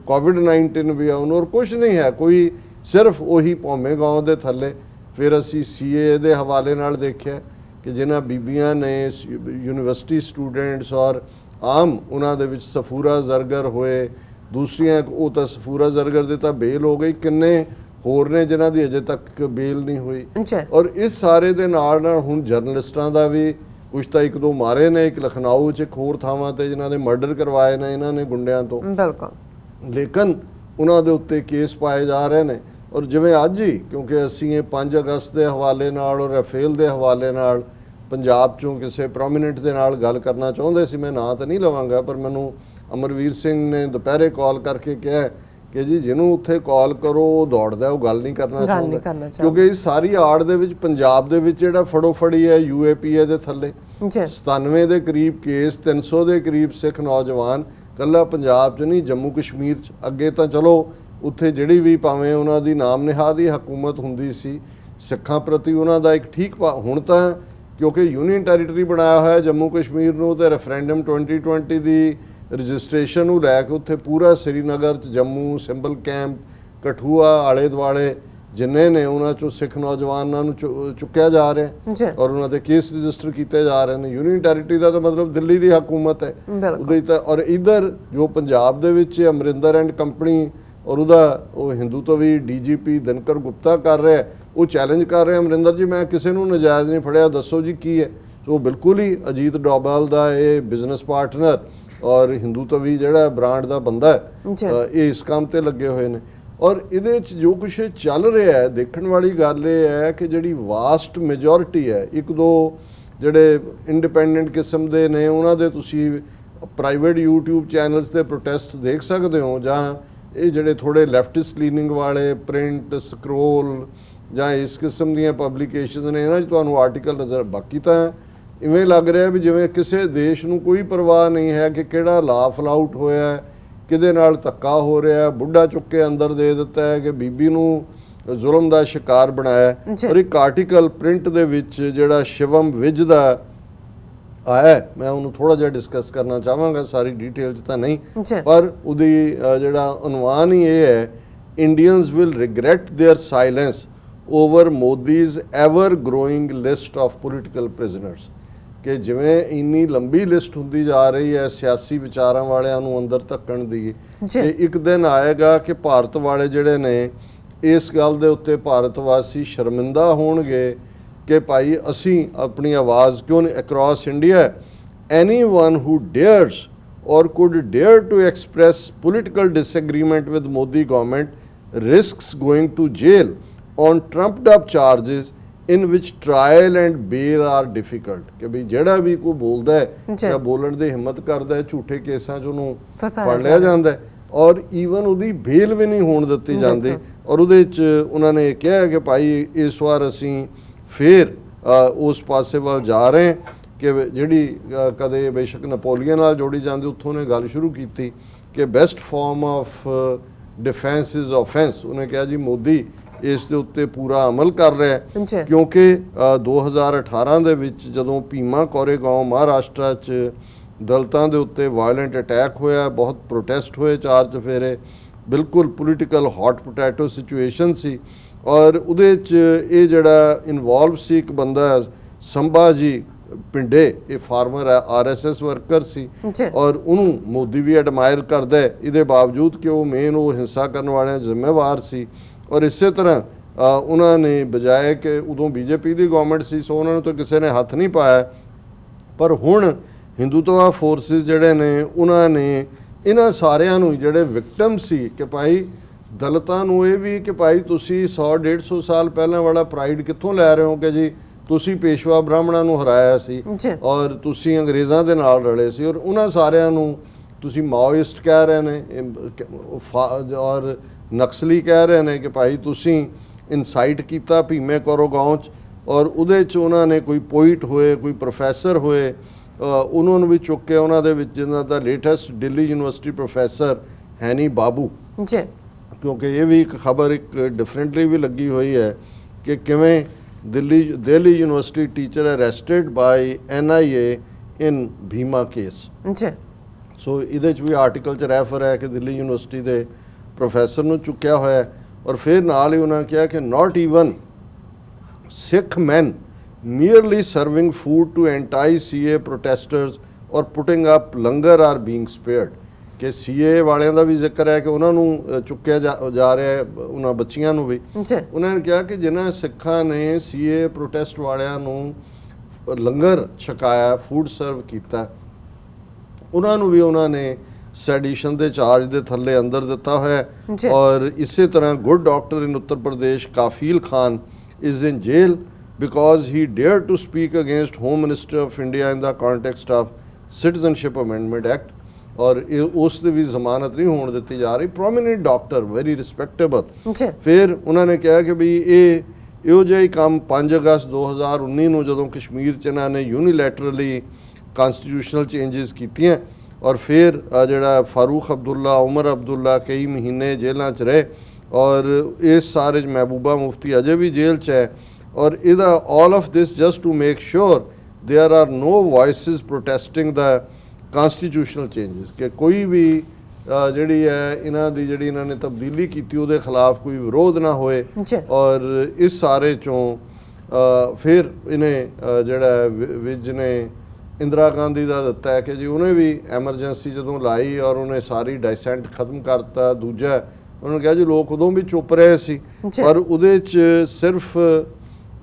ਕੋਵਿਡ-19 ਵੀ ਆ ਉਹਨੂੰ, ਔਰ ਕੁਛ ਨਹੀਂ ਹੈ, ਕੋਈ ਸਿਰਫ ਉਹੀ ਭੌਮੇ ਗਾਉਂ ਦੇ ਥੱਲੇ। ਫਿਰ ਅਸੀਂ CA ਦੇ ਹਵਾਲੇ ਨਾਲ ਦੇਖਿਆ ਕਿ ਜਿਨ੍ਹਾਂ ਬੀਬੀਆਂ ਨੇ ਯੂਨੀਵਰਸਿਟੀ ਸਟੂਡੈਂਟਸ ਔਰ ਆਮ ਉਹਨਾਂ ਦੇ ਵਿੱਚ ਸਫੂਰਾ ਜ਼ਰਗਰ ਹੋਏ, ਦੂਸਰੀਆਂ ਉਹ ਤਾਂ ਸਫੂਰਾ ਜ਼ਰਗਰ ਦੇ ਤਾਂ ਬੇਲ ਹੋ ਗਈ, ਕਿੰਨੇ ਹੋਰ ਨੇ ਜਿਨ੍ਹਾਂ ਦੀ ਅਜੇ ਤੱਕ ਬੇਲ ਨਹੀਂ ਹੋਈ। ਜੀ ਔਰ ਇਸ ਸਾਰੇ ਦੇ ਨਾਲ ਹੁਣ ਜਰਨਲਿਸਟਾਂ ਦਾ ਵੀ ਕੁਛ ਤਾਂ ਇੱਕ ਦੋ ਮਾਰੇ ਨੇ, ਇੱਕ ਲਖਨਊ 'ਚ, ਇੱਕ ਹੋਰ ਥਾਵਾਂ ਤੇ ਜਿਨ੍ਹਾਂ ਦੇ ਮਰਡਰ ਕਰਵਾਏ ਨੇ ਇਹਨਾਂ ਨੇ ਗੁੰਡਿਆਂ ਤੋਂ, ਬਿਲਕੁਲ, ਲੇਕਿਨ ਉਹਨਾਂ ਦੇ ਉੱਤੇ ਕੇਸ ਪਾਏ ਜਾ ਰਹੇ ਨੇ। ਔਰ ਜਿਵੇਂ ਅੱਜ ਹੀ, ਕਿਉਂਕਿ ਅਸੀਂ ਇਹ 5 ਅਗਸਤ ਦੇ ਹਵਾਲੇ ਨਾਲ ਔਰ ਰਾਫੇਲ ਦੇ ਹਵਾਲੇ ਨਾਲ ਪੰਜਾਬ 'ਚੋਂ ਕਿਸੇ ਪ੍ਰੋਮੀਨੈਂਟ ਦੇ ਨਾਲ ਗੱਲ ਕਰਨਾ ਚਾਹੁੰਦੇ ਸੀ, ਮੈਂ ਨਾਂ ਤਾਂ ਨਹੀਂ ਲਵਾਂਗਾ, ਪਰ ਮੈਨੂੰ ਅਮਰਵੀਰ ਸਿੰਘ ਨੇ ਦੁਪਹਿਰੇ ਕਾਲ ਕਰਕੇ ਕਿਹਾ ਕਿ ਜੀ ਜਿਹਨੂੰ ਉੱਥੇ ਕਾਲ ਕਰੋ ਉਹ ਦੌੜਦਾ, ਉਹ ਗੱਲ ਨਹੀਂ ਕਰਨਾ ਚਾਹੁੰਦਾ, ਕਿਉਂਕਿ ਇਸ ਸਾਰੀ ਆੜ ਦੇ ਵਿੱਚ ਪੰਜਾਬ ਦੇ ਵਿੱਚ ਜਿਹੜਾ ਫੜੋ ਫੜੀ ਹੈ UAPA ਦੇ ਥੱਲੇ 97 ਦੇ ਕਰੀਬ ਕੇਸ, 300 ਦੇ ਕਰੀਬ ਸਿੱਖ ਨੌਜਵਾਨ, ਕੱਲਾ ਪੰਜਾਬ 'ਚ ਨਹੀਂ ਜੰਮੂ ਕਸ਼ਮੀਰ 'ਚ। ਅੱਗੇ ਤਾਂ ਚਲੋ ਉੱਥੇ ਜਿਹੜੀ ਵੀ ਭਾਵੇਂ ਉਹਨਾਂ ਦੀ ਨਾਮ ਨਿਹਾਦੀ ਹਕੂਮਤ ਹੁੰਦੀ ਸੀ, ਸਿੱਖਾਂ ਪ੍ਰਤੀ ਉਹਨਾਂ ਦਾ ਇੱਕ ਠੀਕ ਹੁਣ ਤਾਂ ਕਿਉਂਕਿ ਯੂਨੀਅਨ ਟੈਰੀਟਰੀ ਬਣਾਇਆ ਹੋਇਆ ਜੰਮੂ ਕਸ਼ਮੀਰ ਨੂੰ, ਤੇ ਰੈਫਰੈਂਡਮ 2020 ਦੀ ਰਜਿਸਟ੍ਰੇਸ਼ਨ ਨੂੰ ਲੈ ਕੇ ਉੱਥੇ ਪੂਰਾ ਸ੍ਰੀਨਗਰ 'ਚ, ਜੰਮੂ, ਸਿੰਬਲ ਕੈਂਪ, ਕਠੂਆ, ਆਲੇ ਦੁਆਲੇ ਜਿੰਨੇ ਨੇ ਉਹਨਾਂ 'ਚੋਂ ਸਿੱਖ ਨੌਜਵਾਨਾਂ ਨੂੰ ਚੁੱਕਿਆ ਜਾ ਰਿਹਾ ਔਰ ਉਹਨਾਂ ਦੇ ਕੇਸ ਰਜਿਸਟਰ ਕੀਤੇ ਜਾ ਰਹੇ ਨੇ। ਯੂਨੀਅਨ ਟੈਰੀਟਰੀ ਦਾ ਤਾਂ ਮਤਲਬ ਦਿੱਲੀ ਦੀ ਹਕੂਮਤ ਹੈ ਉਹਦੇ ਤਾਂ। ਔਰ ਇਧਰ ਜੋ ਪੰਜਾਬ ਦੇ ਵਿੱਚ ਅਮਰਿੰਦਰ ਐਂਡ ਕੰਪਨੀ ਔਰ ਉਹਦਾ ਉਹ ਹਿੰਦੂਤਵੀ DGP ਦਿਨਕਰ ਗੁਪਤਾ ਕਰ ਰਿਹਾ, ਉਹ ਚੈਲੰਜ ਕਰ ਰਿਹਾ, ਅਮਰਿੰਦਰ ਜੀ ਮੈਂ ਕਿਸੇ ਨੂੰ ਨਜਾਇਜ਼ ਨਹੀਂ ਫੜਿਆ, ਦੱਸੋ ਜੀ ਕੀ ਹੈ। ਸੋ ਬਿਲਕੁਲ ਹੀ ਅਜੀਤ ਡੋਭਾਲ ਦਾ ਇਹ ਬਿਜ਼ਨਸ ਪਾਰਟਨਰ ਔਰ ਹਿੰਦੂਤਵੀ ਜਿਹੜਾ ਬ੍ਰਾਂਡ ਦਾ ਬੰਦਾ ਹੈ, ਇਹ ਇਸ ਕੰਮ ਤੇ ਲੱਗੇ ਹੋਏ ਨੇ। ਔਰ ਇਹਦੇ 'ਚ ਜੋ ਕੁਛ ਚੱਲ ਰਿਹਾ ਹੈ, ਦੇਖਣ ਵਾਲੀ ਗੱਲ ਇਹ ਹੈ ਕਿ ਜਿਹੜੀ ਵਾਸਟ ਮੈਜੋਰਿਟੀ ਹੈ, ਇੱਕ ਦੋ ਜਿਹੜੇ ਇੰਡੀਪੈਂਡੈਂਟ ਕਿਸਮ ਦੇ ਨੇ ਉਹਨਾਂ ਦੇ ਤੁਸੀਂ ਪ੍ਰਾਈਵੇਟ YouTube ਚੈਨਲਸ ਤੇ ਪ੍ਰੋਟੈਸਟ ਦੇਖ ਸਕਦੇ ਹੋ, ਜਾਂ ਇਹ ਜਿਹੜੇ ਥੋੜੇ ਲੈਫਟਿਸਟ ਲੀਨਿੰਗ ਵਾਲੇ ਪ੍ਰਿੰਟ ਸਕਰੋਲ ਜਾਂ ਇਸ ਕਿਸਮ ਦੀਆਂ ਪਬਲੀਕੇਸ਼ਨਸ ਨੇ, ਇਹਨਾਂ 'ਚ ਤੁਹਾਨੂੰ ਆਰਟੀਕਲ ਨਜ਼ਰ। ਬਾਕੀ ਤਾਂ ਇਵੇਂ ਲੱਗ ਰਿਹਾ ਵੀ ਜਿਵੇਂ ਕਿਸੇ ਦੇਸ਼ ਨੂੰ ਕੋਈ ਪਰਵਾਹ ਨਹੀਂ ਹੈ ਕਿ ਕਿਹੜਾ ਲਾ ਫਲਾਊਟ ਹੋਇਆ, ਕਿਹਦੇ ਨਾਲ ਧੱਕਾ ਹੋ ਰਿਹਾ, ਬੁੱਢਾ ਚੁੱਕ ਕੇ ਅੰਦਰ ਦੇ ਦਿੱਤਾ ਹੈ ਕਿ ਬੀਬੀ ਨੂੰ ਜ਼ੁਲਮ ਦਾ ਸ਼ਿਕਾਰ ਬਣਾਇਆ। ਔਰ ਇੱਕ ਆਰਟੀਕਲ ਪ੍ਰਿੰਟ ਦੇ ਵਿੱਚ ਜਿਹੜਾ ਸ਼ਿਵਮ ਵਿਜ ਦਾ ਆਇਆ, ਮੈਂ ਉਹਨੂੰ ਥੋੜਾ ਜਿਹਾ ਡਿਸਕਸ ਕਰਨਾ ਚਾਹਾਂਗਾ, ਸਾਰੀ ਡਿਟੇਲ 'ਚ ਤਾਂ ਨਹੀਂ, ਪਰ ਉਹਦੀ ਜਿਹੜਾ ਉਨਵਾਨ ਹੀ ਇਹ ਹੈ, Indians will regret their silence over Modi's ever growing list of political prisoners. ਕਿ ਜਿਵੇਂ ਇੰਨੀ ਲੰਬੀ ਲਿਸਟ ਹੁੰਦੀ ਜਾ ਰਹੀ ਹੈ ਸਿਆਸੀ ਵਿਚਾਰਾਂ ਵਾਲਿਆਂ ਨੂੰ ਅੰਦਰ ਧੱਕਣ ਦੀ, ਕਿ ਇੱਕ ਦਿਨ ਆਏਗਾ ਕਿ ਭਾਰਤ ਵਾਲੇ ਜਿਹੜੇ ਨੇ ਇਸ ਗੱਲ ਦੇ ਉੱਤੇ ਭਾਰਤ ਵਾਸੀ ਸ਼ਰਮਿੰਦਾ ਹੋਣਗੇ ਕਿ ਭਾਈ ਅਸੀਂ ਆਪਣੀ ਆਵਾਜ਼ ਕਿਉਂ ਨਹੀਂ across India. Anyone who dares or could dare to express political disagreement with Modi government risks going to jail on trumped up charges in which trial and bail are difficult। ਕਿ ਵੀ ਜਿਹੜਾ ਵੀ ਕੋਈ ਬੋਲਦਾ ਹੈ ਜਾਂ ਬੋਲਣ ਦੀ ਹਿੰਮਤ ਕਰਦਾ ਹੈ, ਝੂਠੇ ਕੇਸਾਂ 'ਚ ਉਹਨੂੰ ਫੜ ਲਿਆ ਜਾਂਦਾ ਔਰ ਈਵਨ ਉਹਦੀ ਬੇਲ ਵੀ ਨਹੀਂ ਹੋਣ ਦਿੱਤੀ ਜਾਂਦੀ। ਔਰ ਉਹਦੇ 'ਚ ਉਹਨਾਂ ਨੇ ਕਿਹਾ ਕਿ ਭਾਈ ਇਸ ਵਾਰ ਅਸੀਂ ਫੇਰ ਉਸ ਪਾਸੇ ਵੱਲ ਜਾ ਰਹੇ ਕਿ ਜਿਹੜੀ ਕਦੇ ਬੇਸ਼ੱਕ ਨਪੋਲੀਅਨ ਨਾਲ ਜੋੜੀ ਜਾਂਦੀ, ਉੱਥੋਂ ਨੇ ਗੱਲ ਸ਼ੁਰੂ ਕੀਤੀ ਕਿ best farm of defence is offence. ਉਹਨੇ ਕਿਹਾ ਜੀ ਮੋਦੀ ਇਸ ਦੇ ਉੱਤੇ ਪੂਰਾ ਅਮਲ ਕਰ ਰਿਹਾ ਹੈ, ਕਿਉਂਕਿ 2018 ਦੇ ਵਿੱਚ ਜਦੋਂ ਭੀਮਾ ਕੋਰੇਗਾਂਵ ਮਹਾਰਾਸ਼ਟਰ 'ਚ ਦਲਿਤਾਂ ਦੇ ਉੱਤੇ ਵਾਇਲੈਂਟ ਅਟੈਕ ਹੋਇਆ, ਬਹੁਤ ਪ੍ਰੋਟੈਸਟ ਹੋਏ, 4 ਚੁਫੇਰੇ, ਬਿਲਕੁਲ ਪੋਲੀਟੀਕਲ ਹੌਟ ਪੋਟੈਟੋ ਸਿਚੁਏਸ਼ਨ ਸੀ। ਔਰ ਉਹਦੇ 'ਚ ਇਹ ਜਿਹੜਾ ਇਨਵੋਲਵ ਸੀ ਇੱਕ ਬੰਦਾ ਸੰਭਾਜੀ ਪਿੰਡੇ, ਇਹ ਫਾਰਮਰ ਹੈ, RSS ਵਰਕਰ ਸੀ ਔਰ ਉਹਨੂੰ ਮੋਦੀ ਵੀ ਐਡਮਾਇਰ ਕਰਦਾ ਹੈ, ਇਹਦੇ ਬਾਵਜੂਦ ਕਿ ਉਹ ਮੇਨ ਉਹ ਹਿੰਸਾ ਕਰਨ ਵਾਲਿਆਂ ਜ਼ਿੰਮੇਵਾਰ ਸੀ। ਔਰ ਇਸੇ ਤਰ੍ਹਾਂ ਉਹਨਾਂ ਨੇ ਬਜਾਏ ਕਿ ਉਦੋਂ BJP ਦੀ ਗਵਰਨਮੈਂਟ ਸੀ, ਸੋ ਉਹਨਾਂ ਨੂੰ ਤਾਂ ਕਿਸੇ ਨੇ ਹੱਥ ਨਹੀਂ ਪਾਇਆ, ਪਰ ਹੁਣ ਹਿੰਦੂਤਵਾ ਫੋਰਸਿਸ ਜਿਹੜੇ ਨੇ ਉਹਨਾਂ ਨੇ ਇਹਨਾਂ ਸਾਰਿਆਂ ਨੂੰ ਜਿਹੜੇ ਵਿਕਟਮ ਸੀ ਕਿ ਭਾਈ ਦਲਿਤਾਂ ਨੂੰ ਇਹ ਵੀ ਕਿ ਭਾਈ ਤੁਸੀਂ 100-150 ਸਾਲ ਪਹਿਲਾਂ ਵਾਲਾ ਪ੍ਰਾਈਡ ਕਿੱਥੋਂ ਲੈ ਰਹੇ ਹੋ ਕਿ ਜੀ ਤੁਸੀਂ ਪੇਸ਼ਵਾ ਬ੍ਰਾਹਮਣਾਂ ਨੂੰ ਹਰਾਇਆ ਸੀ ਔਰ ਤੁਸੀਂ ਅੰਗਰੇਜ਼ਾਂ ਦੇ ਨਾਲ ਰਲੇ ਸੀ, ਔਰ ਉਹਨਾਂ ਸਾਰਿਆਂ ਨੂੰ ਤੁਸੀਂ ਮਾਓਇਸਟ ਕਹਿ ਰਹੇ ਨੇ ਔਰ ਨਕਸਲੀ ਕਹਿ ਰਹੇ ਨੇ ਕਿ ਭਾਈ ਤੁਸੀਂ ਇਨਸਾਈਟ ਕੀਤਾ ਭੀਮੇ ਕੋਰੇਗਾਂਵ 'ਚ। ਔਰ ਉਹਦੇ 'ਚ ਉਹਨਾਂ ਨੇ ਕੋਈ ਪੋਇਟ ਹੋਏ, ਕੋਈ ਪ੍ਰੋਫੈਸਰ ਹੋਏ, ਉਹਨਾਂ ਨੂੰ ਵੀ ਚੁੱਕ ਕੇ ਉਹਨਾਂ ਦੇ ਵਿੱਚ ਜਿਨ੍ਹਾਂ ਦਾ ਲੇਟੈਸਟ ਦਿੱਲੀ ਯੂਨੀਵਰਸਿਟੀ ਪ੍ਰੋਫੈਸਰ ਹੈਨੀ ਬਾਬੂ, ਕਿਉਂਕਿ ਇਹ ਵੀ ਇੱਕ ਖਬਰ ਇੱਕ ਡਿਫਰੈਂਟਲੀ ਵੀ ਲੱਗੀ ਹੋਈ ਹੈ ਕਿ ਕਿਵੇਂ ਦਿੱਲੀ ਯੂਨੀਵਰਸਿਟੀ ਟੀਚਰ ਅਰੈਸਟਡ ਬਾਈ NIA ਇਨ ਭੀਮਾ ਕੇਸ। ਸੋ ਇਹਦੇ 'ਚ ਵੀ ਆਰਟੀਕਲ 'ਚ ਰੈਫਰ ਹੈ ਕਿ ਦਿੱਲੀ ਯੂਨੀਵਰਸਿਟੀ ਦੇ ਪ੍ਰੋਫੈਸਰ ਨੂੰ ਚੁੱਕਿਆ ਹੋਇਆ। ਔਰ ਫਿਰ ਨਾਲ ਹੀ ਉਹਨਾਂ ਕਿਹਾ ਕਿ not even Sikh man merely serving food to anti-CA protesters or putting up langar are being spared। ਕਿ ਸੀਏ ਵਾਲਿਆਂ ਦਾ ਵੀ ਜ਼ਿਕਰ ਹੈ ਕਿ ਉਹਨਾਂ ਨੂੰ ਚੁੱਕਿਆ ਜਾ ਰਿਹਾ ਹੈ, ਉਹਨਾਂ ਬੱਚੀਆਂ ਨੂੰ ਵੀ। ਉਹਨਾਂ ਨੇ ਕਿਹਾ ਕਿ ਜਿਨ੍ਹਾਂ ਸਿੱਖਾਂ ਨੇ ਸੀਏ ਪ੍ਰੋਟੈਸਟ ਵਾਲਿਆਂ ਨੂੰ ਲੰਗਰ ਛਕਾਇਆ, ਫੂਡ ਸਰਵ ਕੀਤਾ, ਉਹਨਾਂ ਨੂੰ ਵੀ ਉਹਨਾਂ ਨੇ ਸੈਡੀਸ਼ਨ ਦੇ ਚਾਰਜ ਦੇ ਥੱਲੇ ਅੰਦਰ ਦਿੱਤਾ ਹੋਇਆ ਹੈ। ਔਰ ਇਸੇ ਤਰ੍ਹਾਂ good doctor in Uttar Pradesh Kafeel Khan is in jail because he dared to speak against Home Minister of India in the context of Citizenship Amendment Act, और उस दी भी जमानत नहीं होने दी जा रही। Prominent doctor, very respectable. फिर उन्होंने कहा कि भी ਇਹੋ ਜਿਹਾ ਹੀ ਕੰਮ 5 ਅਗਸਤ 2019 ਨੂੰ ਜਦੋਂ ਕਸ਼ਮੀਰ 'ਚ ਇਹਨਾਂ ਨੇ ਯੂਨੀਲੈਟਰਲੀ ਕਨਸਟੀਟਿਊਸ਼ਨਲ ਚੇਂਜਸ ਕੀਤੀਆਂ ਔਰ ਫਿਰ ਜਿਹੜਾ ਫਾਰੂਕ ਅਬਦੁੱਲਾ, ਉਮਰ ਅਬਦੁੱਲਾ ਕਈ ਮਹੀਨੇ ਜੇਲ੍ਹਾਂ 'ਚ ਰਹੇ ਔਰ ਇਸ ਸਾਰੇ 'ਚ ਮਹਿਬੂਬਾ ਮੁਫਤੀ ਅਜੇ ਵੀ ਜੇਲ੍ਹ 'ਚ ਹੈ। ਔਰ ਇਹਦਾ all of this just to make sure there are no voices protesting the constitutional changes, ਕਿ ਕੋਈ ਵੀ ਜਿਹੜੀ ਹੈ ਇਹਨਾਂ ਦੀ ਜਿਹੜੀ ਇਹਨਾਂ ਨੇ ਤਬਦੀਲੀ ਕੀਤੀ ਉਹਦੇ ਖਿਲਾਫ ਕੋਈ ਵਿਰੋਧ ਨਾ ਹੋਏ। ਔਰ ਇਸ ਸਾਰੇ ਚੋਂ ਫਿਰ ਇਹਨੇ ਜਿਹੜਾ ਵਿਜ ਨੇ ਇੰਦਰਾ ਗਾਂਧੀ ਦਾ ਦਿੱਤਾ ਹੈ ਕਿ ਜੀ ਉਹਨੇ ਵੀ ਐਮਰਜੈਂਸੀ ਜਦੋਂ ਲਾਈ ਔਰ ਉਹਨੇ ਸਾਰੀ ਡਾਇਸੈਂਟ ਖਤਮ ਕਰਤਾ। ਦੂਜਾ ਉਹਨੇ ਕਿਹਾ ਜੀ ਲੋਕ ਉਦੋਂ ਵੀ ਚੁੱਪ ਰਹੇ ਸੀ, ਪਰ ਉਹਦੇ 'ਚ ਸਿਰਫ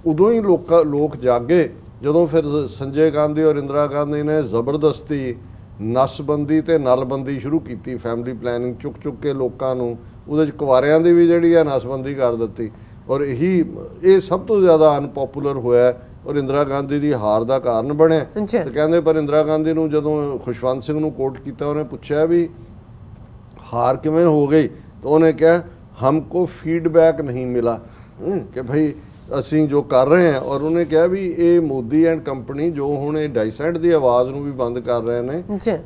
ਉਦੋਂ ਹੀ ਲੋਕ ਜਾਗੇ ਜਦੋਂ ਫਿਰ ਸੰਜੇ ਗਾਂਧੀ ਔਰ ਇੰਦਰਾ ਗਾਂਧੀ ਨੇ ਜ਼ਬਰਦਸਤੀ ਨਸਬੰਦੀ ਤੇ ਨਲਬੰਦੀ ਸ਼ੁਰੂ ਕੀਤੀ। ਫੈਮਿਲੀ ਪਲੈਨਿੰਗ ਚੁੱਕ ਕੇ ਲੋਕਾਂ ਨੂੰ ਉਹਦੇ 'ਚ ਕੁਆਰਿਆਂ ਦੀ ਵੀ ਜਿਹੜੀ ਹੈ ਨਸਬੰਦੀ ਕਰ ਦਿੱਤੀ ਔਰ ਇਹ ਸਭ ਤੋਂ ਜ਼ਿਆਦਾ ਅਨਪੋਪੂਲਰ ਹੋਇਆ ਔਰ ਇੰਦਰਾ ਗਾਂਧੀ ਦੀ ਹਾਰ ਦਾ ਕਾਰਨ ਬਣਿਆ। ਤੇ ਕਹਿੰਦੇ ਪਰ ਇੰਦਰਾ ਗਾਂਧੀ ਨੂੰ ਜਦੋਂ ਖੁਸ਼ਵੰਤ ਸਿੰਘ ਨੂੰ ਕੋਟ ਕੀਤਾ, ਉਹਨੇ ਪੁੱਛਿਆ ਵੀ ਹਾਰ ਕਿਵੇਂ ਹੋ ਗਈ, ਤਾਂ ਉਹਨੇ ਕਿਹਾ ਹਮਕੋ ਫੀਡਬੈਕ ਨਹੀਂ ਮਿਲਾ ਕਿ ਭਾਈ ਅਸੀਂ ਜੋ ਕਰ ਰਹੇ ਹਾਂ। ਔਰ ਉਹਨੇ ਕਿਹਾ ਵੀ ਇਹ ਮੋਦੀ ਐਂਡ ਕੰਪਨੀ ਜੋ ਹੁਣ ਇਹ ਡਾਇਸੈਂਟ ਦੀ ਆਵਾਜ਼ ਨੂੰ ਵੀ ਬੰਦ ਕਰ ਰਹੇ ਨੇ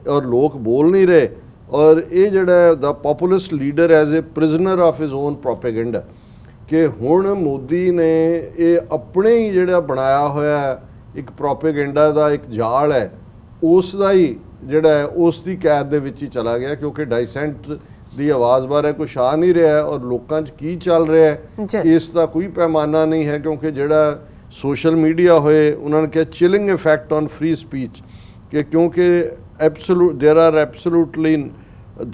ਔਰ ਲੋਕ ਬੋਲ ਨਹੀਂ ਰਹੇ। ਔਰ ਇਹ ਜਿਹੜਾ the populist leader as a prisoner of his own propaganda, ਕਿ ਹੁਣ ਮੋਦੀ ਨੇ ਇਹ ਆਪਣੇ ਹੀ ਜਿਹੜਾ ਬਣਾਇਆ ਹੋਇਆ ਇੱਕ ਪ੍ਰੋਪੇਗੈਂਡਾ ਦਾ ਇੱਕ ਜਾਲ ਹੈ, ਉਸ ਦਾ ਹੀ ਜਿਹੜਾ ਹੈ ਉਸ ਦੀ ਕੈਦ ਦੇ ਵਿੱਚ ਹੀ ਚਲਾ ਗਿਆ, ਕਿਉਂਕਿ ਡਾਇਸੈਂਟ ਦੀ ਆਵਾਜ਼ ਬਾਰੇ ਕੁਛ ਆ ਨਹੀਂ ਰਿਹਾ ਔਰ ਲੋਕਾਂ 'ਚ ਕੀ ਚੱਲ ਰਿਹਾ ਹੈ ਇਸ ਦਾ ਕੋਈ ਪੈਮਾਨਾ ਨਹੀਂ ਹੈ। ਕਿਉਂਕਿ ਜਿਹੜਾ ਸੋਸ਼ਲ ਮੀਡੀਆ ਹੋਏ, ਉਹਨਾਂ ਨੇ ਕਿਹਾ chilling effect on free speech, ਕਿ ਕਿਉਂਕਿ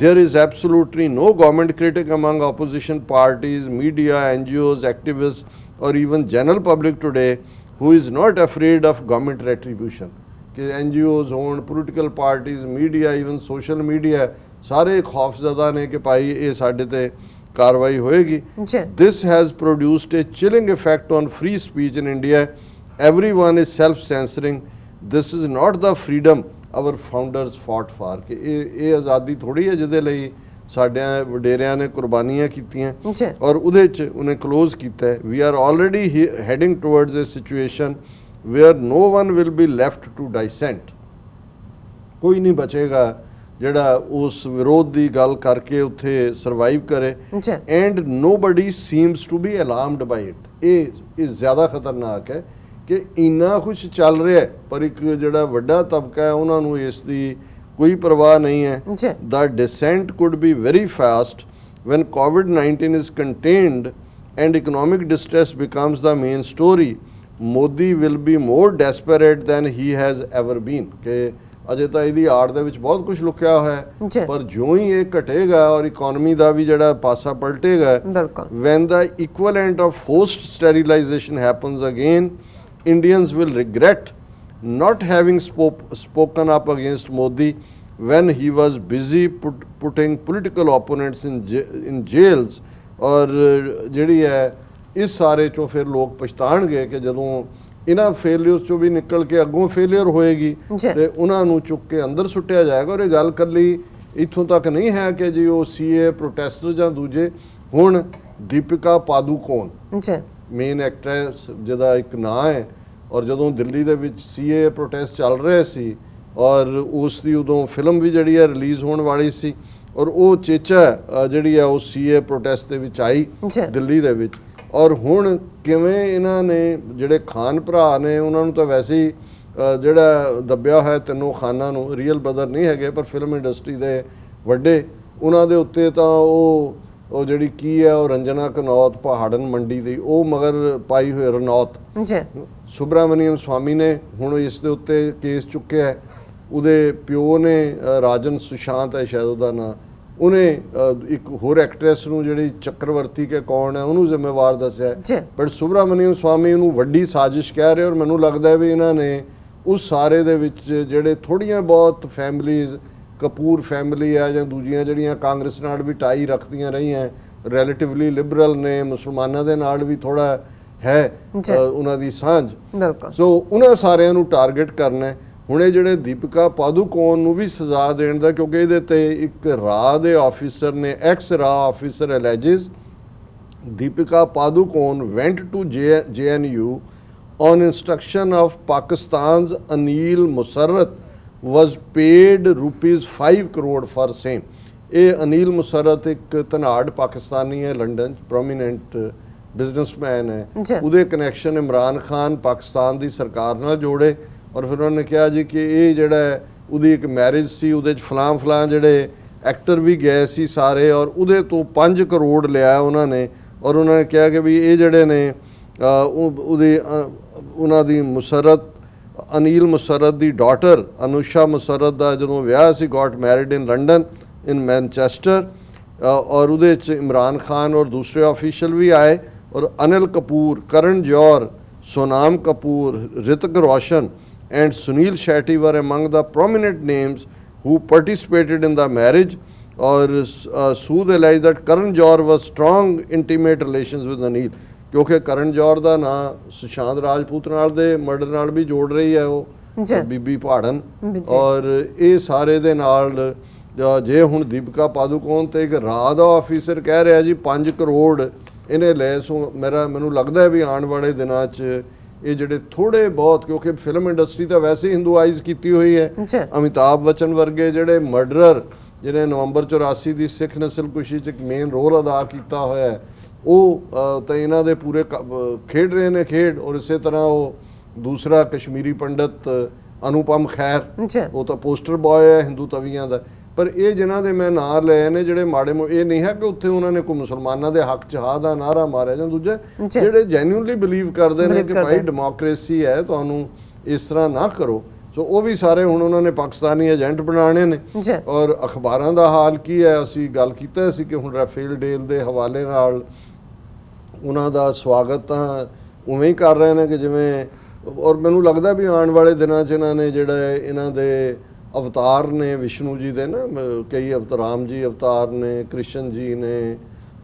there is absolutely no government critic among opposition parties, media, NGOs, activists or even general public today who is not afraid of government retribution, कि NGOs होण, political parties, media, even social media ਸਾਰੇ ਖੌਫਜ਼ਦਾ ਨੇ ਕਿ ਭਾਈ ਇਹ ਸਾਡੇ ਤੇ ਕਾਰਵਾਈ ਹੋਏਗੀ। This has produced a chilling effect on free speech in India. Everyone is self-censoring. This is not the freedom our founders fought for, ਕਿ ਇਹ ਆਜ਼ਾਦੀ ਥੋੜੀ ਹੈ ਜਿਹਦੇ ਲਈ ਸਾਡਿਆਂ ਵਡੇਰਿਆਂ ਨੇ ਕੁਰਬਾਨੀਆਂ ਕੀਤੀਆਂ। ਔਰ ਉਹਦੇ 'ਚ ਉਹਨੇ ਕਲੋਜ਼ ਕੀਤਾ, we are already heading towards a situation where no one will be left to dissent, ਕੋਈ ਨਹੀਂ ਬਚੇਗਾ ਜਿਹੜਾ ਉਸ ਵਿਰੋਧ ਦੀ ਗੱਲ ਕਰਕੇ ਉੱਥੇ ਸਰਵਾਈਵ ਕਰੇ। And nobody seems to be alarmed by it. ਇਹ ਜ਼ਿਆਦਾ ਖਤਰਨਾਕ ਹੈ ਕਿ ਇੰਨਾ ਕੁਛ ਚੱਲ ਰਿਹਾ ਪਰ ਇੱਕ ਜਿਹੜਾ ਵੱਡਾ ਤਬਕਾ ਹੈ ਉਹਨਾਂ ਨੂੰ ਇਸ ਦੀ ਕੋਈ ਪਰਵਾਹ ਨਹੀਂ ਹੈ। The descent could be very fast when COVID-19 is contained and economic distress becomes the main story. Modi will be more desperate than he has ever been, ਕਿ ਅਜੇ ਤਾਂ ਇਹਦੀ ਆੜ ਦੇ ਵਿੱਚ ਬਹੁਤ ਕੁਝ ਲੁਕਿਆ ਹੋਇਆ ਹੈ, ਪਰ ਜਿਉਂ ਹੀ ਇਹ ਘਟੇਗਾ ਔਰ ਇਕਨੋਮੀ ਦਾ ਵੀ ਜਿਹੜਾ ਪਾਸਾ ਪਲਟੇਗਾ, when the equivalent of forced sterilization happens again, Indians will regret not having spoken up against Modi when he was busy putting political opponents in jails। ਔਰ ਜਿਹੜੀ ਹੈ ਇਸ ਸਾਰੇ ਚੋਂ ਫਿਰ ਲੋਕ ਪਛਤਾਣਗੇ ਕਿ ਜਦੋਂ ਇਹਨਾਂ ਫੇਲਿਅਰ ਚੋਂ ਵੀ ਨਿਕਲ ਕੇ ਅੱਗੋਂ ਫੇਲਿਅਰ ਹੋਏਗੀ ਤੇ ਉਹਨਾਂ ਨੂੰ ਚੁੱਕ ਕੇ ਅੰਦਰ ਸੁੱਟਿਆ ਜਾਏਗਾ। ਔਰ ਇਹ ਗੱਲ ਕੱਲੀ ਇੱਥੋਂ ਤੱਕ ਨਹੀਂ ਹੈ ਕਿ ਜੀ ਉਹ ਸੀਏ ਪ੍ਰੋਟੈਸਟਰ ਜਾਂ ਦੂਜੇ। ਹੁਣ ਦੀਪਿਕਾ ਪਾਦੂਕੋਨ ਮੇਨ ਐਕਟਰੈਸ ਜਿਹਦਾ ਇੱਕ ਨਾਂ ਹੈ, ਔਰ ਜਦੋਂ ਦਿੱਲੀ ਦੇ ਵਿੱਚ ਸੀਏ ਪ੍ਰੋਟੈਸਟ ਚੱਲ ਰਹੇ ਸੀ ਔਰ ਉਸ ਦੀ ਉਦੋਂ ਫਿਲਮ ਵੀ ਜਿਹੜੀ ਹੈ ਰਿਲੀਜ਼ ਹੋਣ ਵਾਲੀ ਸੀ ਔਰ ਉਹ ਚੇਚਾ ਜਿਹੜੀ ਹੈ ਉਹ ਸੀਏ ਪ੍ਰੋਟੈਸਟ ਦੇ ਵਿੱਚ ਆਈ ਦਿੱਲੀ ਦੇ ਵਿੱਚ। ਔਰ ਹੁਣ ਕਿਵੇਂ ਇਹਨਾਂ ਨੇ ਜਿਹੜੇ ਖਾਨ ਭਰਾ ਨੇ ਉਹਨਾਂ ਨੂੰ ਤਾਂ ਵੈਸੇ ਹੀ ਜਿਹੜਾ ਦੱਬਿਆ ਹੋਇਆ ਤਿੰਨੋਂ ਖਾਨਾਂ ਨੂੰ, ਰੀਅਲ ਬ੍ਰਦਰ ਨਹੀਂ ਹੈਗੇ ਪਰ ਫਿਲਮ ਇੰਡਸਟਰੀ ਦੇ ਵੱਡੇ, ਉਹਨਾਂ ਦੇ ਉੱਤੇ ਤਾਂ ਉਹ ਜਿਹੜੀ ਕੀ ਹੈ ਉਹ ਰੰਜਨਾ ਕਨੌਤ ਪਹਾੜਨ ਮੰਡੀ ਦੀ ਉਹ ਮਗਰ ਪਾਈ ਹੋਈ ਰਣੌਤ ਸੁਬਰਾਮਨੀਅਮ ਸਵਾਮੀ ਨੇ ਹੁਣ ਇਸ ਦੇ ਉੱਤੇ ਕੇਸ ਚੁੱਕਿਆ ਹੈ। ਉਹਦੇ ਪਿਓ ਨੇ ਰਾਜਨ ਸੁਸ਼ਾਂਤ ਹੈ ਸ਼ਾਇਦ ਉਹਦਾ ਨਾਂ, ਉਹਨੇ ਇੱਕ ਹੋਰ ਐਕਟਰੈਸ ਨੂੰ ਜਿਹੜੀ ਚੱਕਰਵਰਤੀ ਕੇ ਕੌਣ ਹੈ ਉਹਨੂੰ ਜ਼ਿੰਮੇਵਾਰ ਦੱਸਿਆ, ਬਟ ਸੁਬਰਾਮਨੀਅਮ ਸਵਾਮੀ ਉਹਨੂੰ ਵੱਡੀ ਸਾਜ਼ਿਸ਼ ਕਹਿ ਰਹੇ। ਔਰ ਮੈਨੂੰ ਲੱਗਦਾ ਵੀ ਇਹਨਾਂ ਨੇ ਉਸ ਸਾਰੇ ਦੇ ਵਿੱਚ ਜਿਹੜੇ ਥੋੜ੍ਹੀਆਂ ਬਹੁਤ ਫੈਮਲੀਜ਼, ਕਪੂਰ ਫੈਮਿਲੀ ਆ ਜਾਂ ਦੂਜੀਆਂ ਜਿਹੜੀਆਂ ਕਾਂਗਰਸ ਨਾਲ ਵੀ ਟਾਈ ਰੱਖਦੀਆਂ ਰਹੀਆਂ, ਰਿਲੇਟਿਵਲੀ ਲਿਬਰਲ ਨੇ, ਮੁਸਲਮਾਨਾਂ ਦੇ ਨਾਲ ਵੀ ਥੋੜਾ ਹੈ ਉਹਨਾਂ ਦੀ ਸਾਂਝ, ਸੋ ਉਹਨਾਂ ਸਾਰਿਆਂ ਨੂੰ ਟਾਰਗੇਟ ਕਰਨਾ। ਹੁਣ ਇਹ ਜਿਹੜੇ ਦੀਪਿਕਾ ਪਾਦੂਕੋਣ ਨੂੰ ਵੀ ਸਜ਼ਾ ਦੇਣ ਦਾ, ਕਿਉਂਕਿ ਇਹਦੇ ਤੇ ਇੱਕ ਰਾਹ ਦੇ ਆਫੀਸਰ ਨੇ, ਐਕਸ ਰਾਹ officer alleges Deepika Padukone went to JNU on instruction of Pakistan's Anil Musarrat was paid ₹5 crore for same। ਇਹ ਅਨੀਲ ਮੁਸਰਤ ਇੱਕ ਧਨਾੜ ਪਾਕਿਸਤਾਨੀ ਹੈ, ਲੰਡਨ 'ਚ ਪ੍ਰੋਮੀਨੈਂਟ ਬਿਜ਼ਨਸਮੈਨ ਹੈ, ਉਹਦੇ ਕਨੈਕਸ਼ਨ ਇਮਰਾਨ ਖਾਨ ਪਾਕਿਸਤਾਨ ਦੀ ਸਰਕਾਰ ਨਾਲ ਜੋੜੇ। ਔਰ ਫਿਰ ਉਹਨਾਂ ਨੇ ਕਿਹਾ ਜੀ ਕਿ ਇਹ ਜਿਹੜਾ ਉਹਦੀ ਇੱਕ ਮੈਰਿਜ ਸੀ, ਉਹਦੇ 'ਚ ਫਲਾਂ ਜਿਹੜੇ ਐਕਟਰ ਵੀ ਗਏ ਸੀ ਸਾਰੇ, ਔਰ ਉਹਦੇ ਤੋਂ 5 ਕਰੋੜ ਲਿਆ ਉਹਨਾਂ ਨੇ। ਔਰ ਉਹਨਾਂ ਨੇ ਕਿਹਾ ਕਿ ਵੀ ਇਹ ਜਿਹੜੇ ਨੇ ਉਹਨਾਂ ਦੀ ਮੁਸਰਤ, ਅਨੀਲ ਮੁਸਰਤ ਦੀ ਡਾਟਰ ਅਨੁਸ਼ਾ ਮੁਸਰਤ ਦਾ ਜਦੋਂ ਵਿਆਹ ਸੀ, got married in London in Manchester, ਔਰ ਉਹਦੇ 'ਚ ਇਮਰਾਨ ਖਾਨ ਔਰ ਦੂਸਰੇ ਆਫੀਸ਼ੀਅਲ ਵੀ ਆਏ, ਔਰ ਅਨਿਲ ਕਪੂਰ, ਕਰਨ ਜੌਹਰ, ਸੋਨਾਮ Kapoor, Hrithik Roshan and Sunil Shetty were among the prominent names who participated in the marriage। or Sood alleged that Karan Johar was strong intimate relations with Anil, ਕਿਉਂਕਿ ਕਰਨ ਜੌਹਰ ਦਾ ਨਾਂ ਸੁਸ਼ਾਂਤ ਰਾਜਪੂਤ ਨਾਲ ਦੇ ਮਰਡਰ ਨਾਲ ਵੀ ਜੋੜ ਰਹੀ ਹੈ ਉਹ ਬੀਬੀ ਪਹਾੜਨ। ਔਰ ਇਹ ਸਾਰੇ ਦੇ ਨਾਲ ਜੇ ਹੁਣ ਦੀਪਿਕਾ ਪਾਦੂਕੋਣ ਤੇ ਇੱਕ ਰਾਹ ਦਾ ਆਫੀਸਰ ਕਹਿ ਰਿਹਾ ਜੀ 5 ਕਰੋੜ ਇਹਨੇ ਲੈ, ਸੋ ਮੈਨੂੰ ਲੱਗਦਾ ਵੀ ਆਉਣ ਵਾਲੇ ਦਿਨਾਂ 'ਚ ਇਹ ਜਿਹੜੇ ਥੋੜੇ ਬਹੁਤ, ਕਿਉਂਕਿ ਫਿਲਮ ਇੰਡਸਟਰੀ ਤਾਂ ਵੈਸੇ ਹਿੰਦੂਆਈਜ਼ ਕੀਤੀ ਹੋਈ ਹੈ, ਅਮਿਤਾਭ ਬੱਚਨ ਵਰਗੇ ਜਿਹੜੇ ਮਰਡਰਰ ਜਿਹਨੇ ਨਵੰਬਰ 84 ਦੀ ਸਿੱਖ ਨਸਲਕੁਸ਼ੀ 'ਚ ਇੱਕ ਮੇਨ ਰੋਲ ਅਦਾ ਕੀਤਾ ਹੋਇਆ, ਉਹ ਤਾਂ ਇਹਨਾਂ ਦੇ ਪੂਰੇ ਖੇਡ ਰਹੇ ਨੇ ਖੇਡ। ਔਰ ਇਸੇ ਤਰ੍ਹਾਂ ਉਹ ਦੂਸਰਾ ਕਸ਼ਮੀਰੀ ਪੰਡਤ ਅਨੁਪਮ ਖੈਰ, ਉਹ ਤਾਂ ਪੋਸਟਰ ਬॉय ਹੈ ਹਿੰਦੂ ਤਵੀਆਂ ਦਾ। ਪਰ ਇਹ ਜਿਨ੍ਹਾਂ ਦੇ ਮੈਂ ਨਾਂ ਲਏ ਨੇ ਜਿਹੜੇ ਮਾੜੇ ਇਹ ਨਹੀਂ ਹੈ ਕਿ ਉੱਥੇ ਉਹਨਾਂ ਨੇ ਕੋਈ ਮੁਸਲਮਾਨਾਂ ਦੇ ਹੱਕ 'ਚ ਹਾਂ ਦਾ ਨਾਰਾ ਮਾਰਿਆ, ਜਾਂ ਦੂਜੇ ਜਿਹੜੇ ਜੈਨੂਇਨਲੀ ਬਿਲੀਵ ਕਰਦੇ ਨੇ ਕਿ ਭਾਈ ਡੈਮੋਕ੍ਰੇਸੀ ਹੈ, ਤੁਹਾਨੂੰ ਇਸ ਤਰ੍ਹਾਂ ਨਾ ਕਰੋ। ਸੋ ਉਹ ਵੀ ਸਾਰੇ ਹੁਣ ਉਹਨਾਂ ਨੇ ਪਾਕਿਸਤਾਨੀ ਏਜੰਟ ਬਣਾਉਣੇ ਨੇ। ਔਰ ਅਖਬਾਰਾਂ ਦਾ ਹਾਲ ਕੀ ਹੈ, ਅਸੀਂ ਗੱਲ ਕੀਤਾ ਸੀ ਕਿ ਹੁਣ ਰਾਫੇਲ ਡੀਲ ਦੇ ਹਵਾਲੇ ਨਾਲ ਉਹਨਾਂ ਦਾ ਸਵਾਗਤ ਤਾਂ ਉਵੇਂ ਹੀ ਕਰ ਰਹੇ ਨੇ ਕਿ ਜਿਵੇਂ, ਔਰ ਮੈਨੂੰ ਲੱਗਦਾ ਵੀ ਆਉਣ ਵਾਲੇ ਦਿਨਾਂ 'ਚ ਇਹਨਾਂ ਨੇ ਜਿਹੜਾ ਇਹਨਾਂ ਦੇ ਅਵਤਾਰ ਨੇ ਵਿਸ਼ਨੂੰ ਜੀ ਦੇ ਨਾ, ਕਈ ਰਾਮ ਜੀ ਅਵਤਾਰ ਨੇ, ਕ੍ਰਿਸ਼ਨ ਜੀ ਨੇ,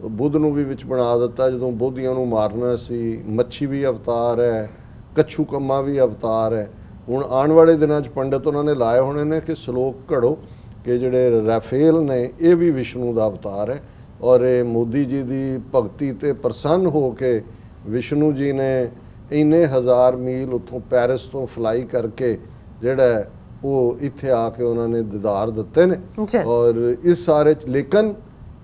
ਬੁੱਧ ਨੂੰ ਵੀ ਵਿੱਚ ਬਣਾ ਦਿੱਤਾ ਜਦੋਂ ਬੋਧੀਆਂ ਨੂੰ ਮਾਰਨਾ ਸੀ, ਮੱਛੀ ਵੀ ਅਵਤਾਰ ਹੈ, ਕੱਛੂ ਕੰਮਾ ਵੀ ਅਵਤਾਰ ਹੈ। ਹੁਣ ਆਉਣ ਵਾਲੇ ਦਿਨਾਂ 'ਚ ਪੰਡਤ ਉਹਨਾਂ ਨੇ ਲਾਏ ਹੋਣੇ ਨੇ ਕਿ ਸ਼ਲੋਕ ਘੜੋ ਕਿ ਜਿਹੜੇ ਰਾਫੇਲ ਨੇ ਇਹ ਵੀ ਵਿਸ਼ਨੂੰ ਦਾ ਅਵਤਾਰ ਹੈ। ਔਰ ਇਹ ਮੋਦੀ ਜੀ ਦੀ ਭਗਤੀ ਤੇ ਪ੍ਰਸੰਨ ਹੋ ਕੇ ਵਿਸ਼ਨੂੰ ਜੀ ਨੇ ਇੰਨੇ ਹਜ਼ਾਰ ਮੀਲ ਉੱਥੋਂ ਪੈਰਿਸ ਤੋਂ ਫਲਾਈ ਕਰਕੇ ਜਿਹੜਾ ਉਹ ਇੱਥੇ ਆ ਕੇ ਉਹਨਾਂ ਨੇ ਦੀਦਾਰ ਦਿੱਤੇ ਨੇ। ਔਰ ਇਸ ਸਾਰੇ 'ਚ ਲੇਕਿਨ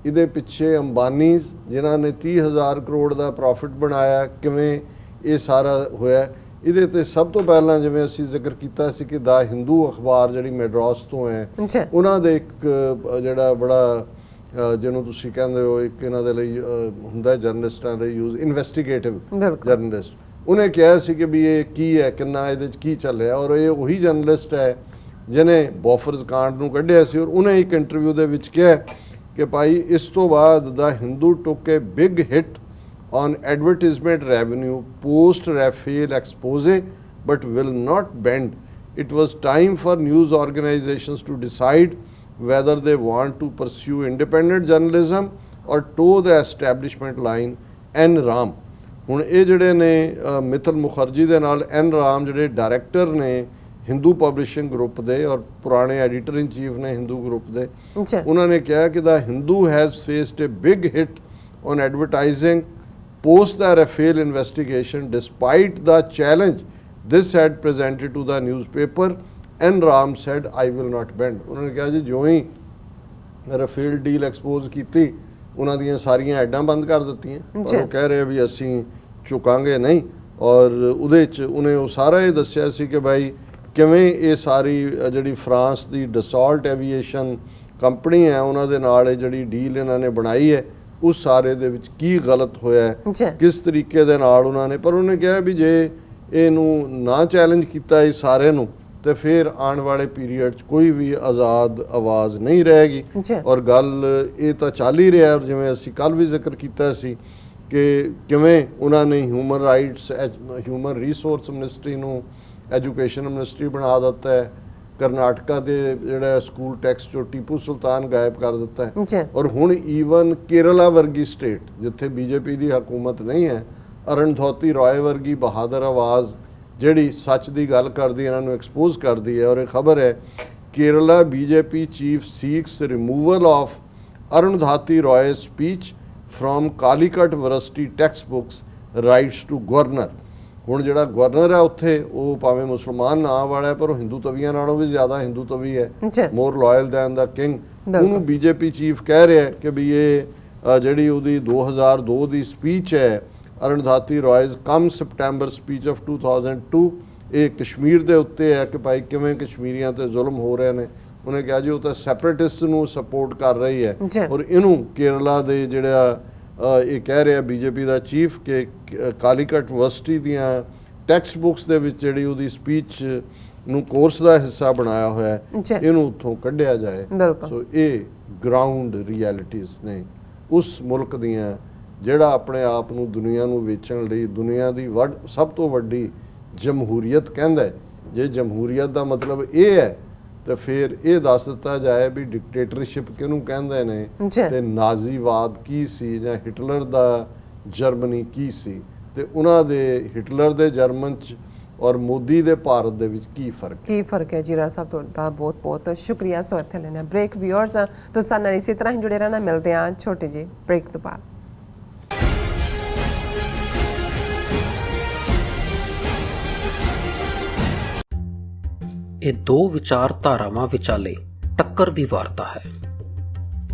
ਇਹਦੇ ਪਿੱਛੇ ਅੰਬਾਨੀਜ਼ ਜਿਨ੍ਹਾਂ ਨੇ 30,000 ਕਰੋੜ ਦਾ ਪ੍ਰੋਫਿਟ ਬਣਾਇਆ, ਕਿਵੇਂ ਇਹ ਸਾਰਾ ਹੋਇਆ, ਇਹਦੇ ਤੇ ਸਭ ਤੋਂ ਪਹਿਲਾਂ ਜਿਵੇਂ ਅਸੀਂ ਜ਼ਿਕਰ ਕੀਤਾ ਸੀ ਕਿ ਦਾ ਹਿੰਦੂ ਅਖਬਾਰ ਜਿਹੜੀ ਮੈਡਰਾਸ ਤੋਂ ਹੈ, ਉਹਨਾਂ ਦੇ ਇੱਕ ਜਿਹੜਾ ਬੜਾ ਜਿਹਨੂੰ ਤੁਸੀਂ ਕਹਿੰਦੇ ਹੋ ਇੱਕ ਇਹਨਾਂ ਦੇ ਲਈ ਹੁੰਦਾ ਜਰਨਲਿਸਟਾਂ ਦੇ ਯੂਜ਼, ਇਨਵੈਸਟੀਗੇਟਿਵ ਜਰਨਲਿਸਟ, ਉਹਨੇ ਕਿਹਾ ਸੀ ਕਿ ਵੀ ਇਹ ਕੀ ਹੈ, ਕਿੰਨਾ ਇਹਦੇ 'ਚ ਕੀ ਚੱਲਿਆ। ਔਰ ਇਹ ਉਹੀ ਜਰਨਲਿਸਟ ਹੈ ਜਿਹਨੇ ਬੋਫਰਜ਼ ਕਾਂਡ ਨੂੰ ਕੱਢਿਆ ਸੀ। ਔਰ ਉਹਨੇ ਇੱਕ ਇੰਟਰਵਿਊ ਦੇ ਵਿੱਚ ਕਿਹਾ ਕਿ ਭਾਈ ਇਸ ਤੋਂ ਬਾਅਦ the Hindu took a big hit on advertisement revenue post Rafale expose but will not bend. It was time for news organizations to decide whether they want to pursue independent journalism or toe the establishment line। N Ram ਹੁਣ ਇਹ ਜਿਹੜੇ ਨੇ ਮਿੱਤਲ ਮੁਖਰਜੀ ਦੇ ਨਾਲ N Ram ਜਿਹੜੇ ਡਾਇਰੈਕਟਰ ਨੇ ਹਿੰਦੂ ਪਬਲਿਸ਼ਿੰਗ ਗਰੁੱਪ ਦੇ ਔਰ ਪੁਰਾਣੇ ਐਡੀਟਰ ਇਨ ਚੀਫ ਨੇ ਹਿੰਦੂ ਗਰੁੱਪ ਦੇ, ਉਹਨਾਂ ਨੇ ਕਿਹਾ ਕਿ the Hindu has faced a big hit on advertising post the Rafale investigation despite the challenge this had presented to the newspaper। N Ram said I will not bend। ਉਹਨਾਂ ਨੇ ਕਿਹਾ ਜੀ ਜਿਉਂ ਹੀ ਰਫੇਲ ਡੀਲ ਐਕਸਪੋਜ਼ ਕੀਤੀ ਉਹਨਾਂ ਦੀਆਂ ਸਾਰੀਆਂ ਐਡਾਂ ਬੰਦ ਕਰ ਦਿੱਤੀਆਂ, ਪਰ ਉਹ ਕਹਿ ਰਹੇ ਵੀ ਅਸੀਂ ਝੁਕਾਂਗੇ ਨਹੀਂ। ਔਰ ਉਹਦੇ 'ਚ ਉਹਨੇ ਉਹ ਸਾਰਾ ਇਹ ਦੱਸਿਆ ਸੀ ਕਿ ਭਾਈ ਕਿਵੇਂ ਇਹ ਸਾਰੀ ਜਿਹੜੀ ਫਰਾਂਸ ਦੀ ਡਸੌਲਟ ਐਵੀਏਸ਼ਨ ਕੰਪਨੀ ਹੈ ਉਹਨਾਂ ਦੇ ਨਾਲ ਇਹ ਜਿਹੜੀ ਡੀਲ ਇਹਨਾਂ ਨੇ ਬਣਾਈ ਹੈ ਉਸ ਸਾਰੇ ਦੇ ਵਿੱਚ ਕੀ ਗਲਤ ਹੋਇਆ, ਕਿਸ ਤਰੀਕੇ ਦੇ ਨਾਲ ਉਹਨਾਂ ਨੇ। ਪਰ ਉਹਨੇ ਕਿਹਾ ਵੀ ਜੇ ਇਹਨੂੰ ਨਾ ਚੈਲੰਜ ਕੀਤਾ ਇਸ ਸਾਰੇ ਨੂੰ ਤੇ ਫਿਰ ਆਉਣ ਵਾਲੇ ਪੀਰੀਅਡ 'ਚ ਕੋਈ ਵੀ ਆਜ਼ਾਦ ਆਵਾਜ਼ ਨਹੀਂ ਰਹੇਗੀ। ਔਰ ਗੱਲ ਇਹ ਤਾਂ ਚੱਲ ਹੀ ਰਿਹਾ, ਜਿਵੇਂ ਅਸੀਂ ਕੱਲ੍ਹ ਵੀ ਜ਼ਿਕਰ ਕੀਤਾ ਸੀ ਕਿ ਕਿਵੇਂ ਉਹਨਾਂ ਨੇ human rights, human resource ministry ਨੂੰ ਐਜੂਕੇਸ਼ਨ ਮਿਨਿਸਟਰੀ ਬਣਾ ਦਿੱਤਾ ਹੈ। ਕਰਨਾਟਕਾ ਦੇ ਜਿਹੜਾ ਸਕੂਲ ਟੈਕਸ ਚੋਂ ਟੀਪੂ ਸੁਲਤਾਨ ਗਾਇਬ ਕਰ ਦਿੱਤਾ ਹੈ। ਔਰ ਹੁਣ ਈਵਨ ਕੇਰਲਾ ਵਰਗੀ ਸਟੇਟ ਜਿੱਥੇ ਬੀਜੇਪੀ ਦੀ ਹਕੂਮਤ ਨਹੀਂ ਹੈ, ਅਰੁਣਧੌਤੀ ਰਾਏ ਵਰਗੀ ਬਹਾਦਰ ਆਵਾਜ਼ ਜਿਹੜੀ ਸੱਚ ਦੀ ਗੱਲ ਕਰਦੀ ਇਹਨਾਂ ਨੂੰ ਐਕਸਪੋਜ਼ ਕਰਦੀ ਹੈ। ਔਰ ਇਹ ਖਬਰ ਹੈ Kerala BJP chief seeks removal of Arundhati Roy speech from Calicut university text books writes to governor. ਹੁਣ ਜਿਹੜਾ ਗਵਰਨਰ ਹੈ ਉੱਥੇ ਉਹ ਭਾਵੇਂ ਮੁਸਲਮਾਨ ਨਾਂ ਵਾਲਾ ਹੈ ਪਰ ਉਹ ਹਿੰਦੂ ਤਵੀਆਂ ਨਾਲੋਂ ਵੀ ਜ਼ਿਆਦਾ ਹਿੰਦੂ ਤਵੀ ਹੈ, ਮੋਰ ਲਾਇਲ ਦੈਨ ਦਾ ਕਿੰਗ। ਉਹਨੂੰ ਬੀਜੇਪੀ ਚੀਫ ਕਹਿ ਰਿਹਾ ਹੈ ਕਿ ਵੀ ਇਹ ਜਿਹੜੀ ਉਹਦੀ 2002 ਦੀ ਸਪੀਚ ਹੈ ਅਰੁਣਧੌਤੀ ਰਾਏਜ਼ ਕਮ ਸਪਟੈਂਬਰ ਸਪੀਚ ਆਫ 2002, ਇਹ ਕਸ਼ਮੀਰ ਦੇ ਉੱਤੇ ਹੈ ਕਿ ਭਾਈ ਕਿਵੇਂ ਕਸ਼ਮੀਰੀਆਂ ਤੇ ਜ਼ੁਲਮ ਹੋ ਰਹੇ ਨੇ। ਉਹਨੇ ਕਿਹਾ ਜੀ ਉਹ ਤਾਂ ਸੈਪਰੇਟਿਸਟ ਨੂੰ ਸਪੋਰਟ ਕਰ ਰਹੀ ਹੈ। ਔਰ ਇਹਨੂੰ ਕੇਰਲਾ ਦੇ ਜਿਹੜਾ ਇਹ ਕਹਿ ਰਿਹਾ ਬੀਜੇਪੀ ਦਾ ਚੀਫ ਕਿ ਕਾਲੀਕਟ ਯੂਨੀਵਰਸਿਟੀ ਦੀਆਂ ਟੈਕਸਟ ਬੁੱਕਸ ਦੇ ਵਿੱਚ ਜਿਹੜੀ ਉਹਦੀ ਸਪੀਚ ਨੂੰ ਕੋਰਸ ਦਾ ਹਿੱਸਾ ਬਣਾਇਆ ਹੋਇਆ ਹੈ, ਇਹਨੂੰ ਉੱਥੋਂ ਕੱਢਿਆ ਜਾਏ। ਸੋ ਇਹ ਗਰਾਊਂਡ ਰਿਐਲਿਟੀਜ਼ ਨੇ ਉਸ ਮੁਲਕ ਦੀਆਂ ਜਿਹੜਾ ਆਪਣੇ ਆਪ ਨੂੰ ਦੁਨੀਆ ਨੂੰ ਵੇਚਣ ਲਈ ਦੁਨੀਆ ਦੀ ਸਭ ਤੋਂ ਵੱਡੀ ਜਮਹੂਰੀਅਤ ਕਹਿੰਦਾ ਹੈ। ਜੇ ਜਮਹੂਰੀਅਤ ਦਾ ਮਤਲਬ ਇਹ ਹੈ ਤੇ ਫਿਰ ਇਹ ਦੱਸ ਦਿੱਤਾ ਜਾਏ ਵੀ ਡਿਕਟੇਟਰਸ਼ਿਪ ਕਿਹਨੂੰ ਕਹਿੰਦੇ ਨੇ ਤੇ ਨਾਜ਼ੀਵਾਦ ਕੀ ਸੀ ਜਾਂ ਹਿਟਲਰ ਦਾ ਜਰਮਨੀ ਕੀ ਸੀ, ਤੇ ਉਹਨਾਂ ਦੇ ਹਿਟਲਰ ਦੇ ਜਰਮਨ 'ਚ ਔਰ ਮੋਦੀ ਦੇ ਭਾਰਤ ਦੇ ਵਿੱਚ ਕੀ ਫਰਕ ਹੈ। ਜੀ ਰਾਣਾ ਸਾਹਿਬ ਤੁਹਾਡਾ ਬਹੁਤ ਬਹੁਤ ਸ਼ੁਕਰੀਆ। ਸੋ ਇੱਥੇ ਲੈਣਾ ਬ੍ਰੇਕ। ਵਿਊਅਰਸ ਤੁਸੀਂ ਸਾਡੇ ਨਾਲ ਇਸੇ ਤਰ੍ਹਾਂ ਹੀ ਜੁੜੇ ਰਹਿਣਾ। ਮਿਲਦੇ ਹਾਂ ਛੋਟੇ ਜਿਹੇ ਬ੍ਰੇਕ ਤੋਂ ਬਾਅਦ। ਇਹ ਦੋ ਵਿਚਾਰਧਾਰਾਵਾਂ ਵਿਚਾਲੇ ਟੱਕਰ ਦੀ ਵਾਰਤਾ ਹੈ।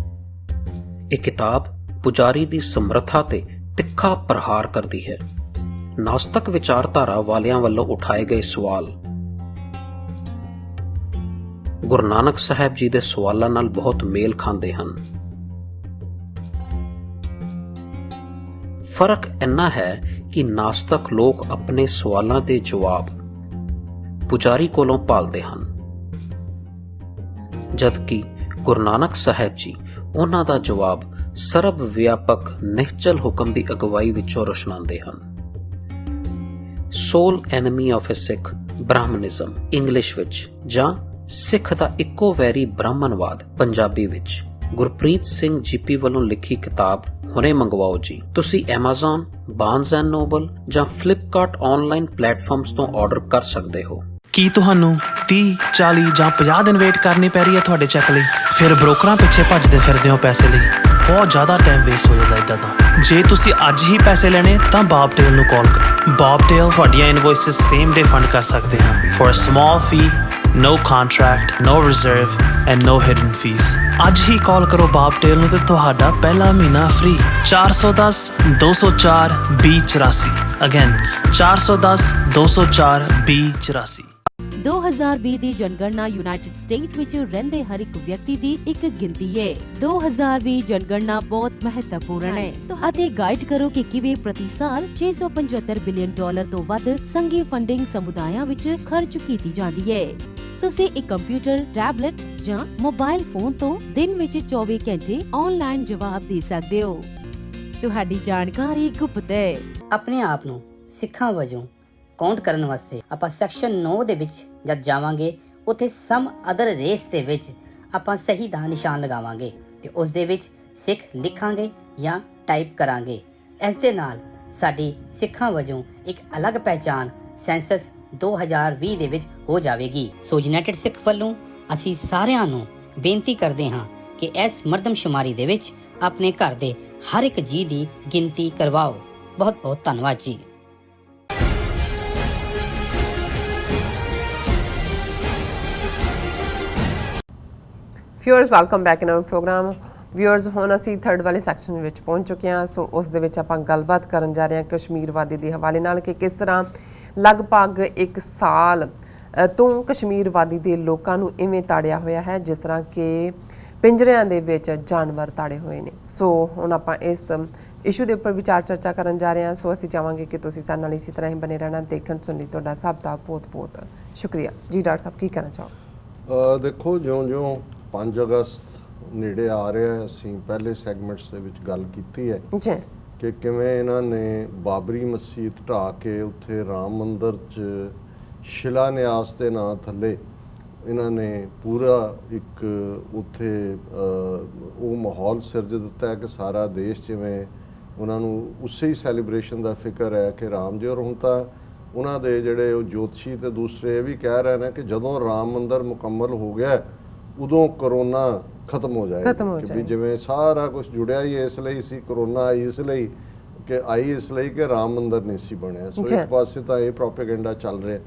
ਇਹ ਕਿਤਾਬ ਪੁਜਾਰੀ ਦੀ ਸਮਰੱਥਾ ਤੇ ਤਿੱਖਾ ਪ੍ਰਹਾਰ ਕਰਦੀ ਹੈ। ਨਾਸਤਕ ਵਿਚਾਰਧਾਰਾ ਵਾਲਿਆਂ ਵੱਲੋਂ ਉਠਾਏ ਗਏ ਸਵਾਲ ਗੁਰੂ ਨਾਨਕ ਸਾਹਿਬ ਜੀ ਦੇ ਸਵਾਲਾਂ ਨਾਲ ਬਹੁਤ ਮੇਲ ਖਾਂਦੇ ਹਨ। ਫਰਕ ਇੰਨਾ ਹੈ ਕਿ ਨਾਸਤਕ ਲੋਕ ਆਪਣੇ ਸਵਾਲਾਂ ਦੇ ਜਵਾਬ ਪੁਜਾਰੀ ਕੋਲੋਂ ਭਾਲਦੇ ਹਨ, ਜਦਕਿ ਗੁਰੂ ਨਾਨਕ ਸਾਹਿਬ ਜੀ ਉਹਨਾਂ ਦਾ ਜਵਾਬ ਸਰਬ ਵਿਆਪਕ ਨਿਹਚਲ ਹੁਕਮ ਦੀ ਅਗਵਾਈ ਵਿੱਚੋਂ ਰੁਸ਼ਨਾਉਂਦੇ ਹਨ। Sole enemy of a Sikh Brahminism English ਵਿੱਚ, ਜਾਂ ਸਿੱਖ ਦਾ ਇੱਕੋ ਵੈਰੀ ਬ੍ਰਾਹਮਣਵਾਦ ਪੰਜਾਬੀ ਵਿੱਚ, ਗੁਰਪ੍ਰੀਤ ਸਿੰਘ ਜੀਪੀ ਵੱਲੋਂ ਲਿਖੀ ਕਿਤਾਬ ਹੁਣੇ ਮੰਗਵਾਓ ਜੀ। ਤੁਸੀਂ Amazon, Barnes and Noble ਜਾਂ Flipkart ਆਨਲਾਈਨ ਪਲੇਟਫਾਰਮਸ ਤੋਂ ਆਰਡਰ ਕਰ ਸਕਦੇ ਹੋ। ਕੀ ਤੁਹਾਨੂੰ 30, 40 ਜਾਂ 50 ਦਿਨ ਵੇਟ ਕਰਨੀ ਪੈ ਰਹੀ ਹੈ ਤੁਹਾਡੇ ਚੈੱਕ ਲਈ? ਫਿਰ ਬ੍ਰੋਕਰਾਂ ਪਿੱਛੇ ਭੱਜਦੇ ਫਿਰਦੇ ਹੋ ਪੈਸੇ ਲਈ। ਬਹੁਤ ਜ਼ਿਆਦਾ ਟਾਈਮ ਵੇਸਟ ਹੋ ਜਾਂਦਾ ਇੱਦਾਂ ਤਾਂ। ਜੇ ਤੁਸੀਂ ਅੱਜ ਹੀ ਪੈਸੇ ਲੈਣੇ ਤਾਂ ਬੌਬਟੇਲ ਨੂੰ ਕਾਲ ਕਰੋ। ਬੌਬਟੇਲ ਤੁਹਾਡੀਆਂ ਇਨਵੌਇਸਸ ਸੇਮ ਡੇ ਫੰਡ ਕਰ ਸਕਦੇ ਹਨ for a small fee, no contract, no reserve and no hidden fees। ਅੱਜ ਹੀ ਕਾਲ ਕਰੋ ਬੌਬਟੇਲ ਨੂੰ ਤੇ ਤੁਹਾਡਾ ਪਹਿਲਾ ਮਹੀਨਾ ਫ੍ਰੀ। 410 204 2084। ਅਗੇਨ 410 204 2084। 2020 ਦੀ ਜਨਗਣਨਾ ਯੂਨਾਈਟਿਡ ਸਟੇਟ ਵਿੱਚ ਰਹਿੰਦੇ ਹਰ ਇੱਕ ਵਿਅਕਤੀ ਦੀ ਇੱਕ ਗਿਣਤੀ ਹੈ। 2020 ਜਨਗਣਨਾ ਬਹੁਤ ਮਹੱਤਵਪੂਰਨ ਹੈ ਅਤੇ ਗਾਈਡ ਕਰੋ ਕਿ ਕਿਵੇਂ ਪ੍ਰਤੀ ਸਾਲ $675 ਬਿਲੀਅਨ ਤੋਂ ਵੱਧ ਸੰਘੀ ਫੰਡਿੰਗ ਸਮੁਦਾਇਆਂ ਵਿੱਚ ਖਰਚ ਕੀਤੀ ਜਾਂਦੀ ਹੈ। ਤੁਸੀਂ ਇੱਕ ਕੰਪਿਊਟਰ, ਟੈਬਲੇਟ ਜਾਂ ਮੋਬਾਈਲ ਫੋਨ ਤੋਂ ਦਿਨ ਵਿੱਚ 24 ਘੰਟੇ ਆਨਲਾਈਨ ਜਵਾਬ ਦੇ ਸਕਦੇ ਹੋ। ਤੁਹਾਡੀ ਜਾਣਕਾਰੀ ਗੁਪਤ ਹੈ। ਆਪਣੇ ਆਪ ਨੂੰ ਸਿੱਖਾਂ ਵਜੋਂ ਕਾਊਂਟ ਕਰਨ ਵਾਸਤੇ ਆਪਾਂ ਸੈਕਸ਼ਨ 9 ਦੇ ਵਿੱਚ ਜਦ ਜਾਵਾਂਗੇ, ਉੱਥੇ ਸਮ ਅਦਰ ਰੇਸ ਦੇ ਵਿੱਚ ਆਪਾਂ ਸਹੀ ਦਾ ਨਿਸ਼ਾਨ ਲਗਾਵਾਂਗੇ ਤੇ ਉਸ ਦੇ ਵਿੱਚ ਸਿੱਖ ਲਿਖਾਂਗੇ ਜਾਂ ਟਾਈਪ ਕਰਾਂਗੇ। ਇਸ ਦੇ ਨਾਲ ਸਾਡੀ ਸਿੱਖਾਂ ਵਜੋਂ ਇੱਕ ਅਲੱਗ ਪਹਿਚਾਨ ਸੈਂਸਸ 2020 ਦੇ ਵਿੱਚ ਹੋ ਜਾਵੇਗੀ। ਸੋ ਯੂਨਾਈਟਿਡ ਸਿੱਖ ਵੱਲੋਂ ਅਸੀਂ ਸਾਰਿਆਂ ਨੂੰ ਬੇਨਤੀ ਕਰਦੇ ਹਾਂ ਕਿ ਇਸ ਮਰਦਮਸ਼ੁਮਾਰੀ ਦੇ ਵਿੱਚ ਆਪਣੇ ਘਰ ਦੇ ਹਰ ਇੱਕ ਜੀਅ ਦੀ ਗਿਣਤੀ ਕਰਵਾਓ। ਬਹੁਤ ਬਹੁਤ ਧੰਨਵਾਦ ਜੀ। Viewers welcome back in our programme. Viewers ਹੁਣ ਅਸੀਂ ਥਰਡ ਵਾਲੇ ਸੈਕਸ਼ਨ ਵਿੱਚ ਪਹੁੰਚ ਚੁੱਕੇ ਹਾਂ। ਸੋ ਉਸ ਦੇ ਵਿੱਚ ਆਪਾਂ ਗੱਲਬਾਤ ਕਰਨ ਜਾ ਰਹੇ ਹਾਂ ਕਸ਼ਮੀਰ ਵਾਦੀ ਦੇ ਹਵਾਲੇ ਨਾਲ ਕਿ ਕਿਸ ਤਰ੍ਹਾਂ ਲਗਭਗ 1 ਸਾਲ ਤੋਂ ਕਸ਼ਮੀਰ ਵਾਦੀ ਦੇ ਲੋਕਾਂ ਨੂੰ ਇਵੇਂ ਤਾੜਿਆ ਹੋਇਆ ਹੈ ਜਿਸ ਤਰ੍ਹਾਂ ਕਿ ਪਿੰਜਰਿਆਂ ਦੇ ਵਿੱਚ ਜਾਨਵਰ ਤਾੜੇ ਹੋਏ ਨੇ। ਸੋ ਹੁਣ ਆਪਾਂ ਇਸ ਇਸ਼ੂ ਦੇ ਉੱਪਰ ਵਿਚਾਰ ਚਰਚਾ ਕਰਨ ਜਾ ਰਹੇ ਹਾਂ। ਸੋ ਅਸੀਂ ਚਾਹਾਂਗੇ ਕਿ ਤੁਸੀਂ ਸਾਡੇ ਨਾਲ ਇਸੇ ਤਰ੍ਹਾਂ ਹੀ ਬਣੇ ਰਹਿਣਾ। ਦੇਖਣ ਸੁਣਨ ਲਈ ਤੁਹਾਡਾ ਸਭ ਦਾ ਬਹੁਤ ਬਹੁਤ ਸ਼ੁਕਰੀਆ ਜੀ। ਡਾਕਟਰ ਸਾਹਿਬ ਕੀ ਕਹਿਣਾ ਚਾਹੋ? ਦੇਖੋ ਜਿਉਂ-ਜਿਉਂ 5 ਅਗਸਤ ਨੇੜੇ ਆ ਰਿਹਾ ਹੈ, ਅਸੀਂ ਪਹਿਲੇ ਸੈਗਮੈਂਟਸ ਦੇ ਵਿੱਚ ਗੱਲ ਕੀਤੀ ਹੈ ਜੀ ਕਿ ਕਿਵੇਂ ਇਹਨਾਂ ਨੇ ਬਾਬਰੀ ਮਸਜਿਦ ਢਾਹ ਕੇ ਉੱਥੇ ਰਾਮ ਮੰਦਿਰ 'ਚ ਸ਼ਿਲਾਨਿਆਸ ਦੇ ਨਾਂ ਥੱਲੇ ਇਹਨਾਂ ਨੇ ਪੂਰਾ ਇੱਕ ਉੱਥੇ ਉਹ ਮਾਹੌਲ ਸਿਰਜ ਦਿੱਤਾ ਹੈ ਕਿ ਸਾਰਾ ਦੇਸ਼ ਜਿਵੇਂ ਉਹਨਾਂ ਨੂੰ ਉਸੇ ਹੀ ਸੈਲੀਬ੍ਰੇਸ਼ਨ ਦਾ ਫਿਕਰ ਹੈ ਕਿ ਰਾਮ ਜੀ। ਔਰ ਹੁਣ ਤਾਂ ਉਹਨਾਂ ਦੇ ਜਿਹੜੇ ਉਹ ਜੋਤਸ਼ੀ ਤੇ ਦੂਸਰੇ ਇਹ ਵੀ ਕਹਿ ਰਹੇ ਨੇ ਕਿ ਜਦੋਂ ਰਾਮ ਮੰਦਿਰ ਮੁਕੰਮਲ ਹੋ ਗਿਆ ਉਦੋਂ ਕਰੋਨਾ ਖਤਮ ਹੋ ਜਾਏਗਾ। ਵੀ ਜਿਵੇਂ ਸਾਰਾ ਕੁਝ ਜੁੜਿਆ ਹੀ ਇਸ ਲਈ ਸੀ, ਕਰੋਨਾ ਆਈ ਇਸ ਲਈ ਕਿ ਕਿ ਰਾਮ ਮੰਦਿਰ ਨਹੀਂ ਸੀ ਬਣਿਆ। ਸੋ ਇੱਕ ਪਾਸੇ ਤਾਂ ਇਹ ਪ੍ਰੋਪੇਗੈਂਡਾ ਚੱਲ ਰਿਹਾ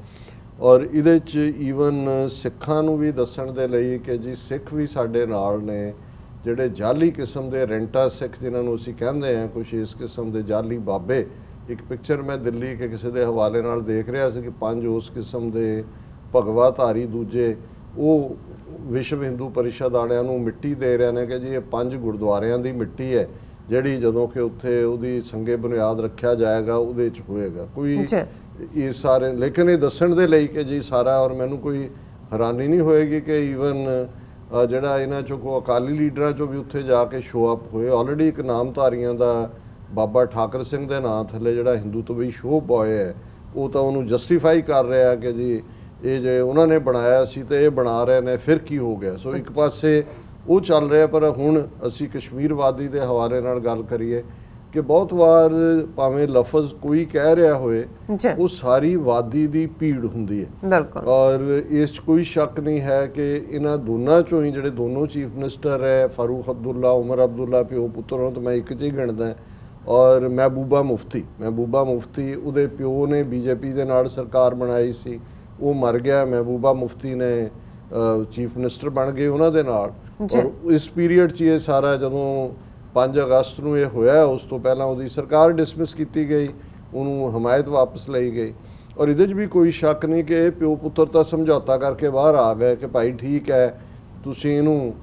ਔਰ ਇਹਦੇ 'ਚ ਈਵਨ ਸਿੱਖਾਂ ਨੂੰ ਵੀ ਦੱਸਣ ਦੇ ਲਈ ਕਿ ਜੀ ਸਿੱਖ ਵੀ ਸਾਡੇ ਨਾਲ ਨੇ, ਜਿਹੜੇ ਜਾਲੀ ਕਿਸਮ ਦੇ ਰੈਂਟਾ ਸਿੱਖ ਜਿਨ੍ਹਾਂ ਨੂੰ ਅਸੀਂ ਕਹਿੰਦੇ ਹਾਂ, ਕੁਛ ਇਸ ਕਿਸਮ ਦੇ ਜਾਲੀ ਬਾਬੇ। ਇੱਕ ਪਿਕਚਰ ਮੈਂ ਦਿੱਲੀ ਕੇ ਕਿਸੇ ਦੇ ਹਵਾਲੇ ਨਾਲ ਦੇਖ ਰਿਹਾ ਸੀ ਕਿ 5 ਉਸ ਕਿਸਮ ਦੇ ਭਗਵਾਧਾਰੀ ਦੂਜੇ ਉਹ ਵਿਸ਼ਵ ਹਿੰਦੂ ਪਰਿਸ਼ਦ ਵਾਲਿਆਂ ਨੂੰ ਮਿੱਟੀ ਦੇ ਰਹੇ ਨੇ ਕਿ ਜੀ ਇਹ 5 ਗੁਰਦੁਆਰਿਆਂ ਦੀ ਮਿੱਟੀ ਹੈ ਜਿਹੜੀ ਜਦੋਂ ਕਿ ਉੱਥੇ ਉਹਦੀ ਸੰਗੇ ਬੁਨਿਆਦ ਰੱਖਿਆ ਜਾਏਗਾ ਉਹਦੇ 'ਚ ਹੋਏਗਾ ਕੋਈ ਇਹ ਸਾਰੇ। ਲੇਕਿਨ ਇਹ ਦੱਸਣ ਦੇ ਲਈ ਕਿ ਜੀ ਸਾਰਾ, ਔਰ ਮੈਨੂੰ ਕੋਈ ਹੈਰਾਨੀ ਨਹੀਂ ਹੋਏਗੀ ਕਿ ਈਵਨ ਜਿਹੜਾ ਇਹਨਾਂ 'ਚੋਂ ਕੋ ਅਕਾਲੀ ਲੀਡਰਾਂ 'ਚੋਂ ਵੀ ਉੱਥੇ ਜਾ ਕੇ ਸ਼ੋਅ ਅਪ ਹੋਏ। ਆਲਰੇਡੀ ਇੱਕ ਨਾਮਧਾਰੀਆਂ ਦਾ ਬਾਬਾ ਠਾਕਰ ਸਿੰਘ ਦੇ ਨਾਂ ਥੱਲੇ ਜਿਹੜਾ ਹਿੰਦੂਤਵੀ ਸ਼ੋਅ ਬॉय ਹੈ ਉਹ ਤਾਂ ਉਹਨੂੰ ਜਸਟੀਫਾਈ ਕਰ ਰਿਹਾ ਕਿ ਜੀ ਇਹ ਜੇ ਉਹਨਾਂ ਨੇ ਬਣਾਇਆ ਸੀ ਤੇ ਇਹ ਬਣਾ ਰਹੇ ਨੇ, ਫਿਰ ਕੀ ਹੋ ਗਿਆ। ਸੋ ਇੱਕ ਪਾਸੇ ਉਹ ਚੱਲ ਰਿਹਾ, ਪਰ ਹੁਣ ਅਸੀਂ ਕਸ਼ਮੀਰ ਵਾਦੀ ਦੇ ਹਵਾਲੇ ਨਾਲ ਗੱਲ ਕਰੀਏ ਕਿ ਬਹੁਤ ਵਾਰ ਭਾਵੇਂ ਲਫ਼ਜ਼ ਕੋਈ ਕਹਿ ਰਿਹਾ ਹੋਏ ਉਹ ਸਾਰੀ ਵਾਦੀ ਦੀ ਭੀੜ ਹੁੰਦੀ ਹੈ। ਔਰ ਇਸ 'ਚ ਕੋਈ ਸ਼ੱਕ ਨਹੀਂ ਹੈ ਕਿ ਇਹਨਾਂ ਦੋਨਾਂ 'ਚੋਂ ਹੀ ਜਿਹੜੇ ਦੋਨੋਂ ਚੀਫ ਮਿਨਿਸਟਰ ਹੈ, ਫਾਰੂਕ ਅਬਦੁੱਲਾ, ਉਮਰ ਅਬਦੁੱਲਾ ਪਿਓ ਪੁੱਤਰ, ਉਹਨਾਂ ਤੋਂ ਮੈਂ ਇੱਕ 'ਚ ਹੀ ਗਿਣਦਾ। ਔਰ ਮਹਿਬੂਬਾ ਮੁਫਤੀ ਉਹਦੇ ਪਿਓ ਨੇ ਬੀਜੇਪੀ ਦੇ ਨਾਲ ਸਰਕਾਰ ਬਣਾਈ ਸੀ, ਉਹ ਮਰ ਗਿਆ। ਮਹਿਬੂਬਾ ਮੁਫਤੀ ਨੇ ਚੀਫ ਮਿਨਿਸਟਰ ਬਣ ਗਏ ਉਹਨਾਂ ਦੇ ਨਾਲ। ਔਰ ਇਸ ਪੀਰੀਅਡ 'ਚ ਇਹ ਸਾਰਾ ਜਦੋਂ 5 ਅਗਸਤ ਨੂੰ ਇਹ ਹੋਇਆ, ਉਸ ਤੋਂ ਪਹਿਲਾਂ ਉਹਦੀ ਸਰਕਾਰ ਡਿਸਮਿਸ ਕੀਤੀ ਗਈ, ਉਹਨੂੰ ਹਮਾਇਤ ਵਾਪਸ ਲਈ ਗਈ। ਔਰ ਇਹਦੇ 'ਚ ਵੀ ਕੋਈ ਸ਼ੱਕ ਨਹੀਂ ਕਿ ਇਹ ਪਿਓ ਪੁੱਤਰ ਤਾਂ ਸਮਝੌਤਾ ਕਰਕੇ ਬਾਹਰ ਆ ਗਏ ਕਿ ਭਾਈ ਠੀਕ ਹੈ ਤੁਸੀਂ ਇਹਨੂੰ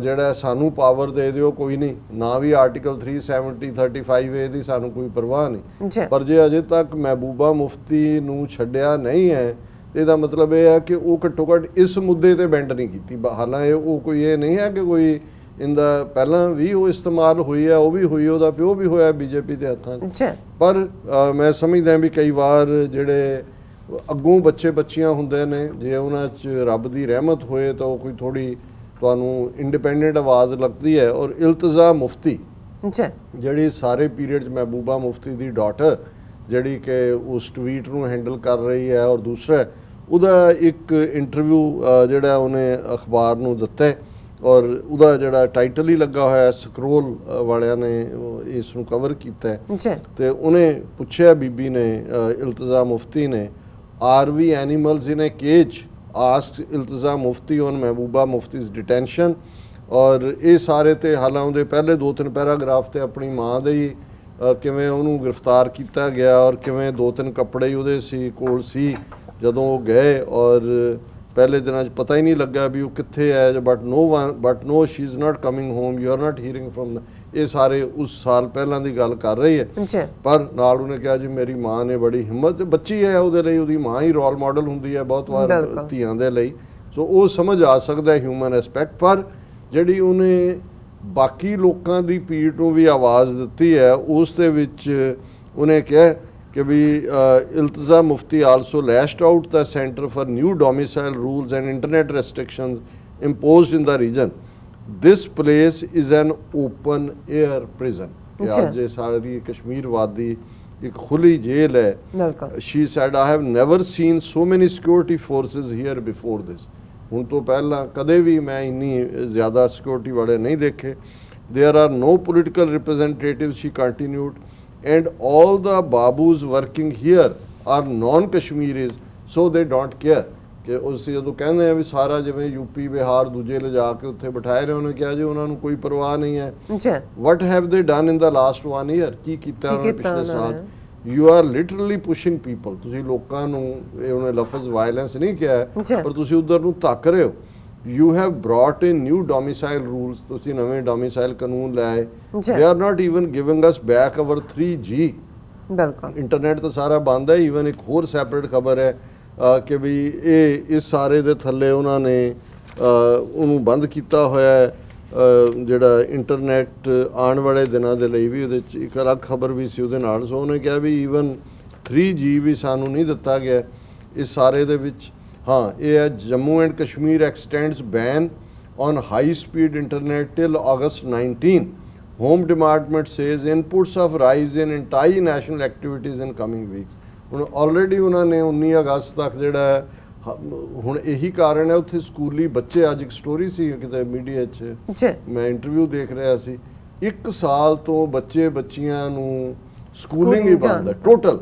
ਜਿਹੜਾ ਸਾਨੂੰ ਪਾਵਰ ਦੇ ਦਿਓ, ਕੋਈ ਨਹੀਂ, ਨਾ ਵੀ ਆਰਟੀਕਲ 370 35A ਦੀ ਸਾਨੂੰ ਕੋਈ ਪਰਵਾਹ ਨਹੀਂ। ਪਰ ਜੇ ਅਜੇ ਤੱਕ ਮਹਿਬੂਬਾ ਮੁਫਤੀ ਨੂੰ ਛੱਡਿਆ ਨਹੀਂ ਹੈ ਇਹਦਾ ਮਤਲਬ ਇਹ ਹੈ ਕਿ ਉਹ ਘੱਟੋ ਘੱਟ ਇਸ ਮੁੱਦੇ ਤੇ ਬੈਂਡ ਨਹੀਂ ਕੀਤੀ। ਹਾਲਾਂਕਿ ਉਹ ਕੋਈ ਇਹ ਨਹੀਂ ਹੈ ਕਿ ਕੋਈ ਇਹਦਾ ਪਹਿਲਾਂ ਵੀ ਉਹ ਇਸਤੇਮਾਲ ਹੋਈ ਹੈ, ਉਹ ਵੀ ਹੋਈ, ਉਹਦਾ ਪਿਓ ਵੀ ਹੋਇਆ ਬੀਜੇਪੀ ਦੇ ਹੱਥਾਂ 'ਚ। ਪਰ ਮੈਂ ਸਮਝਦਾ ਵੀ ਕਈ ਵਾਰ ਜਿਹੜੇ ਅੱਗੋਂ ਬੱਚੇ ਬੱਚੀਆਂ ਹੁੰਦੇ ਨੇ, ਜੇ ਉਹਨਾਂ 'ਚ ਰੱਬ ਦੀ ਰਹਿਮਤ ਹੋਏ ਤਾਂ ਉਹ ਕੋਈ ਥੋੜੀ ਤੁਹਾਨੂੰ ਇੰਡੀਪੈਂਡੈਂਟ ਆਵਾਜ਼ ਲੱਗਦੀ ਹੈ। ਔਰ ਇਲਤਜ਼ਾ ਮੁਫਤੀ ਜਿਹੜੀ ਸਾਰੇ ਪੀਰੀਅਡ 'ਚ ਮਹਿਬੂਬਾ ਮੁਫਤੀ ਦੀ ਡਾਟਰ ਜਿਹੜੀ ਕਿ ਉਸ ਟਵੀਟ ਨੂੰ ਹੈਂਡਲ ਕਰ ਰਹੀ ਹੈ, ਔਰ ਦੂਸਰਾ ਉਹਦਾ ਇੱਕ ਇੰਟਰਵਿਊ ਜਿਹੜਾ ਉਹਨੇ ਅਖਬਾਰ ਨੂੰ ਦਿੱਤਾ ਔਰ ਉਹਦਾ ਜਿਹੜਾ ਟਾਈਟਲ ਹੀ ਲੱਗਾ ਹੋਇਆ, ਸਕਰੋਲ ਵਾਲਿਆਂ ਨੇ ਇਸ ਨੂੰ ਕਵਰ ਕੀਤਾ ਤੇ ਉਹਨੇ ਪੁੱਛਿਆ ਬੀਬੀ ਨੇ, ਇਲਤਜ਼ਾ ਮੁਫਤੀ ਨੇ, are we animals in a cage, asked Iltija Mufti on Mehbooba Mufti's detention. ਔਰ ਇਹ ਸਾਰੇ ਤੇ ਹਾਲਾਂ ਉਹਦੇ ਪਹਿਲੇ 2-3 ਪੈਰਾਗ੍ਰਾਫ ਤੇ ਆਪਣੀ ਮਾਂ ਦੇ ਹੀ ਕਿਵੇਂ ਉਹਨੂੰ ਗ੍ਰਿਫਤਾਰ ਕੀਤਾ ਗਿਆ ਔਰ ਕਿਵੇਂ 2-3 ਕੱਪੜੇ ਹੀ ਉਹਦੇ ਕੋਲ ਸੀ ਜਦੋਂ ਉਹ ਗਏ, ਔਰ ਪਹਿਲੇ ਦਿਨਾਂ 'ਚ ਪਤਾ ਹੀ ਨਹੀਂ ਲੱਗਾ ਵੀ ਉਹ ਕਿੱਥੇ ਹੈ। But no she is not coming home, you are not hearing from. ਇਹ ਸਾਰੇ ਉਸ ਸਾਲ ਪਹਿਲਾਂ ਦੀ ਗੱਲ ਕਰ ਰਹੀ ਹੈ। ਪਰ ਨਾਲ ਉਹਨੇ ਕਿਹਾ ਜੀ ਮੇਰੀ ਮਾਂ ਨੇ ਬੜੀ ਹਿੰਮਤ, ਬੱਚੀ ਹੈ ਉਹਦੇ ਲਈ ਉਹਦੀ ਮਾਂ ਹੀ ਰੋਲ ਮਾਡਲ ਹੁੰਦੀ ਹੈ ਬਹੁਤ ਵਾਰ ਧੀਆਂ ਦੇ ਲਈ। ਸੋ ਉਹ ਸਮਝ ਆ ਸਕਦਾ ਹਿਊਮਨ ਐਸਪੈਕਟ। ਪਰ ਜਿਹੜੀ ਉਹਨੇ ਬਾਕੀ ਲੋਕਾਂ ਦੀ ਪੀੜ ਨੂੰ ਵੀ ਆਵਾਜ਼ ਦਿੱਤੀ ਹੈ, ਉਸ ਦੇ ਵਿੱਚ ਉਹਨੇ ਕਿਹਾ ਕਿ ਵੀ Iltija Mufti also lashed out the centre for new domicile rules and internet restrictions imposed in the region. This place is an open air prison. ਕਿ ਅੱਜ ਇਹ ਸਾਰੀ ਕਸ਼ਮੀਰ ਵਾਦੀ ਇੱਕ ਖੁੱਲੀ ਜੇਲ੍ਹ ਹੈ। She said I have never seen so many security forces here before this. ਹੁਣ ਤੋਂ ਪਹਿਲਾਂ ਕਦੇ ਵੀ ਮੈਂ ਇੰਨੀ ਜ਼ਿਆਦਾ ਸਿਕਿਉਰਿਟੀ ਵਾਲੇ ਨਹੀਂ ਦੇਖੇ। There are no political representatives, she continued, and all the babus working here are non-Kashmiris, so they don't care. ਕਿ ਉਸ ਜਦੋਂ ਕਹਿੰਦੇ ਆ ਵੀ ਸਾਰਾ ਜਿਵੇਂ ਯੂਪੀ ਬਿਹਾਰ ਦੂਜੇ ਲਿਜਾ ਕੇ ਉੱਥੇ ਬਿਠਾਏ ਰਹੇ, ਉਹਨੇ ਕਿਹਾ ਜੀ ਉਹਨਾਂ ਨੂੰ ਕੋਈ ਪਰਵਾਹ ਨਹੀਂ ਹੈ। What have they done in the last 1 year? ਕੀ ਕੀਤਾ ਉਹਨਾਂ ਨੇ ਪਿਛਲੇ ਸਾਲ? You are literally pushing people. ਤੁਸੀਂ ਲੋਕਾਂ ਨੂੰ ਉਹਨੇ ਲਫ਼ਜ਼ ਵਾਇਲੈਂਸ ਨਹੀਂ ਕਿਹਾ, ਪਰ ਤੁਸੀਂ ਉਧਰ ਨੂੰ ਧੱਕ ਰਹੇ ਹੋ। You have brought in new domicile rules. ਤੁਸੀਂ ਨਵੇਂ ਡੋਮਿਸਾਈਲ ਕਾਨੂੰਨ ਲਾਏ। They are not even giving us back our 3G. ਬਿਲਕੁਲ ਇੰਟਰਨੈਟ ਤਾਂ ਸਾਰਾ ਬੰਦ ਹੈ। ਈਵਨ ਇੱਕ ਹੋਰ ਸੈਪਰੇਟ ਖਬਰ ਹੈ ਕਿ ਵੀ ਇਹ ਇਸ ਸਾਰੇ ਦੇ ਥੱਲੇ ਉਹਨਾਂ ਨੇ ਉਹਨੂੰ ਬੰਦ ਕੀਤਾ ਹੋਇਆ ਹੈ। ਜਿਹੜਾ ਇੰਟਰਨੈਟ ਆਉਣ ਵਾਲੇ ਦਿਨਾਂ ਦੇ ਲਈ ਵੀ ਉਹਦੇ 'ਚ ਇੱਕ ਅਲੱਗ ਖਬਰ ਵੀ ਸੀ ਉਹਦੇ ਨਾਲ। ਸੋ ਉਹਨੇ ਕਿਹਾ ਵੀ ਈਵਨ 3G ਵੀ ਸਾਨੂੰ ਨਹੀਂ ਦਿੱਤਾ ਗਿਆ ਇਸ ਸਾਰੇ ਦੇ ਵਿੱਚ। ਹਾਂ, ਇਹ ਹੈ Jammu and Kashmir extends ban on high speed internet till August 19. Home Department says inputs of rise in anti-national activities in coming weeks. ਹੁਣ ਆਲਰੇਡੀ ਉਹਨਾਂ ਨੇ 19 ਅਗਸਤ ਤੱਕ ਜਿਹੜਾ ਹੁਣ ਇਹੀ ਕਾਰਨ ਹੈ ਉੱਥੇ ਸਕੂਲੀ ਬੱਚੇ, ਅੱਜ ਇੱਕ ਸਟੋਰੀ ਸੀ ਕਿਤੇ ਮੀਡੀਆ 'ਚ ਮੈਂ ਇੰਟਰਵਿਊ ਦੇਖ ਰਿਹਾ ਸੀ, 1 ਸਾਲ ਤੋਂ ਬੱਚੀਆਂ ਨੂੰ ਸਕੂਲਿੰਗ ਹੀ ਬੰਦ ਹੈ ਟੋਟਲ।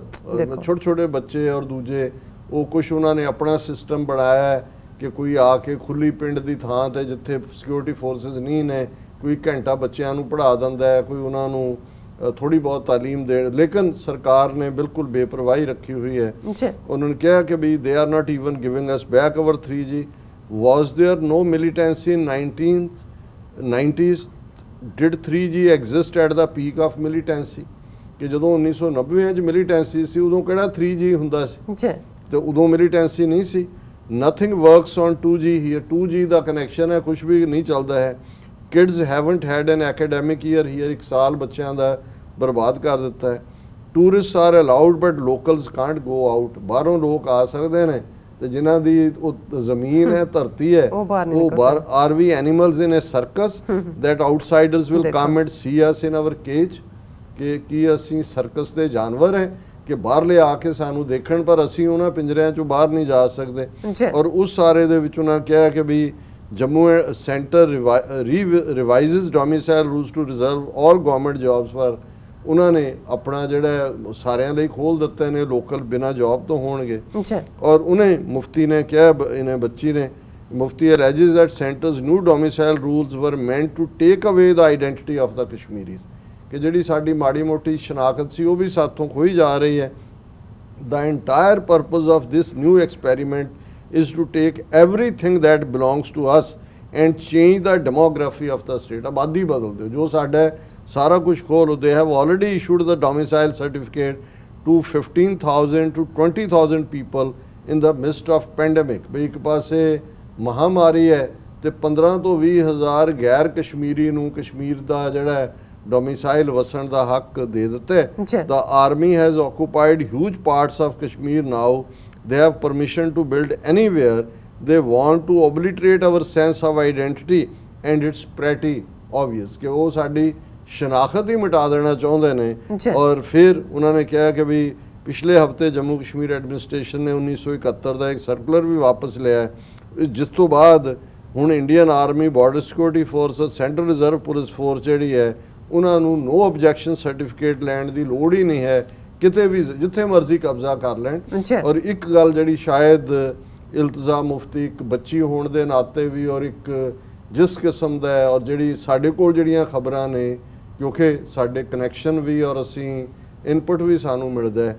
ਛੋਟੇ ਛੋਟੇ ਬੱਚੇ ਔਰ ਦੂਜੇ ਉਹ ਕੁਛ ਉਹਨਾਂ ਨੇ ਆਪਣਾ ਸਿਸਟਮ ਬਣਾਇਆ ਹੈ ਕਿ ਕੋਈ ਆ ਕੇ ਖੁੱਲੀ ਪਿੰਡ ਦੀ ਥਾਂ ਤੇ ਜਿੱਥੇ ਸਿਕਿਉਰਿਟੀ ਫੋਰਸਿਸ ਨਹੀਂ ਨੇ ਕੋਈ ਘੰਟਾ ਬੱਚਿਆਂ ਨੂੰ ਪੜ੍ਹਾ ਦਿੰਦਾ ਹੈ, ਕੋਈ ਉਹਨਾਂ ਨੂੰ ਥੋੜੀ ਬਹੁਤ ਤਾਲੀਮ ਦੇਣ। ਲੇਕਿਨ ਸਰਕਾਰ ਨੇ ਬਿਲਕੁਲ ਬੇਪਰਵਾਹੀ ਰੱਖੀ ਹੋਈ ਹੈ। ਉਹਨਾਂ ਨੇ ਕਿਹਾ ਕਿ ਵੀ they are not even giving us back our 3G। Was there no militancy in 1990s? Did 3G exist at the peak of militancy? ਕਿ ਜਦੋਂ 1990 'ਚ ਮਿਲੀਟੈਂਸੀ ਸੀ ਉਦੋਂ ਕਿਹੜਾ 3G ਹੁੰਦਾ ਸੀ ਤੇ ਉਦੋਂ ਮਿਲੀਟੈਂਸੀ ਨਹੀਂ ਸੀ। Nothing works on 2G here. 2G the connection ਹੈ, ਕੁਝ ਵੀ ਨਹੀਂ ਚੱਲਦਾ ਹੈ। Kids haven't had an academic year here. 1 ਸਾਲ ਬੱਚਿਆਂ ਦਾ ਬਰਬਾਦ ਕਰ ਦਿੱਤਾ ਹੈ। Tourists are allowed but locals can't go out. ਬਾਹਰੋਂ ਲੋਕ ਆ ਸਕਦੇ ਨੇ ਤੇ ਜਿਨ੍ਹਾਂ ਦੀ ਉਹ ਜ਼ਮੀਨ ਹੈ, ਧਰਤੀ ਹੈ, ਉਹ ਬਾਹਰ। Are we animals in a circus that outsiders will come and see us in our cage? ਕਿ ਕੀ ਅਸੀਂ ਸਰਕਸ ਦੇ ਜਾਨਵਰ ਹੈ ਕਿ ਬਾਹਰਲੇ ਆ ਕੇ ਸਾਨੂੰ ਦੇਖਣ ਪਰ ਅਸੀਂ ਉਹਨਾਂ ਪਿੰਜਰਿਆਂ ਚੋਂ ਬਾਹਰ ਨਹੀਂ ਜਾ ਸਕਦੇ। ਔਰ ਉਸ ਸਾਰੇ ਦੇ ਵਿੱਚ ਉਹਨਾਂ ਕਿਹਾ ਕਿ ਵੀ Jammu centre revises domicile rules to reserve all government jobs for. ਉਹਨਾਂ ਨੇ ਆਪਣਾ ਜਿਹੜਾ ਸਾਰਿਆਂ ਲਈ ਖੋਲ ਦਿੱਤੇ ਨੇ, ਲੋਕਲ ਬਿਨਾਂ ਜੌਬ ਤੋਂ ਹੋਣਗੇ। ਔਰ ਉਹਨੇ ਮੁਫਤੀ ਨੇ ਕਿਹਾ, ਇਹਨੇ ਬੱਚੀ ਨੇ, Mufti alleges that centre's new domicile rules were meant to take away the identity of ਦਾ ਕਸ਼ਮੀਰੀਜ਼। ਕਿ ਜਿਹੜੀ ਸਾਡੀ ਮਾੜੀ ਮੋਟੀ ਸ਼ਨਾਖਤ ਸੀ ਉਹ ਵੀ ਸਾਥੋਂ ਖੋਈ ਜਾ ਰਹੀ ਹੈ। The entire purpose of this new experiment is to take everything that belongs to us and change the demography of the state. ਆਬਾਦੀ ਬਦਲ ਦਿਓ, ਜੋ ਸਾਡਾ ਸਾਰਾ ਕੁਝ ਖੋਲ੍ਹ। They have already issued the domicile certificate to 15,000 to 20,000 people in the midst of pandemic। ਬਈ ਇੱਕ ਪਾਸੇ ਮਹਾਮਾਰੀ ਹੈ ਤੇ 15 ਤੋਂ 20,000 ਗੈਰ ਕਸ਼ਮੀਰੀ ਨੂੰ ਕਸ਼ਮੀਰ ਦਾ ਜਿਹੜਾ ਡੋਮਿਸਾਈਲ ਵਸਣ ਦਾ ਹੱਕ ਦੇ ਦਿੱਤਾ ਹੈ। The army has occupied huge parts of Kashmir now. They have permission to build anywhere. They want to obliterate our sense of identity and it's pretty obvious ਕਿ ਉਹ ਸਾਡੀ ਸ਼ਨਾਖਤ ਹੀ ਮਿਟਾ ਦੇਣਾ ਚਾਹੁੰਦੇ ਨੇ। ਔਰ ਫਿਰ ਉਹਨਾਂ ਨੇ ਕਿਹਾ ਕਿ ਵੀ ਪਿਛਲੇ ਹਫਤੇ ਜੰਮੂ ਕਸ਼ਮੀਰ ਐਡਮਿਨਿਸਟ੍ਰੇਸ਼ਨ ਨੇ 1971 ਦਾ ਇੱਕ ਸਰਕੂਲਰ ਵੀ ਵਾਪਸ ਲਿਆ ਹੈ, ਜਿਸ ਤੋਂ ਬਾਅਦ ਹੁਣ Indian army, border security force, central reserve police force ਜਿਹੜੀ ਹੈ ਉਹਨਾਂ ਨੂੰ ਨੋ ਆਬਜੈਕਸ਼ਨ ਸਰਟੀਫਿਕੇਟ ਲੈਣ ਦੀ ਲੋੜ ਹੀ ਨਹੀਂ ਹੈ, ਕਿਤੇ ਵੀ ਜਿੱਥੇ ਮਰਜ਼ੀ ਕਬਜ਼ਾ ਕਰ ਲੈਣ। ਔਰ ਇੱਕ ਗੱਲ ਜਿਹੜੀ ਸ਼ਾਇਦ ਇਲਤਜ਼ਾ ਮੁਫਤੀ ਇੱਕ ਬੱਚੀ ਹੋਣ ਦੇ ਨਾਤੇ ਵੀ ਔਰ ਇੱਕ ਜਿਸ ਕਿਸਮ ਦਾ ਹੈ ਔਰ ਜਿਹੜੀ ਸਾਡੇ ਕੋਲ ਜਿਹੜੀਆਂ ਖਬਰਾਂ ਨੇ ਕਿਉਂਕਿ ਸਾਡੇ ਕਨੈਕਸ਼ਨ ਵੀ ਔਰ ਅਸੀਂ ਇਨਪੁਟ ਵੀ ਸਾਨੂੰ ਮਿਲਦਾ ਹੈ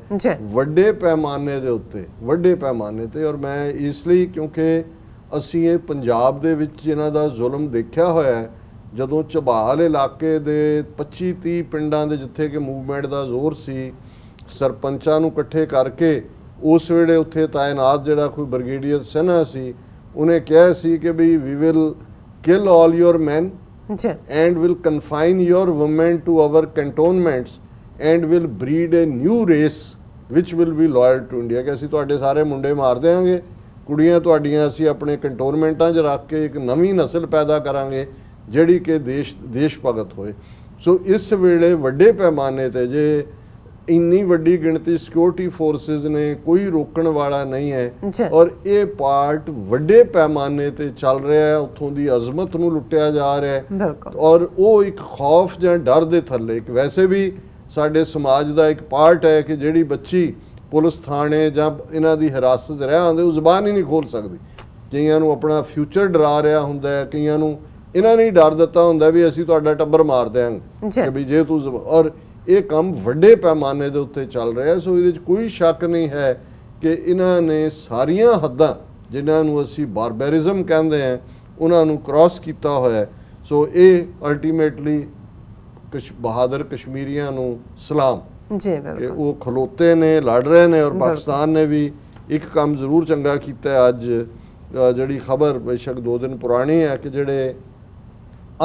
ਵੱਡੇ ਪੈਮਾਨੇ ਦੇ ਉੱਤੇ, ਵੱਡੇ ਪੈਮਾਨੇ ਤੇ। ਔਰ ਮੈਂ ਇਸ ਲਈ ਕਿਉਂਕਿ ਅਸੀਂ ਇਹ ਪੰਜਾਬ ਦੇ ਵਿੱਚ ਇਹਨਾਂ ਦਾ ਜ਼ੁਲਮ ਦੇਖਿਆ ਹੋਇਆ ਹੈ। ਜਦੋਂ ਝਬਾਲ ਇਲਾਕੇ ਦੇ 25-30 ਪਿੰਡਾਂ ਦੇ ਜਿੱਥੇ ਕਿ ਮੂਵਮੈਂਟ ਦਾ ਜ਼ੋਰ ਸੀ, ਸਰਪੰਚਾਂ ਨੂੰ ਇਕੱਠੇ ਕਰਕੇ ਉਸ ਵੇਲੇ ਉੱਥੇ ਤਾਇਨਾਤ ਜਿਹੜਾ ਕੋਈ ਬ੍ਰਿਗੇਡੀਅਰ ਸਿਨਹਾ ਸੀ, ਉਹਨੇ ਕਿਹਾ ਸੀ ਕਿ ਵੀ we will kill all your men and will confine your women to our cantonments and will breed a new race which will be loyal to India. ਕਿ ਅਸੀਂ ਤੁਹਾਡੇ ਸਾਰੇ ਮੁੰਡੇ ਮਾਰ ਦਿਆਂਗੇ, ਕੁੜੀਆਂ ਤੁਹਾਡੀਆਂ ਅਸੀਂ ਆਪਣੇ ਕੰਟੋਨਮੈਂਟਾਂ 'ਚ ਰੱਖ ਕੇ ਇੱਕ ਨਵੀਂ ਨਸਲ ਪੈਦਾ ਕਰਾਂਗੇ ਜਿਹੜੀ ਕਿ ਦੇਸ਼ ਭਗਤ ਹੋਏ। ਸੋ ਇਸ ਵੇਲੇ ਵੱਡੇ ਪੈਮਾਨੇ ਤੇ ਜੇ ਇੰਨੀ ਵੱਡੀ ਗਿਣਤੀ ਸਿਕਿਉਰਿਟੀ ਫੋਰਸਿਸ ਨੇ, ਕੋਈ ਰੋਕਣ ਵਾਲਾ ਨਹੀਂ ਹੈ ਔਰ ਇਹ ਪਾਰਟ ਵੱਡੇ ਪੈਮਾਨੇ ਤੇ ਚੱਲ ਰਿਹਾ ਹੈ। ਉੱਥੋਂ ਦੀ ਅਜ਼ਮਤ ਨੂੰ ਲੁੱਟਿਆ ਜਾ ਰਿਹਾ ਹੈ ਔਰ ਉਹ ਇੱਕ ਖੌਫ ਜਾਂ ਡਰ ਦੇ ਥੱਲੇ ਇੱਕ ਵੈਸੇ ਵੀ ਸਾਡੇ ਸਮਾਜ ਦਾ ਇੱਕ ਪਾਰਟ ਹੈ ਕਿ ਜਿਹੜੀ ਬੱਚੀ ਪੁਲਿਸ ਥਾਣੇ ਜਾਂ ਇਹਨਾਂ ਦੀ ਹਿਰਾਸਤ 'ਚ ਰਹਿ ਆਉਂਦੇ ਉਹ ਜ਼ੁਬਾਨ ਹੀ ਨਹੀਂ ਖੋਲ੍ਹ ਸਕਦੀ। ਕਈਆਂ ਨੂੰ ਆਪਣਾ ਫਿਊਚਰ ਡਰਾ ਰਿਹਾ ਹੁੰਦਾ ਹੈ, ਕਈਆਂ ਨੂੰ ਇਹਨਾਂ ਨੇ ਡਰ ਦਿੱਤਾ ਹੁੰਦਾ ਵੀ ਅਸੀਂ ਤੁਹਾਡਾ ਟੱਬਰ ਮਾਰ ਦਿਆਂਗੇ ਕਿ ਵੀ ਜੇ ਤੂੰ। ਔਰ ਇਹ ਕੰਮ ਵੱਡੇ ਪੈਮਾਨੇ ਦੇ ਉੱਤੇ ਚੱਲ ਰਿਹਾ। ਸੋ ਇਹਦੇ 'ਚ ਕੋਈ ਸ਼ੱਕ ਨਹੀਂ ਹੈ ਕਿ ਇਹਨਾਂ ਨੇ ਸਾਰੀਆਂ ਹੱਦਾਂ ਜਿਨ੍ਹਾਂ ਨੂੰ ਅਸੀਂ ਬਾਰਬੈਰਿਜ਼ਮ ਕਹਿੰਦੇ ਹਾਂ ਉਹਨਾਂ ਨੂੰ ਕ੍ਰਾਸ ਕੀਤਾ ਹੋਇਆ। ਸੋ ਇਹ ਅਲਟੀਮੇਟਲੀ ਬਹਾਦਰ ਕਸ਼ਮੀਰੀਆਂ ਨੂੰ ਸਲਾਮ ਕਿ ਉਹ ਖਲੋਤੇ ਨੇ, ਲੜ ਰਹੇ ਨੇ ਔਰ ਪਾਕਿਸਤਾਨ ਨੇ ਵੀ ਇੱਕ ਕੰਮ ਜ਼ਰੂਰ ਚੰਗਾ ਕੀਤਾ ਅੱਜ, ਜਿਹੜੀ ਖਬਰ ਬੇਸ਼ੱਕ 2 ਦਿਨ ਪੁਰਾਣੀ ਹੈ, ਕਿ ਜਿਹੜੇ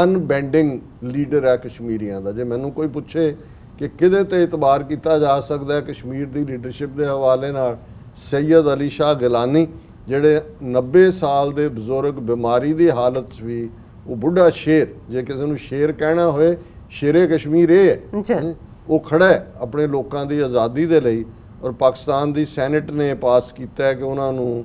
ਅਨਬੈਂਡਿੰਗ ਲੀਡਰ ਹੈ ਕਸ਼ਮੀਰੀਆਂ ਦਾ, ਜੇ ਮੈਨੂੰ ਕੋਈ ਪੁੱਛੇ ਕਿ ਕਿਹਦੇ ਤੇ ਇਤਬਾਰ ਕੀਤਾ ਜਾ ਸਕਦਾ ਹੈ ਕਸ਼ਮੀਰ ਦੀ ਲੀਡਰਸ਼ਿਪ ਦੇ ਹਵਾਲੇ ਨਾਲ, ਸੈਯਦ ਅਲੀ ਸ਼ਾਹ ਗਿਲਾਨੀ, ਜਿਹੜੇ 90 ਸਾਲ ਦੇ ਬਜ਼ੁਰਗ, ਬਿਮਾਰੀ ਦੀ ਹਾਲਤ 'ਚ ਵੀ ਉਹ ਬੁੱਢਾ ਸ਼ੇਰ, ਜੇ ਕਿਸੇ ਨੂੰ ਸ਼ੇਰ ਕਹਿਣਾ ਹੋਏ, ਸ਼ੇਰੇ ਕਸ਼ਮੀਰ ਇਹ ਹੈ, ਉਹ ਖੜਾ ਹੈ ਆਪਣੇ ਲੋਕਾਂ ਦੀ ਆਜ਼ਾਦੀ ਦੇ ਲਈ। ਔਰ ਪਾਕਿਸਤਾਨ ਦੀ ਸੈਨੇਟ ਨੇ ਪਾਸ ਕੀਤਾ ਹੈ ਕਿ ਉਹਨਾਂ ਨੂੰ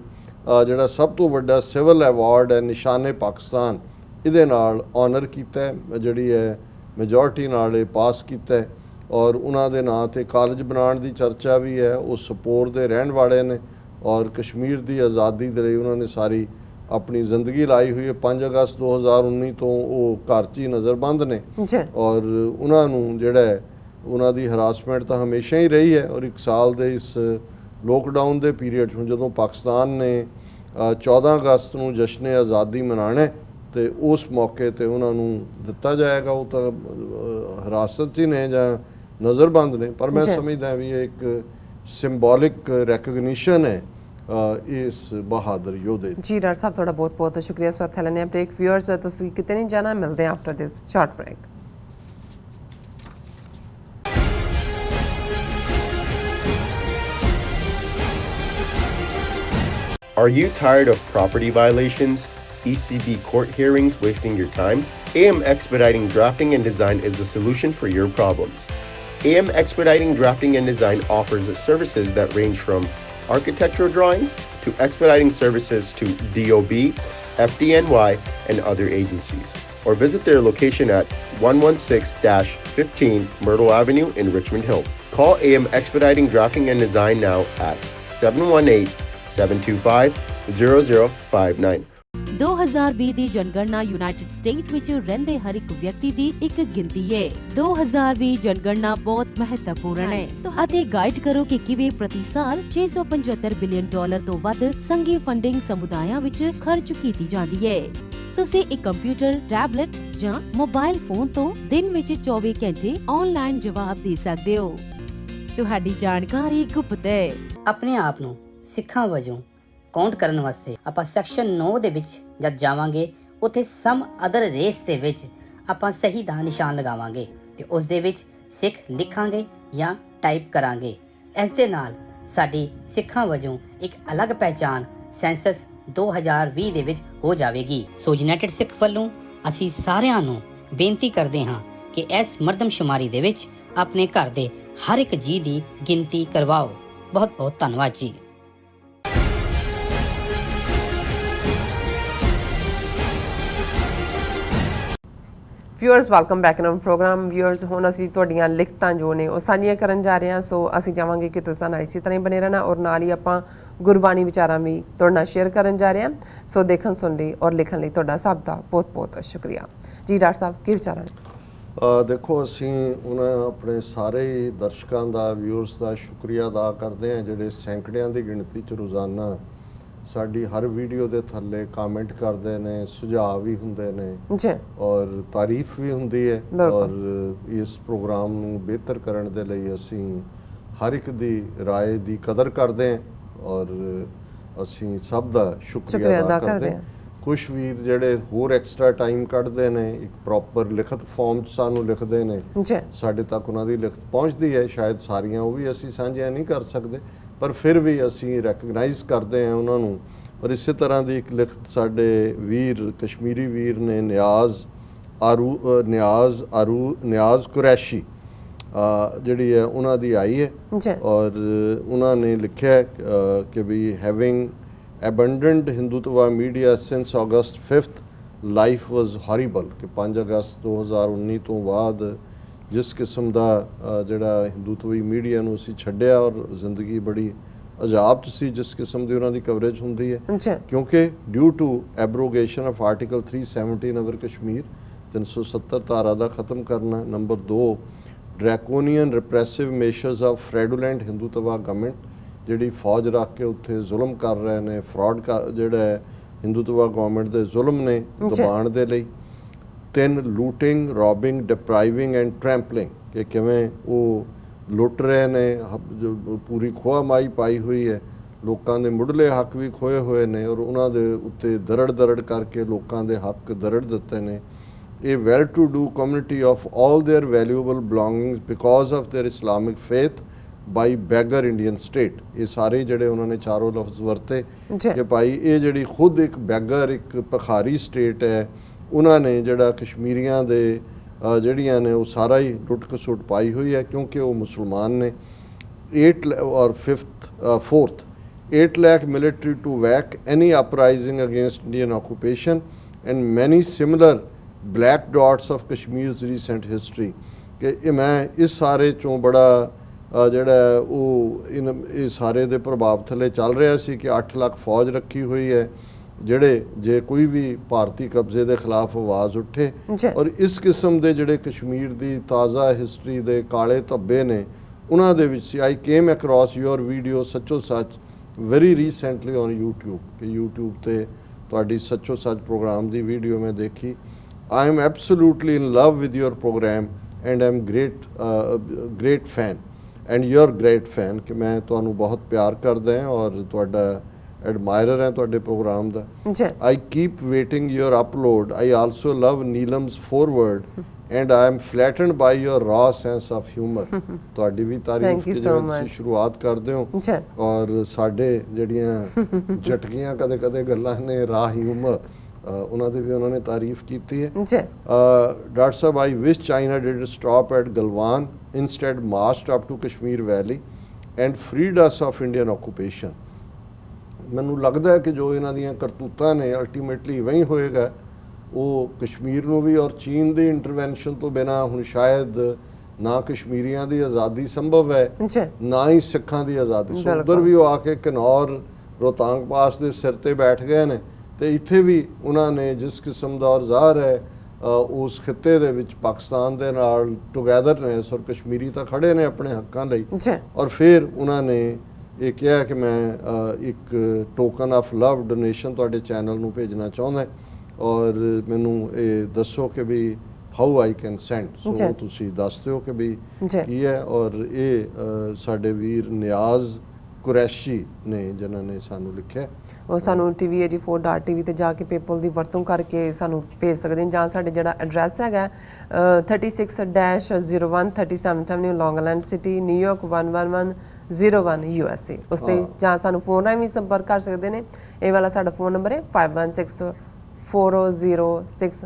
ਜਿਹੜਾ ਸਭ ਤੋਂ ਵੱਡਾ ਸਿਵਲ ਐਵਾਰਡ ਹੈ ਨਿਸ਼ਾਨੇ ਪਾਕਿਸਤਾਨ, ਇਹਦੇ ਨਾਲ ਆਨਰ ਕੀਤਾ ਹੈ, ਜਿਹੜੀ ਹੈ ਮੈਜੋਰਟੀ ਨਾਲ ਇਹ ਪਾਸ ਕੀਤਾ ਹੈ। ਔਰ ਉਹਨਾਂ ਦੇ ਨਾਂ 'ਤੇ ਕਾਲਜ ਬਣਾਉਣ ਦੀ ਚਰਚਾ ਵੀ ਹੈ। ਉਹ ਸਪੋਰ ਦੇ ਰਹਿਣ ਵਾਲੇ ਨੇ ਔਰ ਕਸ਼ਮੀਰ ਦੀ ਆਜ਼ਾਦੀ ਦੇ ਲਈ ਉਹਨਾਂ ਨੇ ਸਾਰੀ ਆਪਣੀ ਜ਼ਿੰਦਗੀ ਲਾਈ ਹੋਈ ਹੈ। 5 ਅਗਸਤ 2019 ਤੋਂ ਉਹ ਘਰ 'ਚ ਹੀ ਨਜ਼ਰਬੰਦ ਨੇ ਔਰ ਉਹਨਾਂ ਨੂੰ ਜਿਹੜਾ ਹੈ ਉਹਨਾਂ ਦੀ ਹਰਾਸਮੈਂਟ ਤਾਂ ਹਮੇਸ਼ਾ ਹੀ ਰਹੀ ਹੈ। ਔਰ 1 ਸਾਲ ਦੇ ਇਸ ਲੋਕਡਾਊਨ ਦੇ ਪੀਰੀਅਡ 'ਚ ਜਦੋਂ ਪਾਕਿਸਤਾਨ ਨੇ 14 ਅਗਸਤ ਨੂੰ ਜਸ਼ਨ ਆਜ਼ਾਦੀ ਮਨਾਉਣਾ ਤੇ ਉਸ ਮੌਕੇ ਤੇ ਉਹਨਾਂ ਨੂੰ ਦਿੱਤਾ ਜਾਏਗਾ। ਉਹ ਤਾਂ ਹਿਰਾਸਤ 'ਚ ਹੀ ਨੇ ਜਾਂ ਨਜ਼ਰਬੰਦ ਨੇ, ਪਰ ਮੈਂ ਸਮਝਦਾ ਵੀ ਇਹ ਇੱਕ ਸਿੰਬੋਲਿਕ ਰੈਕਗਨੀਸ਼ਨ ਹੈ ਇਸ ਬਹਾਦਰ ਯੋਧੇ। ਜੀ ਡਾਕਟਰ ਸਾਹਿਬ, ਤੁਹਾਡਾ ਬਹੁਤ ਬਹੁਤ ਸ਼ੁਕਰੀਆ। ਇਸ ਵਕਤ ਲੈਣੇ ਬ੍ਰੇਕ। ਵਿਊਅਰਸ, ਤੁਸੀਂ ਕਿਤੇ ਨਹੀਂ ਜਾਣਾ, ਮਿਲਦੇ ਹਾਂ after this short break. Are you tired of property violations, ECB court hearings wasting your time? AM Expediting Drafting and Design is the solution for your problems. AM Expediting Drafting and Design offers services that range from architectural drawings to expediting services to DOB, FDNY, and other agencies. Or visit their location at 116-15 Myrtle Avenue in Richmond Hill. Call AM Expediting Drafting and Design now at 718-725-0059. 2020 the ਜਨਗਣਨਾ United state ਵਿੱਚ ਰਹਿੰਦੇ ਹਰ ਇੱਕ ਵਿਅਕਤੀ ਦੀ ਇੱਕ ਗਿਣਤੀ ਹੈ। 2020 ਜਨਗਣਨਾ ਬਹੁਤ ਮਹੱਤਵਪੂਰਨ ਹੈ ਅਤੇ ਗਾਈਡ ਕਰੋ ਕਿ ਕਿਵੇਂ ਪ੍ਰਤੀ ਸਾਲ $675 ਬਿਲੀਅਨ ਤੋਂ ਵੱਧ ਸੰਘੀ ਫੰਡਿੰਗ ਸਮੁਦਾਇਆਂ ਵਿੱਚ ਖਰਚ ਕੀਤੀ ਜਾਂਦੀ ਹੈ। ਤੁਸੀਂ ਇੱਕ ਕੰਪਿਊਟਰ, ਟੈਬਲੇਟ ਜਾਂ ਮੋਬਾਈਲ ਫੋਨ ਤੋਂ ਦਿਨ ਵਿੱਚ 24 ਘੰਟੇ ਆਨਲਾਈਨ ਜਵਾਬ ਦੇ ਸਕਦੇ ਹੋ। ਤੁਹਾਡੀ ਜਾਣਕਾਰੀ ਗੁਪਤ ਹੈ। ਆਪਣੇ ਆਪ ਨੂੰ ਸਿੱਖਾਂ ਵਜੋਂ ਕਾਊਂਟ ਕਰਨ ਵਾਸਤੇ ਆਪਾਂ ਸੈਕਸ਼ਨ 9 ਦੇ ਵਿੱਚ ਜਦ ਜਾਵਾਂਗੇ, ਉੱਥੇ ਸਮ ਅਦਰ ਰੇਸ ਦੇ ਵਿੱਚ ਆਪਾਂ ਸਹੀ ਦਾ ਨਿਸ਼ਾਨ ਲਗਾਵਾਂਗੇ ਤੇ ਉਸ ਦੇ ਵਿੱਚ ਸਿੱਖ ਲਿਖਾਂਗੇ ਜਾਂ ਟਾਈਪ ਕਰਾਂਗੇ। ਇਸ ਦੇ ਨਾਲ ਸਾਡੀ ਸਿੱਖਾਂ ਵਜੋਂ ਇੱਕ ਅਲੱਗ ਪਹਿਚਾਣ ਸੈਂਸਸ 2020 ਦੇ ਵਿੱਚ ਹੋ ਜਾਵੇਗੀ। ਸੋ ਯੂਨਾਈਟਿਡ ਸਿੱਖ ਵੱਲੋਂ ਅਸੀਂ ਸਾਰਿਆਂ ਨੂੰ ਬੇਨਤੀ ਕਰਦੇ ਹਾਂ ਕਿ ਇਸ ਮਰਦਮਸ਼ੁਮਾਰੀ ਦੇ ਵਿੱਚ ਆਪਣੇ ਘਰ ਦੇ ਹਰ ਇੱਕ ਜੀ ਦੀ ਗਿਣਤੀ ਕਰਵਾਓ। ਬਹੁਤ ਬਹੁਤ ਧੰਨਵਾਦ ਜੀ। Viewers, welcome back in our programme. Viewers, ਹੁਣ ਅਸੀਂ ਤੁਹਾਡੀਆਂ ਲਿਖਤਾਂ ਜੋ ਨੇ ਉਹ ਸਾਂਝੀਆਂ ਕਰਨ ਜਾ ਰਹੇ ਹਾਂ। ਸੋ ਅਸੀਂ ਚਾਹਾਂਗੇ ਕਿ ਤੁਸੀਂ ਨਾਲ ਇਸੇ ਤਰ੍ਹਾਂ ਹੀ ਬਣੇ ਰਹਿਣਾ ਔਰ ਨਾਲ ਹੀ ਆਪਾਂ ਗੁਰਬਾਣੀ ਵਿਚਾਰਾਂ ਵੀ ਤੁਹਾਡੇ ਨਾਲ ਸ਼ੇਅਰ ਕਰਨ ਜਾ ਰਹੇ ਹਾਂ। ਸੋ ਦੇਖਣ, ਸੁਣ ਲਈ ਔਰ ਲਿਖਣ ਲਈ ਤੁਹਾਡਾ ਸਭ ਦਾ ਬਹੁਤ ਬਹੁਤ ਸ਼ੁਕਰੀਆ ਜੀ। ਡਾਕਟਰ ਸਾਹਿਬ, ਕੀ ਵਿਚਾਰਾਂ ਨੇ? ਦੇਖੋ, ਅਸੀਂ ਉਹਨਾਂ ਆਪਣੇ ਸਾਰੇ ਦਰਸ਼ਕਾਂ ਦਾ, ਵਿਊਅਰਸ ਦਾ ਸ਼ੁਕਰੀਆ ਅਦਾ ਕਰਦੇ ਹਾਂ ਜਿਹੜੇ ਸੈਂਕੜਿਆਂ ਦੀ ਗਿਣਤੀ 'ਚ ਰੋਜ਼ਾਨਾ ਸਾਡੀ ਹਰ ਵੀਡੀਓ ਦੇ ਥੱਲੇ ਕਮੈਂਟ ਕਰਦੇ ਨੇ, ਸੁਝਾਅ ਵੀ ਹੁੰਦੇ ਨੇ ਜੀ ਔਰ ਤਾਰੀਫ ਵੀ ਹੁੰਦੀ ਹੈ। ਔਰ ਇਸ ਪ੍ਰੋਗਰਾਮ ਨੂੰ ਬਿਹਤਰ ਕਰਨ ਦੇ ਲਈ ਅਸੀਂ ਹਰ ਇੱਕ ਦੀ ਰਾਏ ਦੀ ਕਦਰ ਕਰਦੇ ਹਾਂ ਔਰ ਅਸੀਂ ਸਭ ਦਾ ਸ਼ੁਕਰੀਆ ਅਦਾ ਕਰਦੇ ਹਾਂ। ਕੁਛ ਵੀਰ ਜਿਹੜੇ ਹੋਰ ਐਕਸਟਰਾ ਟਾਈਮ ਕੱਢਦੇ ਨੇ, ਇੱਕ ਪ੍ਰੋਪਰ ਲਿਖਤ ਫਾਰਮ 'ਚ ਸਾਨੂੰ ਲਿਖਦੇ ਨੇ, ਸਾਡੇ ਤੱਕ ਉਹਨਾਂ ਦੀ ਲਿਖਤ ਪਹੁੰਚਦੀ ਹੈ। ਸ਼ਾਇਦ ਸਾਰੀਆਂ ਉਹ ਵੀ ਅਸੀਂ ਸਾਂਝੀਆਂ ਨਹੀਂ ਕਰ ਸਕਦੇ, ਪਰ ਫਿਰ ਵੀ ਅਸੀਂ ਰੈਕਗਨਾਈਜ਼ ਕਰਦੇ ਹਾਂ ਉਹਨਾਂ ਨੂੰ। ਔਰ ਇਸੇ ਤਰ੍ਹਾਂ ਦੀ ਇੱਕ ਲਿਖਤ ਸਾਡੇ ਵੀਰ, ਕਸ਼ਮੀਰੀ ਵੀਰ ਨੇ, ਨਿਆਜ਼ ਕੁਰੈਸ਼ੀ ਜਿਹੜੀ ਹੈ ਉਹਨਾਂ ਦੀ ਆਈ ਹੈ ਔਰ ਉਹਨਾਂ ਨੇ ਲਿਖਿਆ ਕਿ ਵੀ having abandoned Hindutva media since August 5th, life was horrible। ਕਿ 5 ਅਗਸਤ 2019 ਤੋਂ ਬਾਅਦ ਜਿਸ ਕਿਸਮ ਦਾ ਜਿਹੜਾ ਹਿੰਦੂਤਵੀ ਮੀਡੀਆ ਨੂੰ ਅਸੀਂ ਛੱਡਿਆ ਔਰ ਜ਼ਿੰਦਗੀ ਬੜੀ ਅਜਾਬ 'ਚ ਸੀ ਜਿਸ ਕਿਸਮ ਦੀ ਉਹਨਾਂ ਦੀ ਕਵਰੇਜ ਹੁੰਦੀ ਹੈ, ਕਿਉਂਕਿ due to abrogation of article 370 ਨਵਰ ਕਸ਼ਮੀਰ 370 ਧਾਰਾ ਦਾ ਖਤਮ ਕਰਨਾ। Number 2, draconian repressive measures of fraudulent Hindutva government, ਜਿਹੜੀ ਫੌਜ ਰੱਖ ਕੇ ਉੱਥੇ ਜ਼ੁਲਮ ਕਰ ਰਹੇ ਨੇ, ਫਰਾਡ ਜਿਹੜਾ ਹੈ ਹਿੰਦੂਤਵਾ ਗਵਰਨਮੈਂਟ ਦੇ ਜ਼ੁਲਮ ਨੇ ਦਬਾਉਣ ਦੇ ਲਈ। 3, ਲੂਟਿੰਗ, ਰੋਬਿੰਗ, ਡਿਪਰਾਈਵਿੰਗ ਐਂਡ ਟ੍ਰੈਂਪਲਿੰਗ, ਕਿ ਕਿਵੇਂ ਉਹ ਲੁੱਟ ਰਹੇ ਨੇ, ਪੂਰੀ ਖੋਹਮਾਈ ਪਾਈ ਹੋਈ ਹੈ ਲੋਕਾਂ ਦੇ ਮੁੱਢਲੇ ਹੱਕ ਵੀ ਖੋਏ ਹੋਏ ਨੇ ਔਰ ਉਹਨਾਂ ਦੇ ਉੱਤੇ ਦਰੜ ਕਰਕੇ ਲੋਕਾਂ ਦੇ ਹੱਕ ਦਰੜ ਦਿੱਤੇ ਨੇ। A well-to-do community of all their valuable belongings because of their Islamic faith by beggar Indian state। ਇਹ ਸਾਰੇ ਜਿਹੜੇ ਉਹਨਾਂ ਨੇ ਚਾਰੋਂ ਲਫ਼ਜ਼ ਵਰਤੇ ਕਿ ਭਾਈ ਇਹ ਜਿਹੜੀ ਖੁਦ ਇੱਕ ਬੈਗਰ ਇੱਕ ਭਿਖਾਰੀ ਸਟੇਟ ਹੈ, ਉਹਨਾਂ ਨੇ ਜਿਹੜਾ ਕਸ਼ਮੀਰੀਆਂ ਦੇ ਜਿਹੜੀਆਂ ਨੇ ਉਹ ਸਾਰਾ ਹੀ ਲੁੱਟ ਖਸੁੱਟ ਪਾਈ ਹੋਈ ਹੈ ਕਿਉਂਕਿ ਉਹ ਮੁਸਲਮਾਨ ਨੇ। 4th 8 lakh military to whack any uprising against Indian occupation and many similar black dots of Kashmir's recent history। ਕਿ ਇਹ ਮੈਂ ਇਸ ਸਾਰੇ ਚੋਂ ਬੜਾ ਜਿਹੜਾ ਉਹ ਇਹ ਸਾਰੇ ਦੇ ਪ੍ਰਭਾਵ ਥੱਲੇ ਚੱਲ ਰਿਹਾ ਸੀ ਕਿ 8 ਲੱਖ ਫੌਜ ਰੱਖੀ ਹੋਈ ਹੈ ਜਿਹੜੇ ਜੇ ਕੋਈ ਵੀ ਭਾਰਤੀ ਕਬਜ਼ੇ ਦੇ ਖਿਲਾਫ ਆਵਾਜ਼ ਉੱਠੇ ਔਰ ਇਸ ਕਿਸਮ ਦੇ ਜਿਹੜੇ ਕਸ਼ਮੀਰ ਦੀ ਤਾਜ਼ਾ ਹਿਸਟਰੀ ਦੇ ਕਾਲੇ ਧੱਬੇ ਨੇ ਉਹਨਾਂ ਦੇ ਵਿੱਚ I came across your video Sacho Sach very recently on YouTube ਕਿ YouTube ਤੇ ਤੁਹਾਡੀ ਸੱਚੋ ਸੱਚ ਪ੍ਰੋਗਰਾਮ ਦੀ ਵੀਡੀਓ ਮੈਂ ਦੇਖੀ। I am absolutely in love with your program and I'm great fan and you're great fan ਕਿ ਮੈਂ ਤੁਹਾਨੂੰ ਬਹੁਤ ਪਿਆਰ ਕਰਦਾ ਹਾਂ ਔਰ ਤੁਹਾਡਾ ਐਡਮਾਇਰਰ ਹਾਂ ਤੁਹਾਡੇ ਪ੍ਰੋਗਰਾਮ ਦਾ। I keep waiting your upload। I also love Neelam's forward and I am flattered by your raw sense of humor। ਤੁਹਾਡੀ ਵੀ ਤਾਰੀਫ ਕਿ ਜਿਵੇਂ ਤੁਸੀਂ ਸ਼ੁਰੂਆਤ ਕਰਦੇ ਹੋ ਔਰ ਸਾਡੇ ਜਿਹੜੀਆਂ ਝਟਕੀਆਂ ਕਦੇ ਗੱਲਾਂ ਨੇ ਰਾਹ ਹਿਊਮਰ ਉਹਨਾਂ ਦੀ ਵੀ ਉਹਨਾਂ ਨੇ ਤਾਰੀਫ ਕੀਤੀ ਹੈ। Doctor Sahib I wish China did stop at Galwan instead marched up to Kashmir Valley and freed us of Indian occupation। ਮੈਨੂੰ ਲੱਗਦਾ ਹੈ ਕਿ ਜੋ ਇਹਨਾਂ ਦੀਆਂ ਕਰਤੂਤਾਂ ਨੇ ਅਲਟੀਮੇਟਲੀ ਵਹੀਂ ਹੋਏਗਾ ਉਹ ਕਸ਼ਮੀਰ ਨੂੰ ਵੀ ਔਰ ਚੀਨ ਦੀ ਇੰਟਰਵੈਂਸ਼ਨ ਤੋਂ ਬਿਨਾਂ ਹੁਣ ਸ਼ਾਇਦ ਨਾ ਕਸ਼ਮੀਰੀਆਂ ਦੀ ਆਜ਼ਾਦੀ ਸੰਭਵ ਹੈ ਨਾ ਹੀ ਸਿੱਖਾਂ ਦੀ ਆਜ਼ਾਦੀ। ਸੋ ਉੱਧਰ ਵੀ ਉਹ ਆ ਕੇ ਕਿਨੌਰ ਰੋਹਤਾਂਗ ਪਾਸ ਦੇ ਸਿਰ ਤੇ ਬੈਠ ਗਏ ਨੇ ਤੇ ਇੱਥੇ ਵੀ ਉਹਨਾਂ ਨੇ ਜਿਸ ਕਿਸਮ ਦਾ ਔਰ ਜ਼ਾਹਰ ਹੈ ਉਸ ਖਿੱਤੇ ਦੇ ਵਿੱਚ ਪਾਕਿਸਤਾਨ ਦੇ ਨਾਲ ਟੁਗੈਦਰ ਨੇ ਔਰ ਕਸ਼ਮੀਰੀ ਤਾਂ ਖੜੇ ਨੇ ਆਪਣੇ ਹੱਕਾਂ ਲਈ ਔਰ ਫਿਰ ਉਹਨਾਂ ਨੇ ਇਹ ਕਿਹਾ ਕਿ ਮੈਂ ਇੱਕ ਟੋਕਨ ਆਫ ਲਵ ਡੋਨੇਸ਼ਨ ਤੁਹਾਡੇ ਚੈਨਲ ਨੂੰ ਭੇਜਣਾ ਚਾਹੁੰਦਾ ਔਰ ਮੈਨੂੰ ਇਹ ਦੱਸੋ ਕਿ ਵੀ ਹਾਊ ਆਈ ਕੈਨ ਸੈਂਡ। ਸੋ ਤੁਸੀਂ ਦੱਸ ਦਿਓ ਕਿ ਵੀ ਕੀ ਹੈ ਔਰ ਇਹ ਸਾਡੇ ਵੀਰ ਨਿਆਜ਼ ਕੁਰੈਸ਼ੀ ਨੇ ਜਿਨ੍ਹਾਂ ਨੇ ਸਾਨੂੰ ਲਿਖਿਆ ਉਹ ਸਾਨੂੰ tv84.tv ਤੇ ਜਾ ਕੇ ਪੇਪਲ ਦੀ ਵਰਤੋਂ ਕਰਕੇ ਸਾਨੂੰ ਭੇਜ ਸਕਦੇ ਨੇ ਜਾਂ ਸਾਡੇ ਜਿਹੜਾ ਐਡਰੈਸ ਹੈਗਾ 36-01 37th Avenue ਲੌਂਗ ਆਈਲੈਂਡ ਸਿਟੀ ਨਿਊਯਾਰਕ 11101 USA ਉਸ ਤੇ ਜਾਂ ਸਾਨੂੰ ਫੋਨ ਰਾਹੀਂ ਵੀ ਸੰਪਰਕ ਕਰ ਸਕਦੇ ਨੇ। ਇਹ ਵਾਲਾ ਸਾਡਾ ਫੋਨ ਨੰਬਰ ਹੈ 516406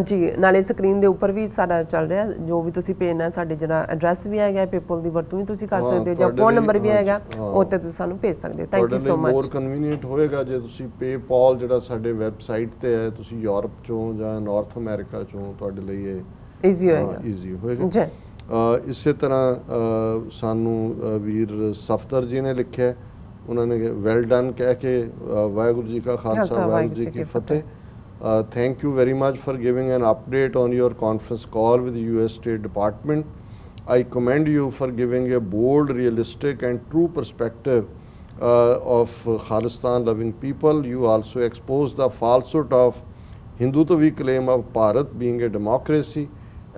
ਜੀ ਨਾਲੇ ਸਕਰੀਨ ਦੇ ਉੱਪਰ ਵੀ ਸਾਡਾ ਚੱਲ ਰਿਹਾ ਜੋ ਵੀ ਤੁਸੀਂ ਭੇਜਣਾ ਸਾਡੇ ਜਿਹੜਾ ਐਡਰੈਸ ਵੀ ਹੈਗਾ ਪੇਪਲ ਦੀ ਵਰਤੋਂ ਵੀ ਤੁਸੀਂ ਕਰ ਸਕਦੇ ਹੋ ਜਾਂ ਫੋਨ ਨੰਬਰ ਵੀ ਹੈਗਾ ਉੱਤੇ ਤੁਸੀਂ ਸਾਨੂੰ ਭੇਜ ਸਕਦੇ ਹੋ। Thank you so much. ਹੋਰ ਕਨਵੀਨੀਅੰਟ ਹੋਏਗਾ ਜੇ ਤੁਸੀਂ ਪੇਪਾਲ ਜਿਹੜਾ ਸਾਡੇ ਵੈਬਸਾਈਟ ਤੇ ਹੈ ਤੁਸੀਂ ਯੂਰਪ ਚੋਂ ਜਾਂ ਨਾਰਥ ਅਮਰੀਕਾ ਚੋਂ ਤੁਹਾਡੇ ਲਈ ਇਹ ਈਜ਼ੀ ਹੋਏਗਾ ਜੀ। ਇਸੇ ਤਰ੍ਹਾਂ ਸਾਨੂੰ ਵੀਰ ਸਫਦਰ ਜੀ ਨੇ ਲਿਖਿਆ ਉਹਨਾਂ ਨੇ ਵੈਲ ਡਨ ਕਹਿ ਕੇ ਵਾਹਿਗੁਰੂ ਜੀ ਕਾ ਖਾਲਸਾ ਵਾਹਿਗੁਰੂ ਜੀ ਕੀ ਫਤਿਹ। Thank you very much for giving an update on your conference call with the US State Department. I commend you for giving a bold, realistic and true perspective of Khalistan-loving people. You also exposed the falsehood of Hindutva claim of Bharat being a democracy.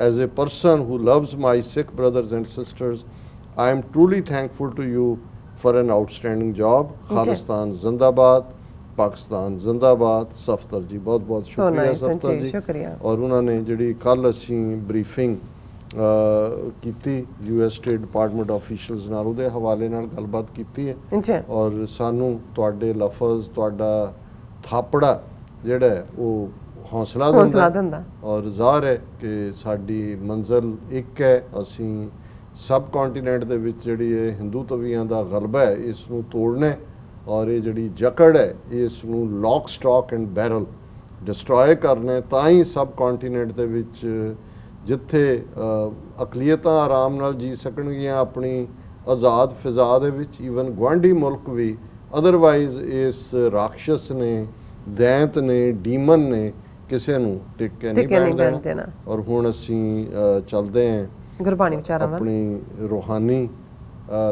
As a person who loves my Sikh brothers and sisters, I am truly thankful to you for an outstanding job. Khalistan Zindabad, Pakistan ਜ਼ਿੰਦਾਬਾਦ। ਸਫਦਰ ਜੀ ਬਹੁਤ ਬਹੁਤ ਸ਼ੁਕਰੀਆ ਸਫਦਰ ਜੀ ਔਰ ਉਹਨਾਂ ਨੇ ਜਿਹੜੀ ਕੱਲ ਅਸੀਂ ਬਰੀਫਿੰਗ ਕੀਤੀ US ਸਟੇਟ ਡਿਪਾਰਟਮੈਂਟ ਆਫੀਸ਼ੀਅਲਸ ਨਾਲ ਉਹਦੇ ਹਵਾਲੇ ਨਾਲ ਗੱਲਬਾਤ ਕੀਤੀ ਹੈ ਔਰ ਸਾਨੂੰ ਤੁਹਾਡੇ ਲਫ਼ਜ਼ ਤੁਹਾਡਾ ਥਾਪੜਾ ਜਿਹੜਾ ਉਹ ਹੌਸਲਾ ਦਿੰਦਾ ਔਰ ਜ਼ਾਹਰ ਹੈ ਕਿ ਸਾਡੀ ਮੰਜ਼ਿਲ ਇੱਕ ਹੈ। ਅਸੀਂ ਸਬ ਕੰਟੀਨੈਂਟ ਦੇ ਵਿੱਚ ਜਿਹੜੀ ਇਹ ਹਿੰਦੂਤਵੀਆਂ ਦਾ ਗਲਬਾ ਹੈ ਇਸ ਨੂੰ ਤੋੜਨਾ ਔਰ ਇਹ ਜਿਹੜੀ ਜਕੜ ਹੈ ਇਸ ਨੂੰ lock stock and barrel destroy ਕਰਨਾ ਤਾਂ ਹੀ ਸਬ ਕੰਟੀਨੈਂਟ ਦੇ ਵਿੱਚ ਜਿੱਥੇ ਅਕਲੀਅਤਾਂ ਆਰਾਮ ਨਾਲ ਜੀ ਸਕਣਗੀਆਂ ਆਪਣੀ ਆਜ਼ਾਦ ਫਿਜ਼ਾ ਦੇ ਵਿੱਚ ਈਵਨ ਗੁਆਂਢੀ ਮੁਲਕ ਵੀ ਅਦਰਵਾਈਜ਼ ਇਸ ਰਾਖਸ਼ਸ ਨੇ ਦੈਂਤ ਨੇ ਡੀਮਨ ਨੇ ਕਿਸੇ ਨੂੰ ਟਿੱਕੇ ਨਹੀਂ ਪੈਣ ਦੇਣਾ। ਔਰ ਹੁਣ ਅਸੀਂ ਚੱਲਦੇ ਹਾਂ ਗੁਰਬਾਣੀ ਵਿਚਾਰਾਂ ਵੱਲ ਆਪਣੀ ਰੂਹਾਨੀ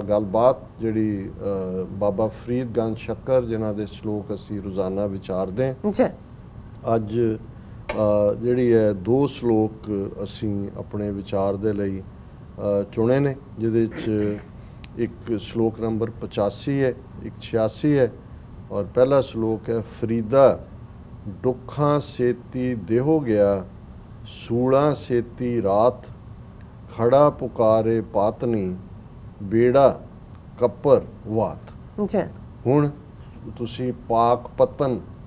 ਗੱਲਬਾਤ ਜਿਹੜੀ ਬਾਬਾ ਫਰੀਦ ਗੰਜ ਸ਼ੱਕਰ ਜਿਨ੍ਹਾਂ ਦੇ ਸ਼ਲੋਕ ਅਸੀਂ ਰੋਜ਼ਾਨਾ ਵਿਚਾਰਦੇ ਹਾਂ। ਅੱਜ ਜਿਹੜੀ ਹੈ 2 ਸ਼ਲੋਕ ਅਸੀਂ ਆਪਣੇ ਵਿਚਾਰ ਦੇ ਲਈ ਚੁਣੇ ਨੇ ਜਿਹਦੇ 'ਚ एक श्लोक नंबर 85 है, एक 86 है, और पहला श्लोक है फरीदा दुखा सेती देहो गया, सूला सेती रात, खड़ा पुकारे पातनी, बेड़ा कप्पर वात। जी ਹੁਣ ਤੁਸੀਂ ਪਾਕ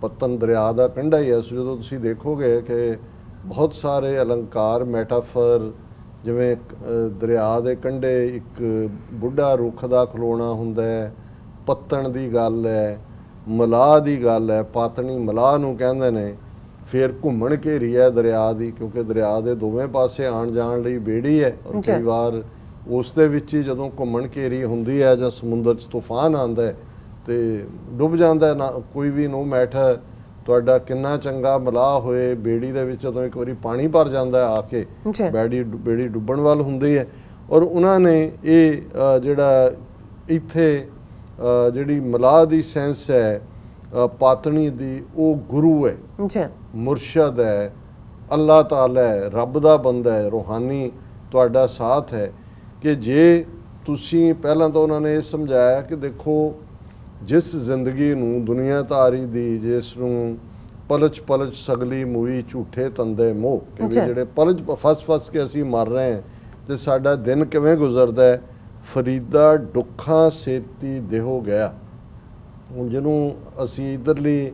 ਪਤਨ ਦਰਿਆ ਦਾ ਕੰਢਾ ਹੀ ਹੈ। ਜਦੋਂ ਤੁਸੀਂ ਦੇਖੋਗੇ ਕਿ ਬਹੁਤ ਸਾਰੇ ਅਲੰਕਾਰ ਮੈਟਾਫਰ, ਜਿਵੇਂ ਦਰਿਆ ਦੇ ਕੰਢੇ ਇੱਕ ਬੁੱਢਾ ਰੁੱਖ ਦਾ ਖਲੋਣਾ ਹੁੰਦਾ ਹੈ, ਪੱਤਣ ਦੀ ਗੱਲ ਹੈ, ਮਲਾਹ ਦੀ ਗੱਲ ਹੈ, ਪਾਤਣੀ ਮਲਾਹ ਨੂੰ ਕਹਿੰਦੇ ਨੇ। ਫਿਰ ਘੁੰਮਣ ਘੇਰੀ ਹੈ ਦਰਿਆ ਦੀ, ਕਿਉਂਕਿ ਦਰਿਆ ਦੇ ਦੋਵੇਂ ਪਾਸੇ ਆਉਣ ਜਾਣ ਲਈ ਬੇੜੀ ਹੈ, ਔਰ ਕਈ ਵਾਰ ਉਸ ਦੇ ਵਿੱਚ ਹੀ ਜਦੋਂ ਘੁੰਮਣ ਘੇਰੀ ਹੁੰਦੀ ਹੈ ਜਾਂ ਸਮੁੰਦਰ 'ਚ ਤੂਫਾਨ ਆਉਂਦਾ ਹੈ ਤੇ ਡੁੱਬ ਜਾਂਦਾ ਨਾ ਕੋਈ ਵੀ। ਨੋ ਮੈਟਰ ਤੁਹਾਡਾ ਕਿੰਨਾ ਚੰਗਾ ਮਲਾਹ ਹੋਏ, ਬੇੜੀ ਦੇ ਵਿੱਚ ਜਦੋਂ ਇੱਕ ਵਾਰੀ ਪਾਣੀ ਭਰ ਜਾਂਦਾ ਆ ਕੇ ਬੇੜੀ ਡੁੱਬਣ ਵੱਲ ਹੁੰਦੀ ਹੈ। ਔਰ ਉਹਨਾਂ ਨੇ ਇਹ ਜਿਹੜਾ ਇੱਥੇ ਜਿਹੜੀ ਮਲਾਹ ਦੀ ਸੈਂਸ ਹੈ ਪਾਤਣੀ ਦੀ, ਉਹ ਗੁਰੂ ਹੈ, ਮੁਰਸ਼ਦ ਹੈ, ਅੱਲਾਹ ਤਾਲਾ ਹੈ, ਰੱਬ ਦਾ ਬੰਦਾ ਹੈ, ਰੂਹਾਨੀ ਤੁਹਾਡਾ ਸਾਥ ਹੈ। ਕਿ ਜੇ ਤੁਸੀਂ ਪਹਿਲਾਂ ਤਾਂ ਉਹਨਾਂ ਨੇ ਇਹ ਸਮਝਾਇਆ ਕਿ ਦੇਖੋ ਜਿਸ ਜ਼ਿੰਦਗੀ ਨੂੰ ਦੁਨੀਆਦਾਰੀ ਦੀ, ਜਿਸ ਨੂੰ ਪਲਚ ਸਗਲੀ ਮੂਈ ਝੂਠੇ ਤੰਦੇ ਮੋਹ, ਕਿ ਜਿਹੜੇ ਪਲਚ ਫਸ ਕੇ ਅਸੀਂ ਮਰ ਰਹੇ ਹਾਂ ਤੇ ਸਾਡਾ ਦਿਨ ਕਿਵੇਂ ਗੁਜ਼ਰਦਾ ਹੈ। ਫਰੀਦਾ ਦੁੱਖਾਂ ਸੇਤੀ ਦੇਹੋ ਗਿਆ। ਹੁਣ ਜਿਹਨੂੰ ਅਸੀਂ ਇੱਧਰਲੀ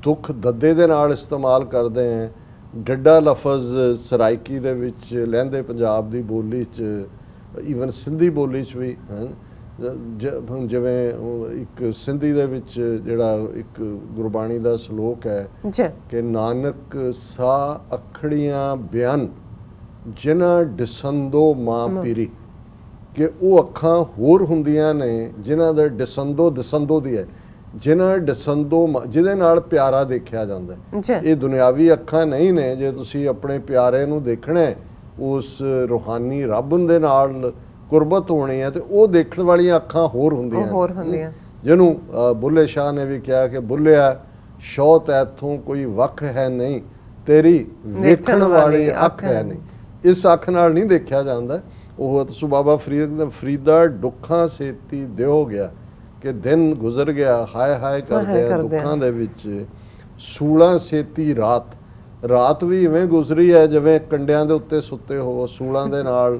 ਦੁੱਖ ਦੱਦੇ ਦੇ ਨਾਲ ਇਸਤੇਮਾਲ ਕਰਦੇ ਹਾਂ, ਡੱਡਾ ਲਫ਼ਜ਼ ਸਰਾਇਕੀ ਦੇ ਵਿੱਚ, ਲਹਿੰਦੇ ਪੰਜਾਬ ਦੀ ਬੋਲੀ 'ਚ, ਈਵਨ ਸਿੰਧੀ ਬੋਲੀ 'ਚ ਵੀ ਜਿਵੇਂ ਇੱਕ ਸਿੰਧੀ ਦੇ ਵਿੱਚ ਜਿਹੜਾ ਇੱਕ ਗੁਰਬਾਣੀ ਦਾ ਸ਼ਲੋਕ ਹੈ ਕਿ ਨਾਨਕ ਸਾ ਅੱਖੜੀਆਂ ਬਿਆਨ ਜਿਨ੍ਹਾਂ ਡਿਸੰਦੋ ਮਾਂ ਪੀਰੀ, ਕਿ ਉਹ ਅੱਖਾਂ ਹੋਰ ਹੁੰਦੀਆਂ ਨੇ ਜਿਨ੍ਹਾਂ ਦਾ ਦਸੰਦੋ ਦੀ ਹੈ, ਜਿਨ੍ਹਾਂ ਡਿਸੰਦੋ ਜਿਹਦੇ ਨਾਲ ਪਿਆਰਾ ਦੇਖਿਆ ਜਾਂਦਾ। ਇਹ ਦੁਨਿਆਵੀ ਅੱਖਾਂ ਨਹੀਂ ਨੇ। ਜੇ ਤੁਸੀਂ ਆਪਣੇ ਪਿਆਰੇ ਨੂੰ ਦੇਖਣਾ, ਉਸ ਰੂਹਾਨੀ ਰੱਬ ਦੇ ਨਾਲ ਕੁਰਬਤ ਹੋਣੀ ਹੈ, ਤੇ ਉਹ ਦੇਖਣ ਵਾਲੀਆਂ ਅੱਖਾਂ ਹੋਰ ਹੁੰਦੀਆਂ। ਜਿਹਨੂੰ ਬੁੱਲੇ ਸ਼ਾਹ ਨੇ ਵੀ ਕਿਹਾ ਕਿ ਬੁੱਲਿਆ ਸ਼ੌਤ ਐਥੋਂ ਕੋਈ ਵੱਖ ਹੈ ਨਹੀਂ, ਤੇਰੀ ਵੇਖਣ ਵਾਲੀ ਅੱਖ ਹੈ ਨਹੀਂ। ਇਸ ਅੱਖ ਨਾਲ ਨਹੀਂ ਦੇਖਿਆ ਜਾਂਦਾ। ਉਹ ਤਸੂ ਬਾਬਾ ਫਰੀਦਾ ਦੁੱਖਾਂ ਸੇਤੀ ਦਿਓ ਗਿਆ, ਕਿ ਦਿਨ ਗੁਜ਼ਰ ਗਿਆ ਹਾਏ ਕਰਦੇ ਆ ਦੁੱਖਾਂ ਦੇ ਵਿੱਚ। ਸੂਲਾਂ ਸੇਤੀ ਰਾਤ ਵੀ ਇਵੇਂ ਗੁਜ਼ਰੀ ਹੈ ਜਿਵੇਂ ਕੰਡਿਆਂ ਦੇ ਉੱਤੇ ਸੁੱਤੇ ਹੋ, ਸੂਲਾਂ ਦੇ ਨਾਲ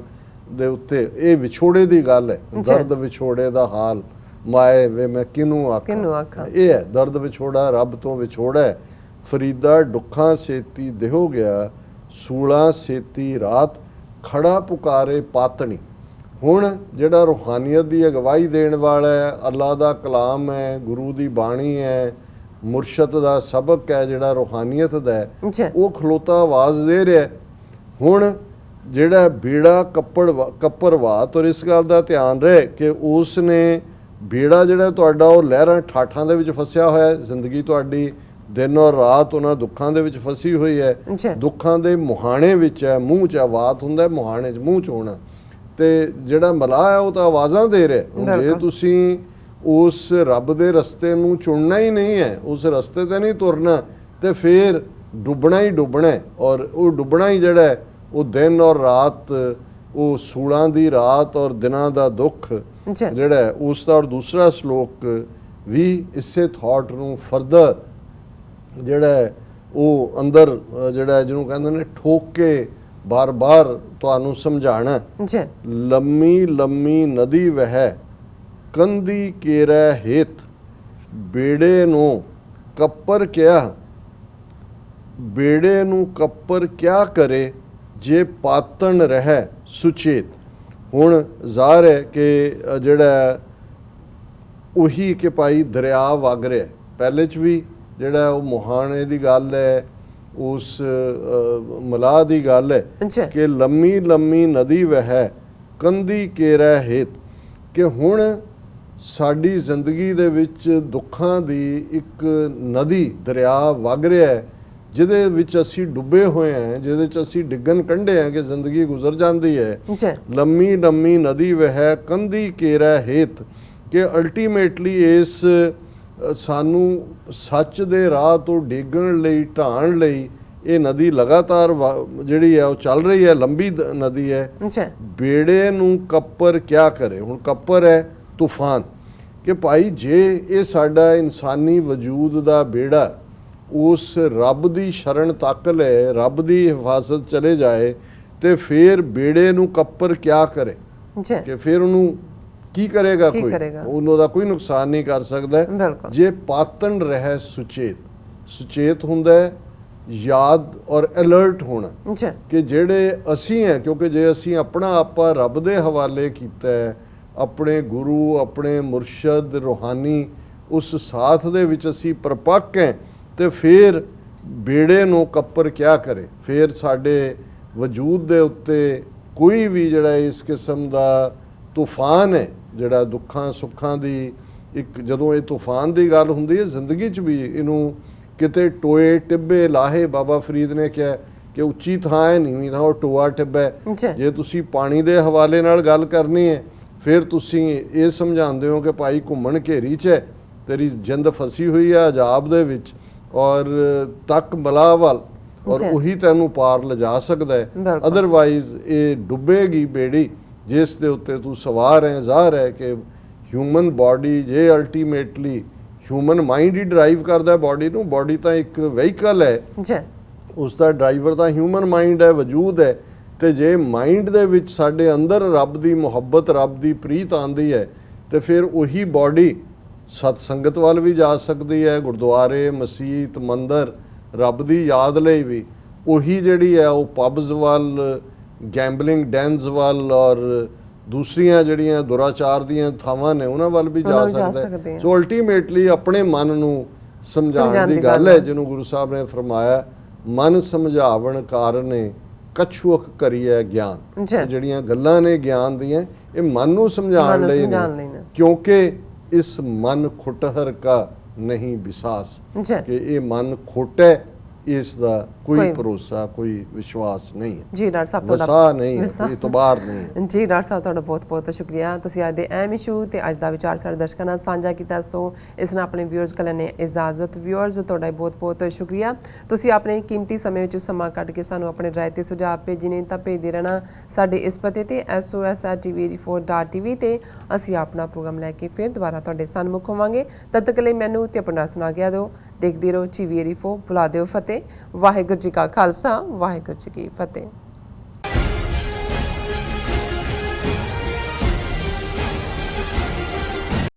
ਦੇ ਉੱਤੇ। ਇਹ ਵਿਛੋੜੇ ਦੀ ਗੱਲ ਹੈ, ਦਰਦ ਵਿਛੋੜੇ ਦਾ ਹਾਲ, ਮਾਏ ਵੇ ਮੈਂ ਕਿਹਨੂੰ ਆਖਾਂ। ਇਹ ਹੈ ਦਰਦ ਵਿਛੋੜਾ, ਰੱਬ ਤੋਂ ਵਿਛੋੜਾ। ਫਰੀਦਾ ਦੁੱਖਾਂ ਸੇਤੀ ਦਿਓ ਗਿਆ, ਸੂਲਾਂ ਸੇਤੀ ਰਾਤ, ਖੜਾ ਪੁਕਾਰੇ ਪਾਤਣੀ। ਹੁਣ ਜਿਹੜਾ ਰੂਹਾਨੀਅਤ ਦੀ ਅਗਵਾਈ ਦੇਣ ਵਾਲਾ ਹੈ, ਅੱਲਾ ਦਾ ਕਲਾਮ ਹੈ, ਗੁਰੂ ਦੀ ਬਾਣੀ ਹੈ, ਮੁਰਸ਼ਦ ਦਾ ਸਬਕ ਹੈ ਜਿਹੜਾ ਰੂਹਾਨੀਅਤ ਦਾ ਹੈ, ਉਹ ਖਲੋਤਾ ਆਵਾਜ਼ ਦੇ ਰਿਹਾ। ਹੁਣ ਜਿਹੜਾ ਬੇੜਾ ਕੱਪਰਵਾਤ, ਔਰ ਇਸ ਗੱਲ ਦਾ ਧਿਆਨ ਰਹੇ ਕਿ ਉਸ ਨੇ ਬੇੜਾ ਜਿਹੜਾ ਤੁਹਾਡਾ ਉਹ ਲਹਿਰਾਂ ਠਾਠਾਂ ਦੇ ਵਿੱਚ ਫਸਿਆ ਹੋਇਆ। ਜ਼ਿੰਦਗੀ ਤੁਹਾਡੀ ਦਿਨ ਔਰ ਰਾਤ ਉਹਨਾਂ ਦੁੱਖਾਂ ਦੇ ਵਿੱਚ ਫਸੀ ਹੋਈ ਹੈ, ਦੁੱਖਾਂ ਦੇ ਮੁਹਾਣੇ ਵਿੱਚ ਹੈ। ਮੂੰਹ 'ਚ ਆਵਾਜ਼ ਹੁੰਦਾ, ਮੁਹਾਣੇ 'ਚ ਮੂੰਹ 'ਚ ਹੋਣਾ। ਤੇ ਜਿਹੜਾ ਮਲਾਹ ਹੈ ਉਹ ਤਾਂ ਆਵਾਜ਼ਾਂ ਦੇ ਰਿਹਾ। ਜੇ ਤੁਸੀਂ ਉਸ ਰੱਬ ਦੇ ਰਸਤੇ ਨੂੰ ਚੁਣਨਾ ਹੀ ਨਹੀਂ ਹੈ, ਉਸ ਰਸਤੇ ਤੇ ਨਹੀਂ ਤੁਰਨਾ, ਤੇ ਫਿਰ ਡੁੱਬਣਾ ਹੀ ਡੁੱਬਣਾ। ਔਰ ਉਹ ਡੁੱਬਣਾ ਹੀ ਜਿਹੜਾ ਉਹ ਦਿਨ ਔਰ ਰਾਤ, ਉਹ ਸੂਲਾਂ ਦੀ ਰਾਤ ਔਰ ਦਿਨਾਂ ਦਾ ਦੁੱਖ ਜਿਹੜਾ ਉਸ ਦਾ। ਔਰ ਦੂਸਰਾ ਸ਼ਲੋਕ ਵੀ ਇਸੇ ਥਾਟ ਨੂੰ ਫਰਦਰ ਜਿਹੜਾ ਉਹ ਅੰਦਰ ਜਿਹੜਾ ਜਿਹਨੂੰ ਕਹਿੰਦੇ ਨੇ ਠੋਕ ਕੇ ਬਾਰ-ਬਾਰ ਤੁਹਾਨੂੰ ਸਮਝਾਣਾ। ਲੰਮੀ ਨਦੀ ਵਹਿ ਕੰਦੀ ਕੇਰਾ ਹੇਤ, ਬੇੜੇ ਨੂੰ ਕੱਪਰ ਕਿਆ ਕਰੇ, ਜੇ ਪਾਤਣ ਰਹਿ ਸੁਚੇਤ। ਹੁਣ ਜ਼ਾਹਰ ਹੈ ਕਿ ਜਿਹੜਾ ਉਹੀ ਕਿ ਭਾਈ ਦਰਿਆ ਵਗ ਰਿਹਾ। ਪਹਿਲੇ 'ਚ ਵੀ ਜਿਹੜਾ ਉਹ ਮੁਹਾਣੇ ਦੀ ਗੱਲ ਹੈ, ਉਸ ਮਲਾਹ ਦੀ ਗੱਲ ਹੈ ਕਿ ਲੰਮੀ ਨਦੀ ਵਹਿ ਕੰਦੀ ਕੇਰਾ ਹੇਤ, ਕਿ ਹੁਣ ਸਾਡੀ ਜ਼ਿੰਦਗੀ ਦੇ ਵਿੱਚ ਦੁੱਖਾਂ ਦੀ ਇੱਕ ਨਦੀ ਦਰਿਆ ਵਗ ਰਿਹਾ ਹੈ, ਜਿਹਦੇ ਵਿੱਚ ਅਸੀਂ ਡੁੱਬੇ ਹੋਏ ਹਾਂ, ਜਿਹਦੇ 'ਚ ਅਸੀਂ ਡਿੱਗਣ ਕੰਢੇ ਹਾਂ ਕਿ ਜ਼ਿੰਦਗੀ ਗੁਜ਼ਰ ਜਾਂਦੀ ਹੈ। ਲੰਮੀ ਨਦੀ ਵਹਿ ਕੰਦੀ ਕੇਰਾ ਹੇਤ, ਕਿ ਅਲਟੀਮੇਟਲੀ ਇਸ ਸਾਨੂੰ ਸੱਚ ਦੇ ਰਾਹ ਤੋਂ ਡੇਗਣ ਲਈ, ਢਾਣ ਲਈ ਇਹ ਨਦੀ ਲਗਾਤਾਰ ਜਿਹੜੀ ਹੈ ਉਹ ਚੱਲ ਰਹੀ ਹੈ, ਲੰਬੀ ਨਦੀ ਹੈ। ਜੀ ਬੇੜੇ ਨੂੰ ਕੱਪਰ ਕਿਆ ਕਰੇ। ਹੁਣ ਕੱਪਰ ਹੈ ਤੂਫਾਨ, ਕਿ ਭਾਈ ਜੇ ਇਹ ਸਾਡਾ ਇਨਸਾਨੀ ਵਜੂਦ ਦਾ ਬੇੜਾ ਉਸ ਰੱਬ ਦੀ ਸ਼ਰਨ ਤੱਕ ਲੈ, ਰੱਬ ਦੀ ਹਿਫਾਜ਼ਤ ਚਲੇ ਜਾਏ, ਤੇ ਫਿਰ ਬੇੜੇ ਨੂੰ ਕੱਪਰ ਕਿਆ ਕਰੇ, ਜੀ ਕਿ ਫਿਰ ਉਹਨੂੰ ਕੀ ਕਰੇਗਾ? ਕੀ ਕੋਈ ਕਰੇਗਾ? ਉਹਨੂੰ ਦਾ ਕੋਈ ਨੁਕਸਾਨ ਨਹੀਂ ਕਰ ਸਕਦਾ। ਬਿਲਕੁਲ। ਜੇ ਪਾਤਨ ਰਹਿ ਸੁਚੇਤ, ਸੁਚੇਤ ਹੁੰਦਾ ਹੈ ਯਾਦ ਔਰ ਅਲਰਟ ਹੋਣਾ, ਜੀ ਕਿ ਜਿਹੜੇ ਅਸੀਂ ਹੈ, ਕਿਉਂਕਿ ਜੇ ਅਸੀਂ ਆਪਣਾ ਆਪਾ ਰੱਬ ਦੇ ਹਵਾਲੇ ਕੀਤਾ ਹੈ, ਆਪਣੇ ਗੁਰੂ, ਆਪਣੇ ਮੁਰਸ਼ਦ, ਰੂਹਾਨੀ ਉਸ ਸਾਥ ਦੇ ਵਿੱਚ ਅਸੀਂ ਪਰਪੱਕ ਹੈ, ਤੇ ਫਿਰ ਬੇੜੇ ਨੂੰ ਕੱਪਰ ਕਿਆ ਕਰੇ। ਫਿਰ ਸਾਡੇ ਵਜੂਦ ਦੇ ਉੱਤੇ ਕੋਈ ਵੀ ਜਿਹੜਾ ਇਸ ਕਿਸਮ ਦਾ ਤੂਫਾਨ ਹੈ, ਜਿਹੜਾ ਦੁੱਖਾਂ ਸੁੱਖਾਂ ਦੀ ਇੱਕ, ਜਦੋਂ ਇਹ ਤੂਫਾਨ ਦੀ ਗੱਲ ਹੁੰਦੀ ਹੈ ਜ਼ਿੰਦਗੀ 'ਚ ਵੀ, ਇਹਨੂੰ ਕਿਤੇ ਟੋਏ ਟਿੱਬੇ ਲਾਹੇ, ਬਾਬਾ ਫਰੀਦ ਨੇ ਕਿਹਾ ਕਿ ਉੱਚੀ ਥਾਂ ਹੈ, ਨੀਵੀਂ ਥਾਂ, ਉਹ ਟੋਆ ਟਿੱਬਾ ਹੈ। ਜੇ ਤੁਸੀਂ ਪਾਣੀ ਦੇ ਹਵਾਲੇ ਨਾਲ ਗੱਲ ਕਰਨੀ ਹੈ, ਫਿਰ ਤੁਸੀਂ ਇਹ ਸਮਝਾਉਂਦੇ ਹੋ ਕਿ ਭਾਈ ਘੁੰਮਣ ਘੇਰੀ 'ਚ ਹੈ, ਤੇਰੀ ਜਿੰਦ ਫਸੀ ਹੋਈ ਹੈ ਅਜਾਬ ਦੇ ਵਿੱਚ, ਔਰ ਤੱਕ ਮਲਾਵਲ, ਔਰ ਉਹੀ ਤੈਨੂੰ ਪਾਰ ਲਿਜਾ ਸਕਦਾ ਹੈ। ਅਦਰਵਾਈਜ਼ ਇਹ ਡੁੱਬੇਗੀ ਬੇੜੀ ਜਿਸ ਦੇ ਉੱਤੇ ਤੂੰ ਸਵਾਰ ਹੈ। ਜ਼ਾਹਰ ਹੈ ਕਿ ਹਿਊਮਨ ਬਾਡੀ ਜੇ ਅਲਟੀਮੇਟਲੀ ਹਿਊਮਨ ਮਾਈਂਡ ਹੀ ਡਰਾਈਵ ਕਰਦਾ ਬਾਡੀ ਨੂੰ, ਬਾਡੀ ਤਾਂ ਇੱਕ ਵਹੀਕਲ ਹੈ, ਉਸ ਦਾ ਡਰਾਈਵਰ ਤਾਂ ਹਿਊਮਨ ਮਾਈਂਡ ਹੈ, ਵਜੂਦ ਹੈ। ਤੇ ਜੇ ਮਾਈਂਡ ਦੇ ਵਿੱਚ ਸਾਡੇ ਅੰਦਰ ਰੱਬ ਦੀ ਮੁਹੱਬਤ, ਰੱਬ ਦੀ ਪ੍ਰੀਤ ਆਉਂਦੀ ਹੈ, ਤੇ ਫਿਰ ਉਹੀ ਬਾਡੀ ਸਤ ਸੰਗਤ ਵੱਲ ਵੀ ਜਾ ਸਕਦੀ ਹੈ, ਗੁਰਦੁਆਰੇ, ਮਸੀਤ, ਮੰਦਰ, ਰੱਬ ਦੀ ਯਾਦ ਲਈ ਵੀ। ਉਹੀ ਜਿਹੜੀ ਹੈ ਉਹ ਪਬਜ਼ ਵੱਲ, ਗੈਂਬਲਿੰਗ ਡੈਨਸ ਵੱਲ, ਔਰ ਦੂਸਰੀਆਂ ਜਿਹੜੀਆਂ ਦੁਰਾਚਾਰ ਦੀਆਂ ਥਾਵਾਂ ਨੇ ਉਹਨਾਂ ਵੱਲ ਵੀ ਜਾ ਸਕਦਾ ਹੈ। ਸੋ ਅਲਟੀਮੇਟਲੀ ਆਪਣੇ ਮਨ ਨੂੰ ਸਮਝਾਉਣ ਦੀ ਗੱਲ ਹੈ, ਜਿਹਨੂੰ ਗੁਰੂ ਸਾਹਿਬ ਨੇ ਫਰਮਾਇਆ, ਮਨ ਸਮਝਾਵਣ ਕਾਰਨੇ ਕਛੁਅਕ ਕਰੀਏ ਗਿਆਨ। ਜਿਹੜੀਆਂ ਗੱਲਾਂ ਨੇ ਗਿਆਨ ਦੀਆਂ, ਇਹ ਮਨ ਨੂੰ ਸਮਝਾਉਣ ਲਈ ਨੇ, ਕਿਉਂਕਿ ਇਸ ਮਨ ਖੁਟਹਰ ਕਾ ਨਹੀਂ ਵਿਸਾਸ, ਕਿ ਇਹ ਮਨ ਖੋਟਾ, ਇਸ ਦਾ ਕੋਈ ਭਰੋਸਾ, ਕੋਈ ਵਿਸ਼ਵਾਸ ਨਹੀਂ ਹੈ। ਜੀ ਡਾਕਟਰ ਸਾਹਿਬ ਤੁਹਾਡਾ ਨਹੀਂ ਹੈ, ਇਤਬਾਰ ਨਹੀਂ ਹੈ। ਜੀ ਡਾਕਟਰ ਸਾਹਿਬ ਤੁਹਾਡਾ ਬਹੁਤ ਬਹੁਤ ਸ਼ੁਕਰੀਆ। ਤੁਸੀਂ ਅੱਜ ਦੇ ਅਹਿਮ ਇਸ਼ੂ ਤੇ ਅੱਜ ਦਾ ਵਿਚਾਰ ਸਾਡੇ ਦਰਸ਼ਕਾਂ ਨਾਲ ਸਾਂਝਾ ਕੀਤਾ। ਸੋ ਇਸ ਨਾਲ ਆਪਣੇ ਵਿਊਅਰਸ ਕੋਲ ਨੇ ਇਜਾਜ਼ਤ। ਵਿਊਅਰਸ ਤੁਹਾਡਾ ਬਹੁਤ ਬਹੁਤ ਸ਼ੁਕਰੀਆ। ਤੁਸੀਂ ਆਪਣੇ ਕੀਮਤੀ ਸਮੇਂ ਵਿੱਚ ਸਮਾਂ ਕੱਢ ਕੇ ਸਾਨੂੰ ਆਪਣੇ ਰਾਏ ਤੇ ਸੁਝਾਅ ਭੇਜੇ ਨੇ, ਤਾਂ ਭੇਜਦੇ ਰਹਿਣਾ ਸਾਡੇ ਇਸ ਪਤੇ ਤੇ sos@tv84.tv ਤੇ। ਅਸੀਂ ਆਪਣਾ ਪ੍ਰੋਗਰਾਮ ਲੈ ਕੇ ਫਿਰ ਦੁਬਾਰਾ ਤੁਹਾਡੇ ਸਨਮੁਖ ਹੋਵਾਂਗੇ। ਤਦ ਤੱਕ ਲਈ ਮੈਨੂੰ ਤੇ ਆਪਣਾ ਸੁਣਾ ਗਿਆ ਦਿਓ। ਦੇਖਦੇ ਰਹੋ TV 84। ਬੁਲਾ ਦਿਓ ਫਤਿਹ। ਵਾਹਿਗੁਰੂ ਜੀ ਕਾ ਖਾਲਸਾ, ਵਾਹਿਗੁਰੂ ਜੀ ਕੀ ਫਤਿਹ।